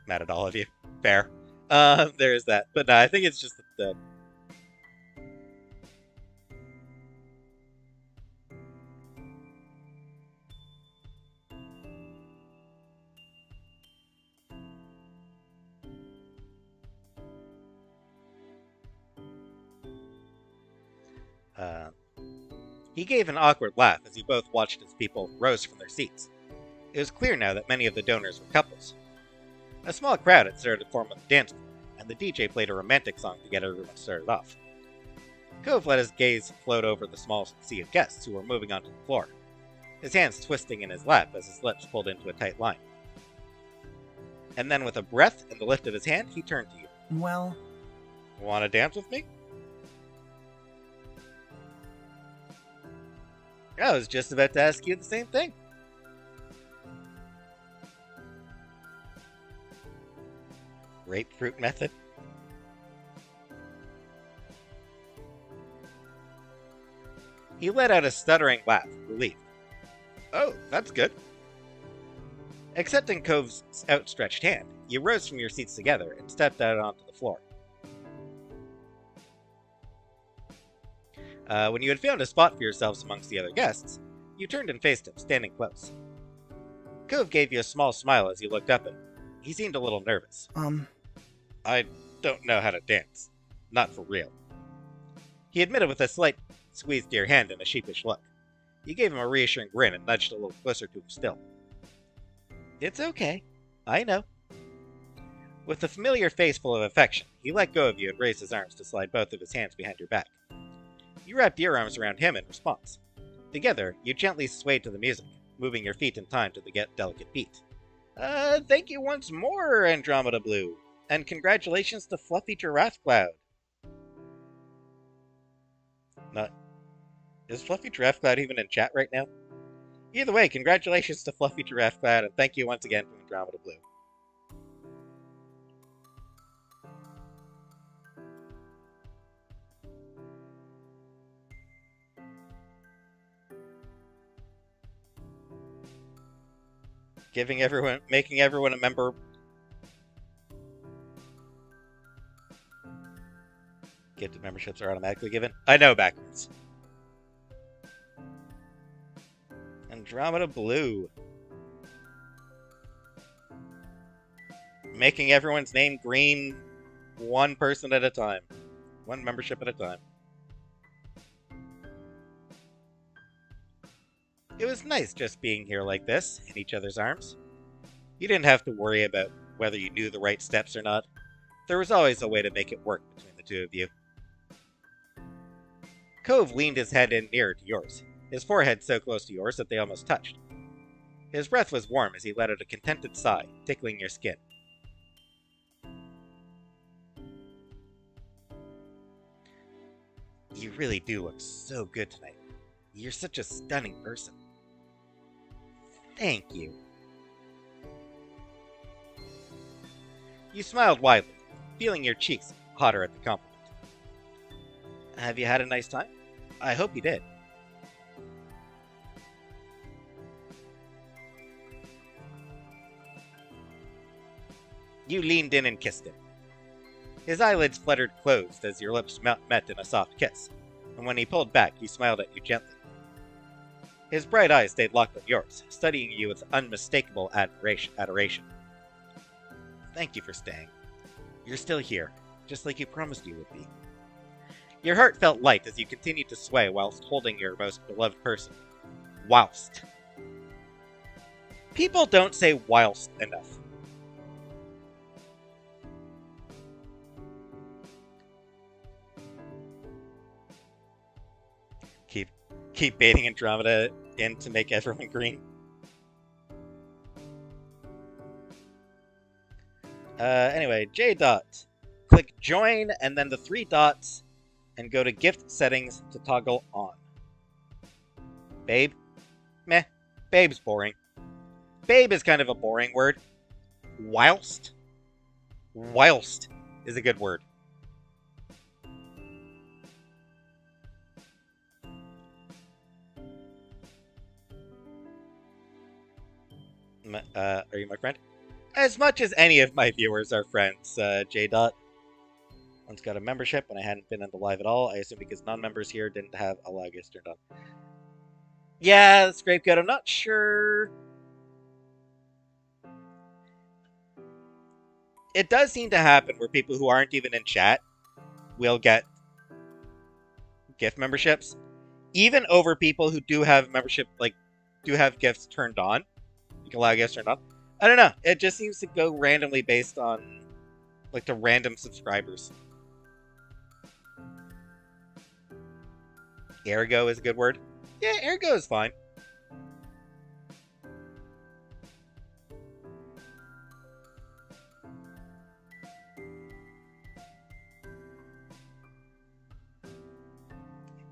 Mad at all of you. Fair. There is that. But no, I think it's just that... He gave an awkward laugh as you both watched as people rose from their seats. It was clear now that many of the donors were couples. A small crowd had started to form on the dance floor, and the DJ played a romantic song to get everyone started off. Cove let his gaze float over the small sea of guests who were moving onto the floor, his hands twisting in his lap as his lips pulled into a tight line. And then with a breath and the lift of his hand, he turned to you. Well, Want to dance with me? I was just about to ask you the same thing. Grapefruit method? He let out a stuttering laugh, relieved. Oh, that's good. Accepting Cove's outstretched hand, you rose from your seats together and stepped out onto the floor. When you had found a spot for yourselves amongst the other guests, you turned and faced him, standing close. Cove gave you a small smile as you looked up at him. He seemed a little nervous. I don't know how to dance. Not for real. He admitted with a slight squeeze to your hand and a sheepish look. You gave him a reassuring grin and nudged a little closer to him still. It's okay. I know. With a familiar face full of affection, he let go of you and raised his arms to slide both of his hands behind your back. You wrapped your arms around him in response. Together, you gently swayed to the music, moving your feet in time to the delicate beat. Thank you once more, Andromeda Blue, and congratulations to Fluffy Giraffe Cloud. Is Fluffy Giraffe Cloud even in chat right now? Either way, congratulations to Fluffy Giraffe Cloud, and thank you once again from Andromeda Blue. Making everyone a member. Gifted memberships are automatically given. I know backwards. Andromeda Blue. Making everyone's name green one person at a time. One membership at a time. It was nice just being here like this, in each other's arms. You didn't have to worry about whether you knew the right steps or not. There was always a way to make it work between the two of you. Cove leaned his head in nearer to yours, his forehead so close to yours that they almost touched. His breath was warm as he let out a contented sigh, tickling your skin. You really do look so good tonight. You're such a stunning person. Thank you. You smiled widely, feeling your cheeks hotter at the compliment. Have you had a nice time? I hope you did. You leaned in and kissed him. His eyelids fluttered closed as your lips met in a soft kiss, and when he pulled back, he smiled at you gently. His bright eyes stayed locked on yours, studying you with unmistakable adoration. Thank you for staying. You're still here, just like you promised you would be. Your heart felt light as you continued to sway whilst holding your most beloved person. Whilst. People don't say whilst enough. Keep baiting Andromeda in to make everyone green. Anyway, J dot. Click join and then the 3 dots and go to gift settings to toggle on. Babe? Meh. Babe's boring. Babe is kind of a boring word. Whilst? Whilst is a good word. Are you my friend? As much as any of my viewers are friends, J dot. Once got a membership when I hadn't been in the live at all. I assume because non-members here didn't have a lag turned on. Yeah, Scapegoat, I'm not sure. It does seem to happen where people who aren't even in chat will get gift memberships. Even over people who do have membership, like, do have gifts turned on. You can allow gifts turned on. I don't know. It just seems to go randomly based on, like, the random subscribers. Ergo is a good word. Yeah, ergo is fine.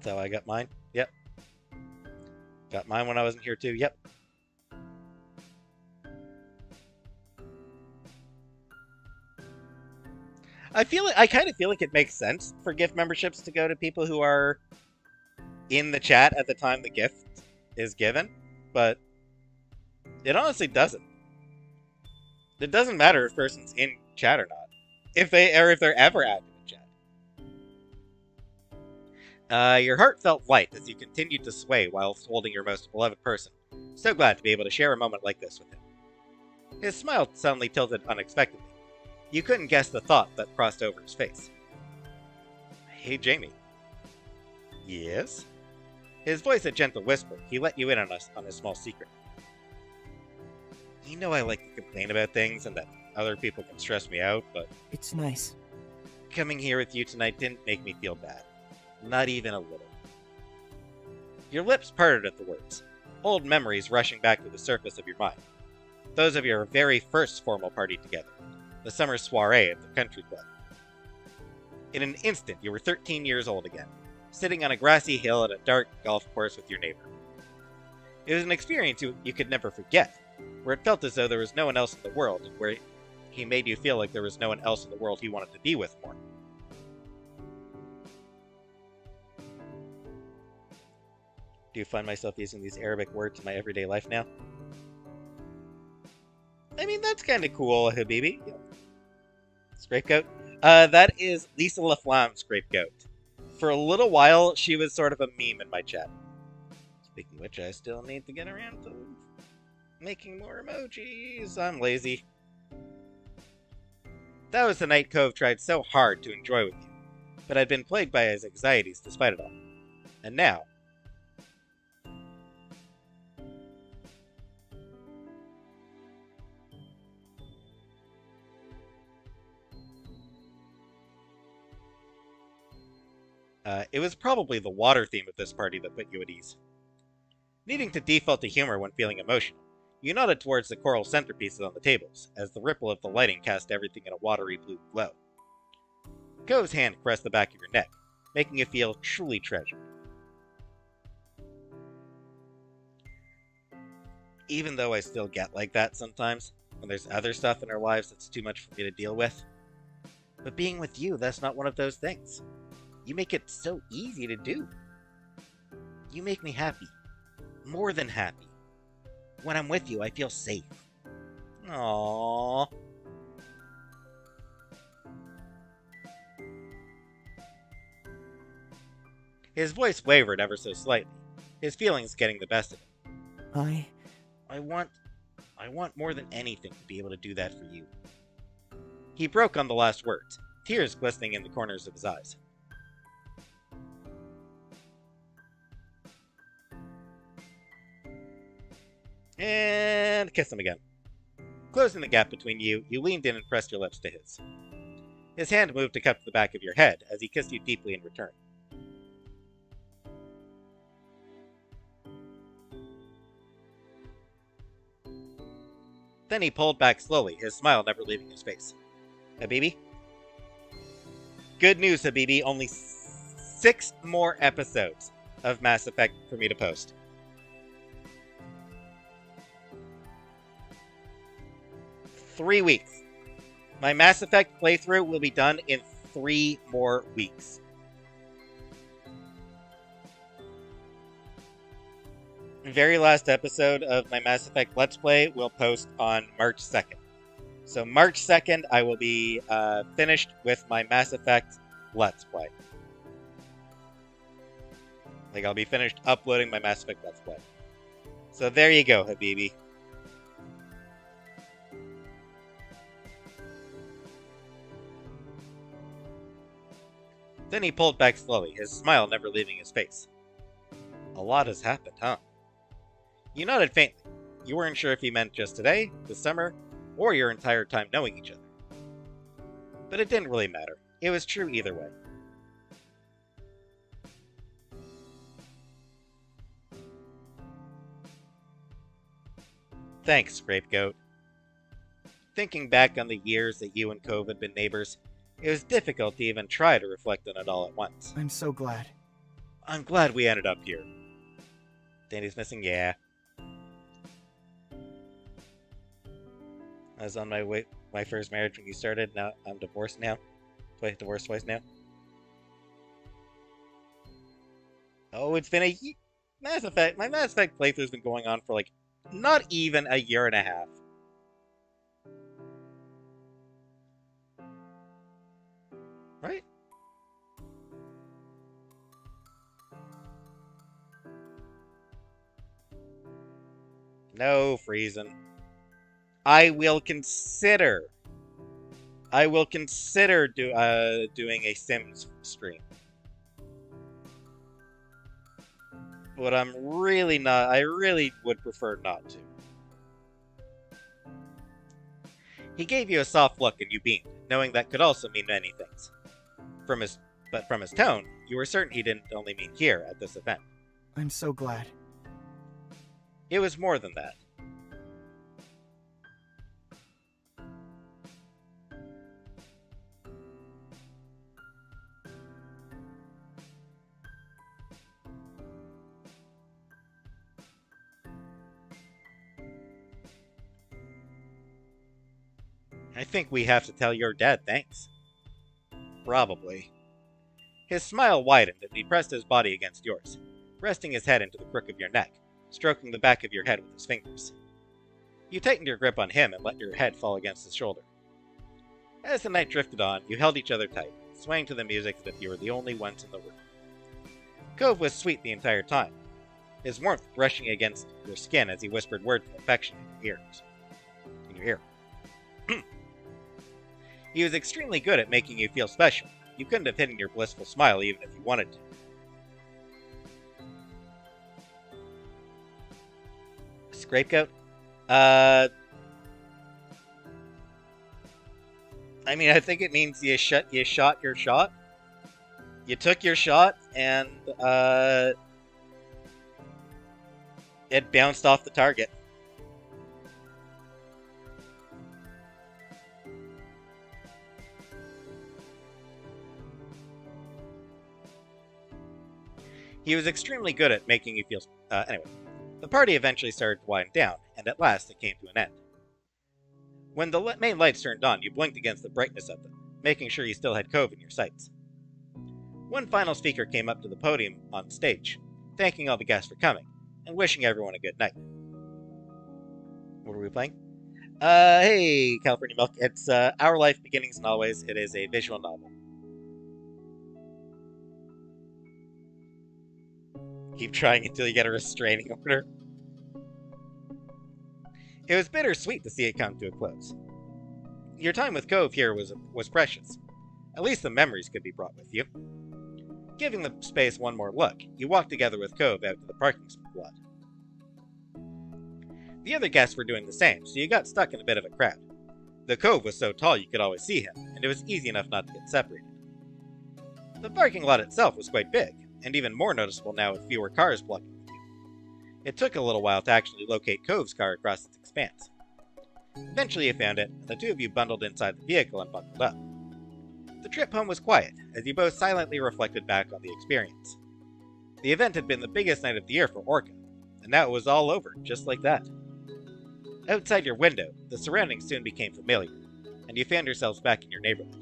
So I got mine. Yep. Got mine when I wasn't here too. Yep. I kind of feel like it makes sense for gift memberships to go to people who are in the chat at the time the gift is given, but it honestly doesn't. It doesn't matter if a person's in chat or not, if they're ever active in chat. Your heart felt light as you continued to sway whilst holding your most beloved person. So glad to be able to share a moment like this with him. His smile suddenly tilted unexpectedly. You couldn't guess the thought that crossed over his face. Hey, Jamie. Yes? His voice a gentle whisper. He let you in on a small secret. You know I like to complain about things and that other people can stress me out, but It's nice. coming here with you tonight didn't make me feel bad. Not even a little. Your lips parted at the words, old memories rushing back to the surface of your mind. Those of your very first formal party together, the summer soiree at the country club. In an instant, you were 13 years old again, sitting on a grassy hill at a dark golf course with your neighbor. It was an experience you could never forget, where it felt as though there was no one else in the world, and where he made you feel like there was no one else in the world he wanted to be with more. Do you find myself using these Arabic words in my everyday life now? I mean, that's kind of cool, Habibi. Yeah. Scapegoat? That is Lisa LaFlamme Scapegoat. For a little while, she was sort of a meme in my chat. Speaking of which, I still need to get around to making more emojis. I'm lazy. That was the night Cove tried so hard to enjoy with you, but had been plagued by his anxieties despite it all. And now... it was probably the water theme of this party that put you at ease. Needing to default to humor when feeling emotional, you nodded towards the coral centerpieces on the tables, as the ripple of the lighting cast everything in a watery blue glow. Cove's hand caressed the back of your neck, making you feel truly treasured. Even though I still get like that sometimes, when there's other stuff in our lives that's too much for me to deal with. But being with you, that's not one of those things. You make it so easy to do. You make me happy. More than happy. When I'm with you, I feel safe. Aww. His voice wavered ever so slightly, his feelings getting the best of him. I want more than anything to be able to do that for you. He broke on the last words, tears glistening in the corners of his eyes. And kiss him again. Closing the gap between you, you leaned in and pressed your lips to his. His hand moved to cup the back of your head as he kissed you deeply in return. Then he pulled back slowly, his smile never leaving his face. Habibi? Good news, Habibi. Only 6 more episodes of Mass Effect for me to post. Three weeks. My Mass Effect playthrough will be done in 3 more weeks. The very last episode of my Mass Effect Let's Play will post on March 2nd. So March 2nd, I will be finished with my Mass Effect Let's Play. Like, I'll be finished uploading my Mass Effect Let's Play. So there you go, Habibi. Then he pulled back slowly, his smile never leaving his face. A lot has happened, huh? You nodded faintly. You weren't sure if he meant just today, this summer, or your entire time knowing each other. But it didn't really matter. It was true either way. Thanks, Scapegoat. Thinking back on the years that you and Cove had been neighbors, it was difficult to even try to reflect on it all at once. I'm so glad. I'm glad we ended up here. Danny's missing? Yeah. I was on my first marriage when you started. Now I'm divorced now. Divorced twice now. Oh, it's been a Mass Effect. My Mass Effect playthrough's been going on for like not even a year and a half. Right? No, Friesen. I will consider doing a Sims stream. But I'm really not. I really would prefer not to. He gave you a soft look and you beamed, knowing that could also mean many things. But from his tone, you were certain he didn't only mean here at this event. I'm so glad. It was more than that. I think we have to tell your dad thanks. Probably. His smile widened and he pressed his body against yours, resting his head into the crook of your neck, stroking the back of your head with his fingers. You tightened your grip on him and let your head fall against his shoulder. As the night drifted on, you held each other tight, swaying to the music as if you were the only ones in the room. Cove was sweet the entire time, his warmth brushing against your skin as he whispered words of affection in your ear. He was extremely good at making you feel special. You couldn't have hidden your blissful smile even if you wanted to. Scapegoat? I mean, I think it means you shot your shot. You took your shot, and, it bounced off the target. He was extremely good at making you feel... anyway, the party eventually started to wind down, and at last it came to an end. When the main lights turned on, you blinked against the brightness of them, making sure you still had Cove in your sights. One final speaker came up to the podium on stage, thanking all the guests for coming, and wishing everyone a good night. What are we playing? Hey, California Milk. It's Our Life Beginnings and Always. It is a visual novel. Keep trying until you get a restraining order. It was bittersweet to see it come to a close. Your time with Cove here was precious. At least the memories could be brought with you. Giving the space one more look, you walked together with Cove out to the parking lot. The other guests were doing the same, so you got stuck in a bit of a crowd. The Cove was so tall you could always see him, and it was easy enough not to get separated. The parking lot itself was quite big, and even more noticeable now with fewer cars blocking the view. It took a little while to actually locate Cove's car across its expanse. Eventually you found it, and the two of you bundled inside the vehicle and buckled up. The trip home was quiet, as you both silently reflected back on the experience. The event had been the biggest night of the year for Orca, and now it was all over, just like that. Outside your window, the surroundings soon became familiar, and you found yourselves back in your neighborhood.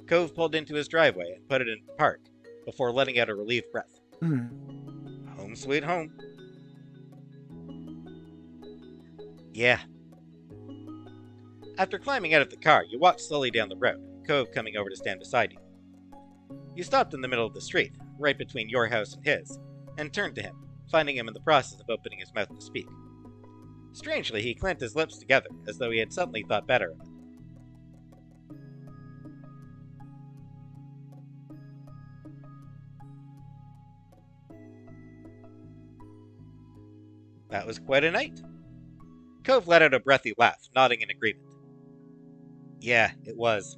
Cove pulled into his driveway and put it in park, before letting out a relieved breath. Home sweet home. Yeah. After climbing out of the car, you walked slowly down the road, Cove coming over to stand beside you. You stopped in the middle of the street, right between your house and his, and turned to him, finding him in the process of opening his mouth to speak. Strangely, he clamped his lips together, as though he had suddenly thought better of it. That was quite a night. Cove let out a breathy laugh, nodding in agreement. Yeah, it was.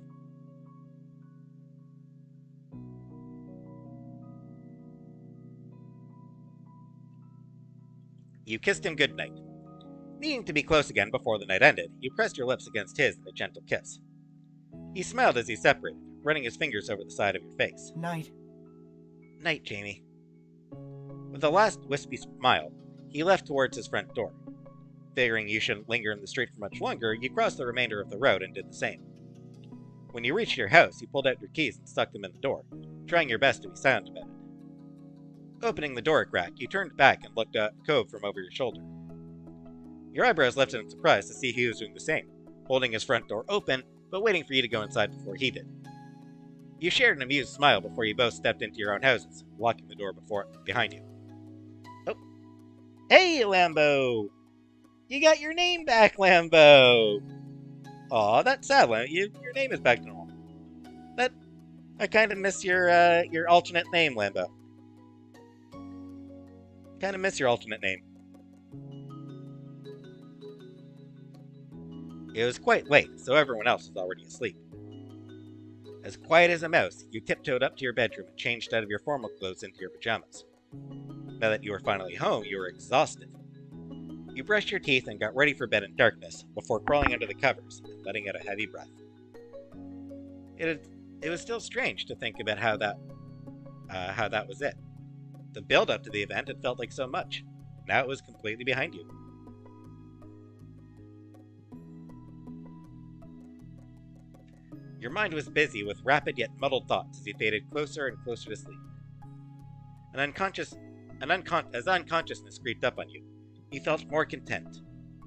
You kissed him goodnight. Needing to be close again before the night ended, you pressed your lips against his in a gentle kiss. He smiled as he separated, running his fingers over the side of your face. Night. Night, Jamie. With a last wispy smile, he left towards his front door. Figuring you shouldn't linger in the street for much longer, you crossed the remainder of the road and did the same. When you reached your house, you pulled out your keys and stuck them in the door, trying your best to be silent about it. Opening the door a crack, you turned back and looked at Cove from over your shoulder. Your eyebrows lifted in surprise to see he was doing the same, holding his front door open, but waiting for you to go inside before he did. You shared an amused smile before you both stepped into your own houses, locking the door behind you. Oh. Hey, Lambo! You got your name back, Lambo! Aw, that's sad, Lambo. Your name is back to normal. I kind of miss your alternate name, Lambo. Kind of miss your alternate name. It was quite late, so everyone else was already asleep. As quiet as a mouse, you tiptoed up to your bedroom and changed out of your formal clothes into your pajamas. Now that you were finally home, you were exhausted. You brushed your teeth and got ready for bed in darkness before crawling under the covers and letting out a heavy breath. It was still strange to think about how that was it. The build-up to the event had felt like so much. Now it was completely behind you. Your mind was busy with rapid yet muddled thoughts as you faded closer and closer to sleep. As unconsciousness creeped up on you, you felt more content.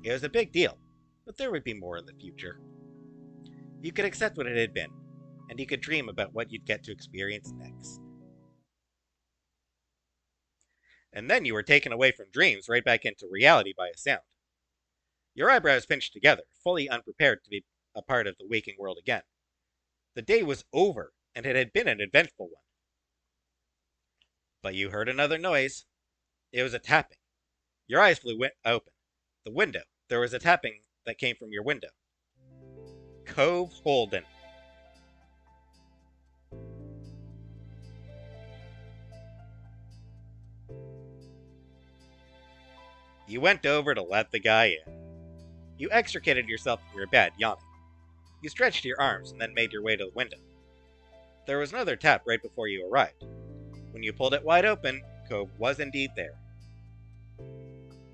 It was a big deal, but there would be more in the future. You could accept what it had been, and you could dream about what you'd get to experience next. And then you were taken away from dreams right back into reality by a sound. Your eyebrows pinched together, fully unprepared to be a part of the waking world again. The day was over, and it had been an eventful one. But you heard another noise. It was a tapping. Your eyes flew open. The window. There was a tapping that came from your window. Cove Holden. You went over to let the guy in. You extricated yourself from your bed, yawning. You stretched your arms and then made your way to the window. There was another tap right before you arrived. When you pulled it wide open, Cove was indeed there.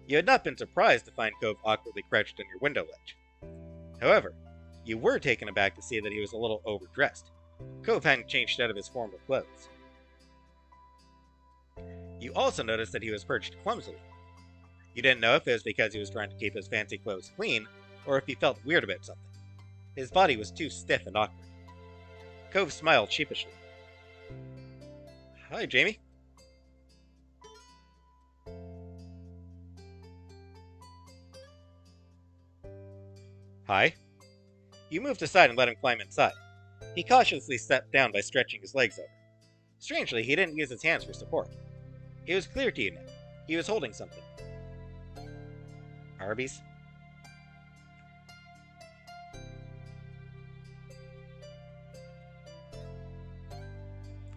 You had not been surprised to find Cove awkwardly crouched on your window ledge. However, you were taken aback to see that he was a little overdressed. Cove hadn't changed out of his formal clothes. You also noticed that he was perched clumsily. You didn't know if it was because he was trying to keep his fancy clothes clean, or if he felt weird about something. His body was too stiff and awkward. Cove smiled sheepishly. Hi, Jamie. Hi. You moved aside and let him climb inside. He cautiously stepped down by stretching his legs over. Strangely, he didn't use his hands for support. It was clear to you now. He was holding something. Arby's?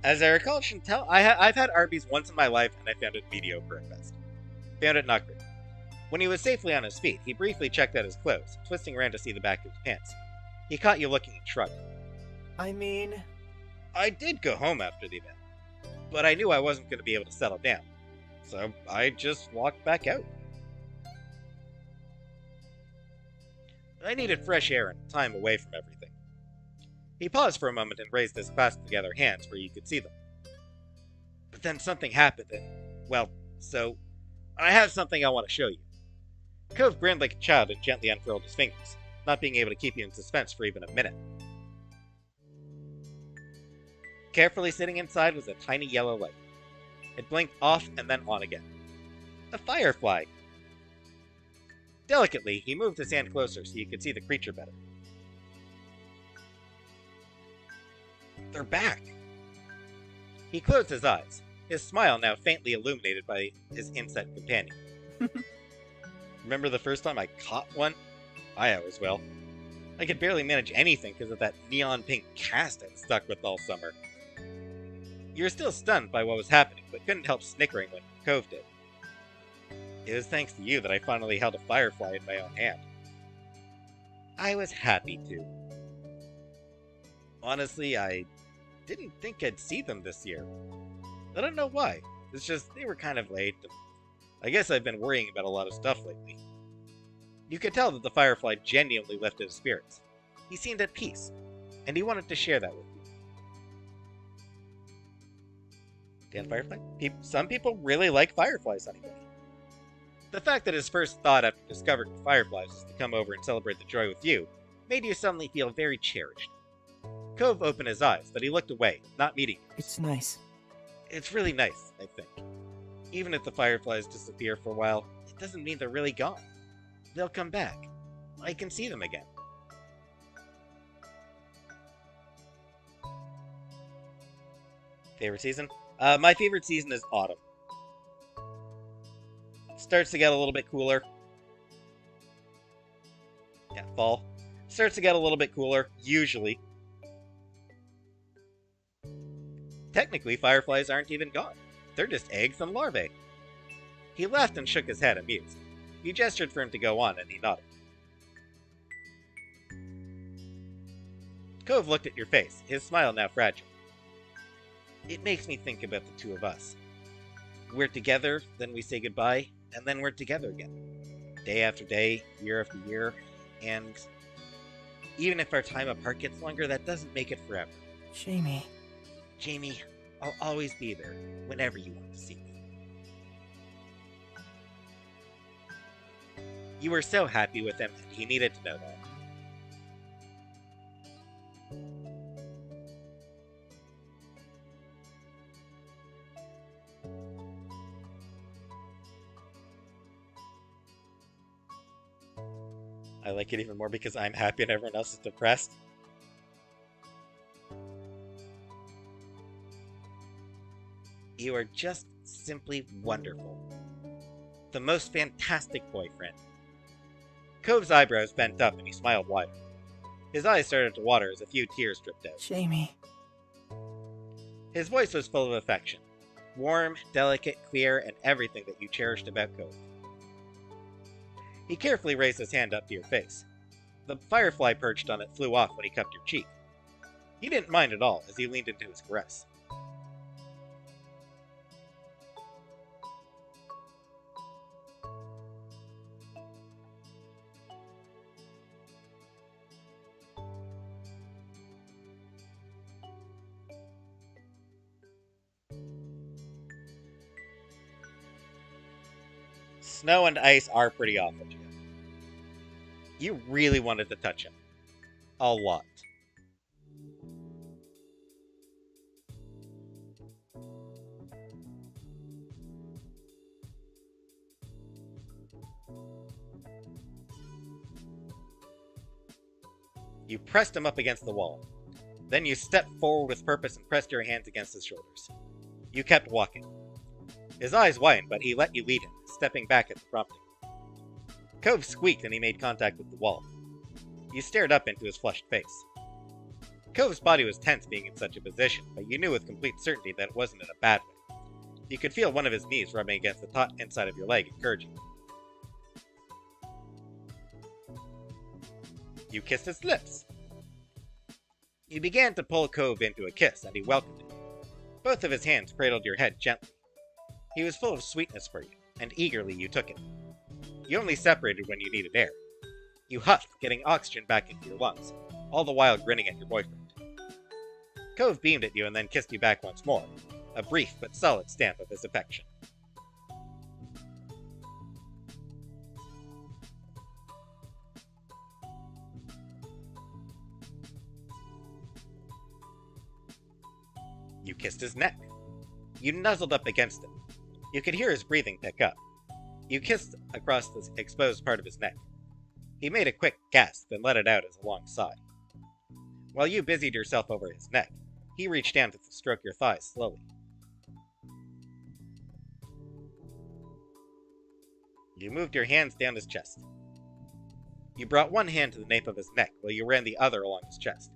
As I recall, Chantel, I've had Arby's once in my life, and I found it mediocre at best. Found it not great. When he was safely on his feet, he briefly checked out his clothes, twisting around to see the back of his pants. He caught you looking and shrugged. I mean, I did go home after the event, but I knew I wasn't going to be able to settle down, so I just walked back out. I needed fresh air and time away from everything. He paused for a moment and raised his clasped together hands where you could see them. But then something happened and, well, so I have something I want to show you. Cove grinned like a child and gently unfurled his fingers, not being able to keep you in suspense for even a minute. Carefully sitting inside was a tiny yellow light. It blinked off and then on again. A firefly! Delicately, he moved his hand closer so you could see the creature better. They're back! He closed his eyes, his smile now faintly illuminated by his insect companion. Remember the first time I caught one? I always will. I could barely manage anything because of that neon pink cast I was stuck with all summer. You were still stunned by what was happening, but couldn't help snickering when Cove did. It was thanks to you that I finally held a firefly in my own hand. I was happy to. Honestly, I didn't think I'd see them this year. I don't know why. It's just they were kind of late, and I guess I've been worrying about a lot of stuff lately. You could tell that the firefly genuinely lifted his spirits. He seemed at peace, and he wanted to share that with you. Dan Firefly? Some people really like fireflies, Honeybunny. The fact that his first thought after discovering the fireflies was to come over and celebrate the joy with you made you suddenly feel very cherished. Cove opened his eyes, but he looked away, not meeting you. it's nice. It's really nice, I think. Even if the fireflies disappear for a while, it doesn't mean they're really gone. They'll come back. I can see them again. Favorite season? My favorite season is autumn. It starts to get a little bit cooler. Yeah, fall. Starts to get a little bit cooler, usually. Technically, fireflies aren't even gone. They're just eggs and larvae. He laughed and shook his head, amused. You gestured for him to go on, and he nodded. Cove looked at your face, his smile now fragile. It makes me think about the two of us. We're together, then we say goodbye, and then we're together again. Day after day, year after year, and even if our time apart gets longer, that doesn't make it forever. Jamie. Jamie, I'll always be there, whenever you want to see me. You were so happy with him, and he needed to know that. I like it even more because I'm happy and everyone else is depressed. You are just simply wonderful. The most fantastic boyfriend. Cove's eyebrows bent up and he smiled wider. His eyes started to water as a few tears dripped out. Jamie. His voice was full of affection. Warm, delicate, clear, and everything that you cherished about Cove. He carefully raised his hand up to your face. The firefly perched on it flew off when he cupped your cheek. You didn't mind at all as he leaned into his caress. Snow and ice are pretty awful to you. You really wanted to touch him. A lot. You pressed him up against the wall. Then you stepped forward with purpose and pressed your hands against his shoulders. You kept walking. His eyes widened, but he let you lead him, stepping back at the prompting. Cove squeaked and he made contact with the wall. You stared up into his flushed face. Cove's body was tense being in such a position, but you knew with complete certainty that it wasn't in a bad way. You could feel one of his knees rubbing against the taut inside of your leg, encouraging you. You kissed his lips. You began to pull Cove into a kiss, and he welcomed it. Both of his hands cradled your head gently. He was full of sweetness for you, and eagerly you took it. You only separated when you needed air. You huffed, getting oxygen back into your lungs, all the while grinning at your boyfriend. Cove beamed at you and then kissed you back once more, a brief but solid stamp of his affection. You kissed his neck. You nuzzled up against him. You could hear his breathing pick up. You kissed across the exposed part of his neck. He made a quick gasp and let it out as a long sigh. While you busied yourself over his neck, he reached down to stroke your thighs slowly. You moved your hands down his chest. You brought one hand to the nape of his neck while you ran the other along his chest.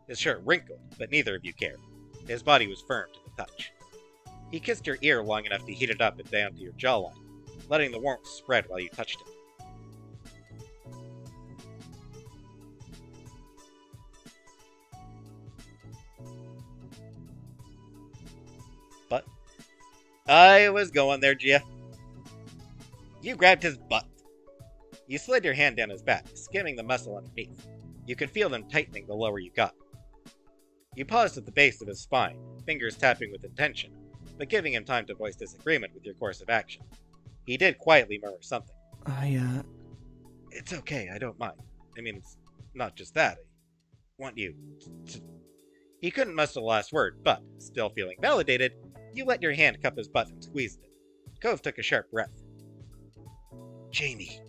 His shirt wrinkled, but neither of you cared. His body was firm to the touch. He kissed your ear long enough to heat it up and down to your jawline, letting the warmth spread while you touched him. But I was going there, Gia. You grabbed his butt. You slid your hand down his back, skimming the muscle underneath. You could feel them tightening the lower you got. You paused at the base of his spine, fingers tapping with intention, but giving him time to voice disagreement with your course of action. He did quietly murmur something. It's okay, I don't mind. I mean, it's not just that. I want you to... He couldn't muster the last word, but, still feeling validated, you let your hand cup his butt and squeezed it. Cove took a sharp breath. Jamie.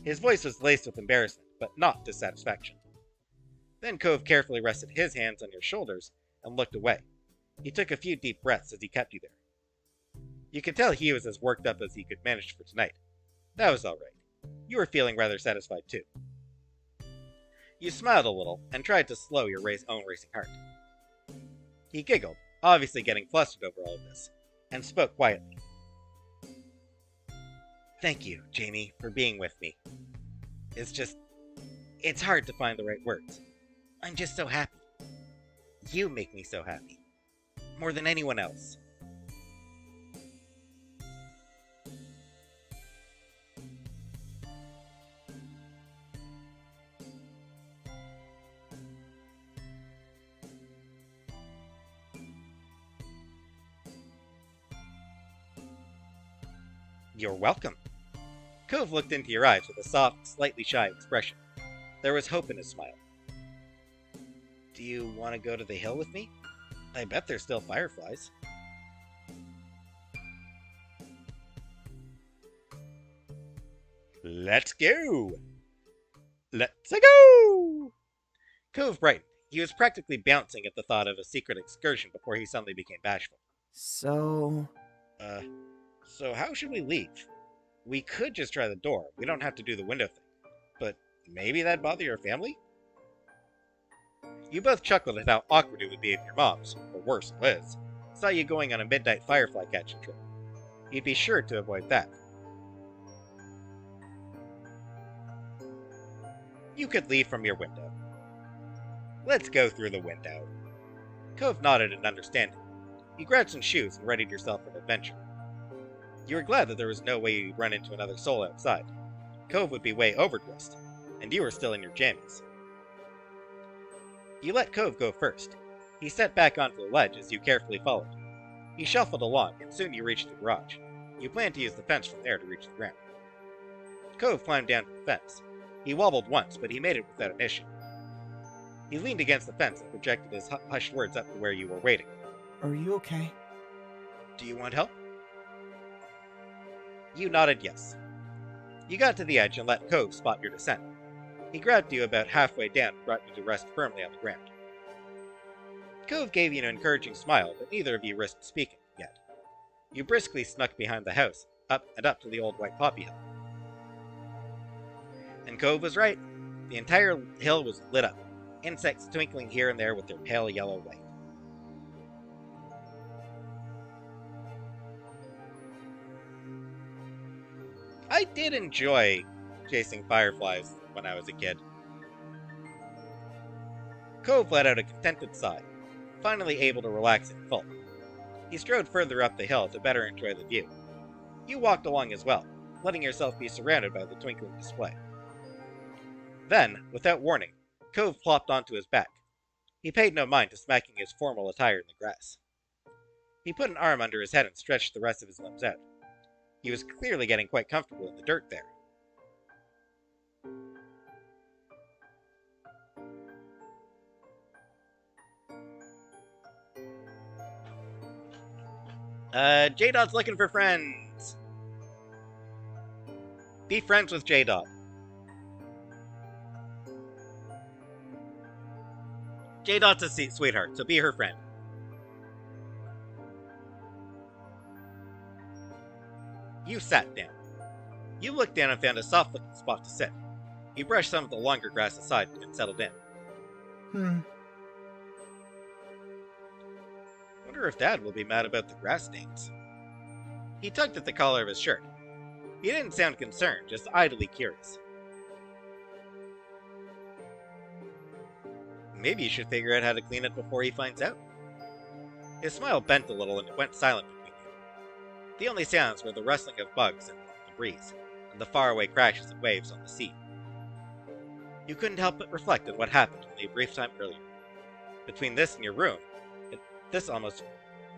His voice was laced with embarrassment, but not dissatisfaction. Then Cove carefully rested his hands on your shoulders and looked away. He took a few deep breaths as he kept you there. You could tell he was as worked up as he could manage for tonight. That was all right. You were feeling rather satisfied too. You smiled a little and tried to slow your own racing heart. He giggled, obviously getting flustered over all of this, and spoke quietly. Thank you, Jamie, for being with me. It's hard to find the right words. I'm just so happy. You make me so happy. More than anyone else. You're welcome. Cove looked into your eyes with a soft, slightly shy expression. There was hope in his smile. Do you want to go to the hill with me? I bet there's still fireflies. Let's go! Let's go! Cove brightened. He was practically bouncing at the thought of a secret excursion before he suddenly became bashful. So how should we leave? We could just try the door. We don't have to do the window thing. But maybe that'd bother your family? You both chuckled at how awkward it would be if your moms, or worse, Liz, saw you going on a midnight firefly catching trip. You'd be sure to avoid that. You could leave from your window. Let's go through the window. Cove nodded in understanding. You grabbed some shoes and readied yourself for an adventure. You were glad that there was no way you'd run into another soul outside. Cove would be way overdressed, and you were still in your jammies. You let Cove go first. He stepped back onto the ledge as you carefully followed. He shuffled along, and soon you reached the garage. You planned to use the fence from there to reach the ground. Cove climbed down to the fence. He wobbled once, but he made it without an issue. He leaned against the fence and projected his hushed words up to where you were waiting. are you okay? Do you want help? You nodded yes. You got to the edge and let Cove spot your descent. He grabbed you about halfway down and brought you to rest firmly on the ground. Cove gave you an encouraging smile, but neither of you risked speaking yet. You briskly snuck behind the house, up to the old white poppy hill. And Cove was right. The entire hill was lit up, insects twinkling here and there with their pale yellow light. I did enjoy chasing fireflies when I was a kid. Cove let out a contented sigh, finally able to relax in full. He strode further up the hill to better enjoy the view. You walked along as well, letting yourself be surrounded by the twinkling display. Then, without warning, Cove plopped onto his back. He paid no mind to smacking his formal attire in the grass. He put an arm under his head and stretched the rest of his limbs out. He was clearly getting quite comfortable in the dirt there. J-Dot's looking for friends. Be friends with J-Dot. J-Dot's a sweetheart, so be her friend. You sat down. You looked down and found a soft-looking spot to sit. You brushed some of the longer grass aside and settled in. Wonder if Dad will be mad about the grass stains. He tugged at the collar of his shirt. He didn't sound concerned, just idly curious. Maybe you should figure out how to clean it before he finds out. His smile bent a little and it went silent between you. The only sounds were the rustling of bugs in the breeze, and the faraway crashes of waves on the sea. You couldn't help but reflect on what happened only a brief time earlier. Between this and your room, this almost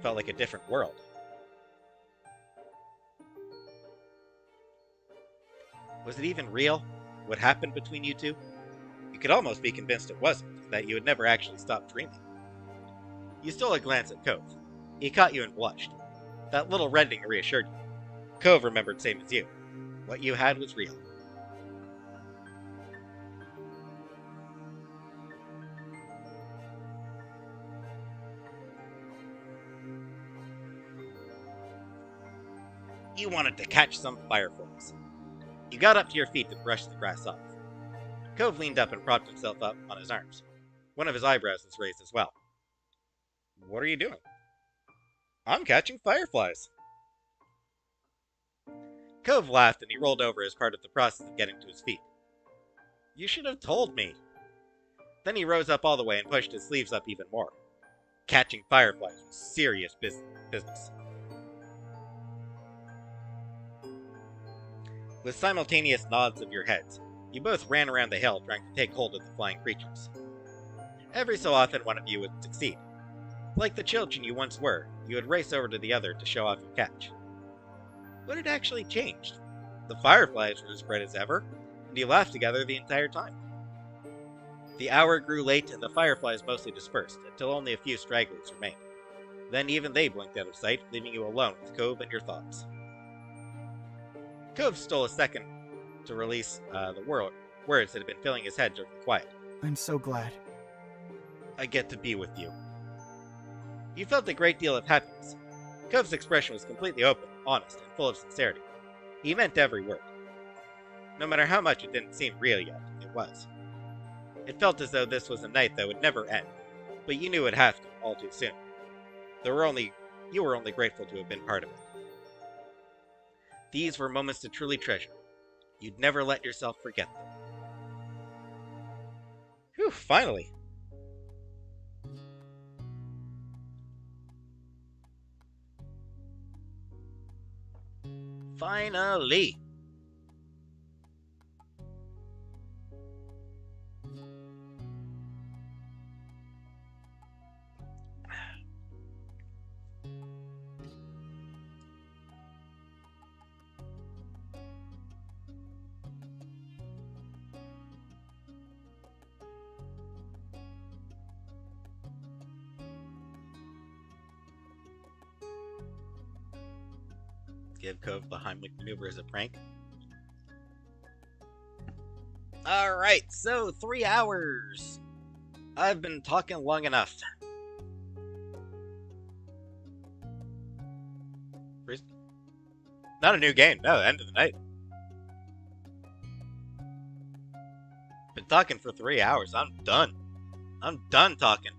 felt like a different world. Was it even real? What happened between you two? You could almost be convinced it wasn't, and that you had never actually stopped dreaming. You stole a glance at Cove. He caught you and blushed. That little reddening reassured you. Cove remembered same as you. What you had was real. You wanted to catch some fireflies. You got up to your feet to brush the grass off. Cove leaned up and propped himself up on his arms. One of his eyebrows was raised as well. What are you doing? I'm catching fireflies. Cove laughed and he rolled over as part of the process of getting to his feet. You should have told me. Then he rose up all the way and pushed his sleeves up even more. Catching fireflies was serious business. With simultaneous nods of your heads, you both ran around the hill trying to take hold of the flying creatures. Every so often one of you would succeed. Like the children you once were, you would race over to the other to show off your catch. What had actually changed? The fireflies were as bright as ever, and you laughed together the entire time. The hour grew late and the fireflies mostly dispersed, until only a few stragglers remained. Then even they blinked out of sight, leaving you alone with Cove and your thoughts. Cove stole a second to release the words that had been filling his head during the quiet. I'm so glad. I get to be with you. You felt a great deal of happiness. Cove's expression was completely open, honest, and full of sincerity. He meant every word. No matter how much it didn't seem real yet, it was. It felt as though this was a night that would never end, but you knew it'd have to, all too soon. You were only grateful to have been part of it. These were moments to truly treasure. You'd never let yourself forget them. Whew, finally. Finally. Give Cove the Heimlich maneuver as a prank. Alright, so 3 hours. I've been talking long enough. Not a new game, no, end of the night. Been talking for 3 hours, I'm done. I'm done talking.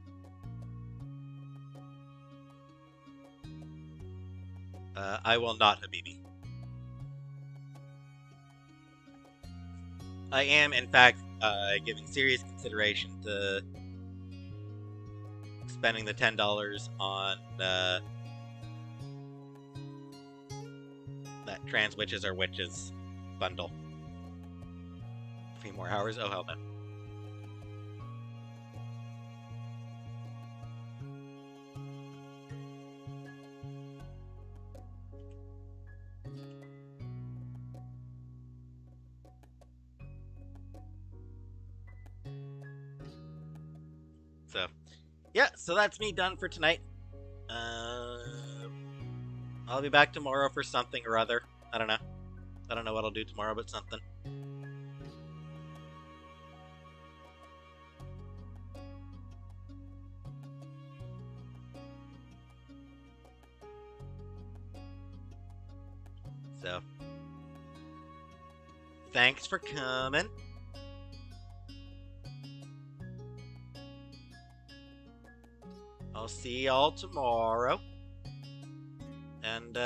I will not, Habibi. I am, in fact, giving serious consideration to spending the $10 on that Trans Witches Are Witches bundle. A few more hours? Oh, hell no. So, yeah, so that's me done for tonight. I'll be back tomorrow for something or other. I don't know. I don't know what I'll do tomorrow, but something. So, thanks for coming. I'll see y'all tomorrow. And,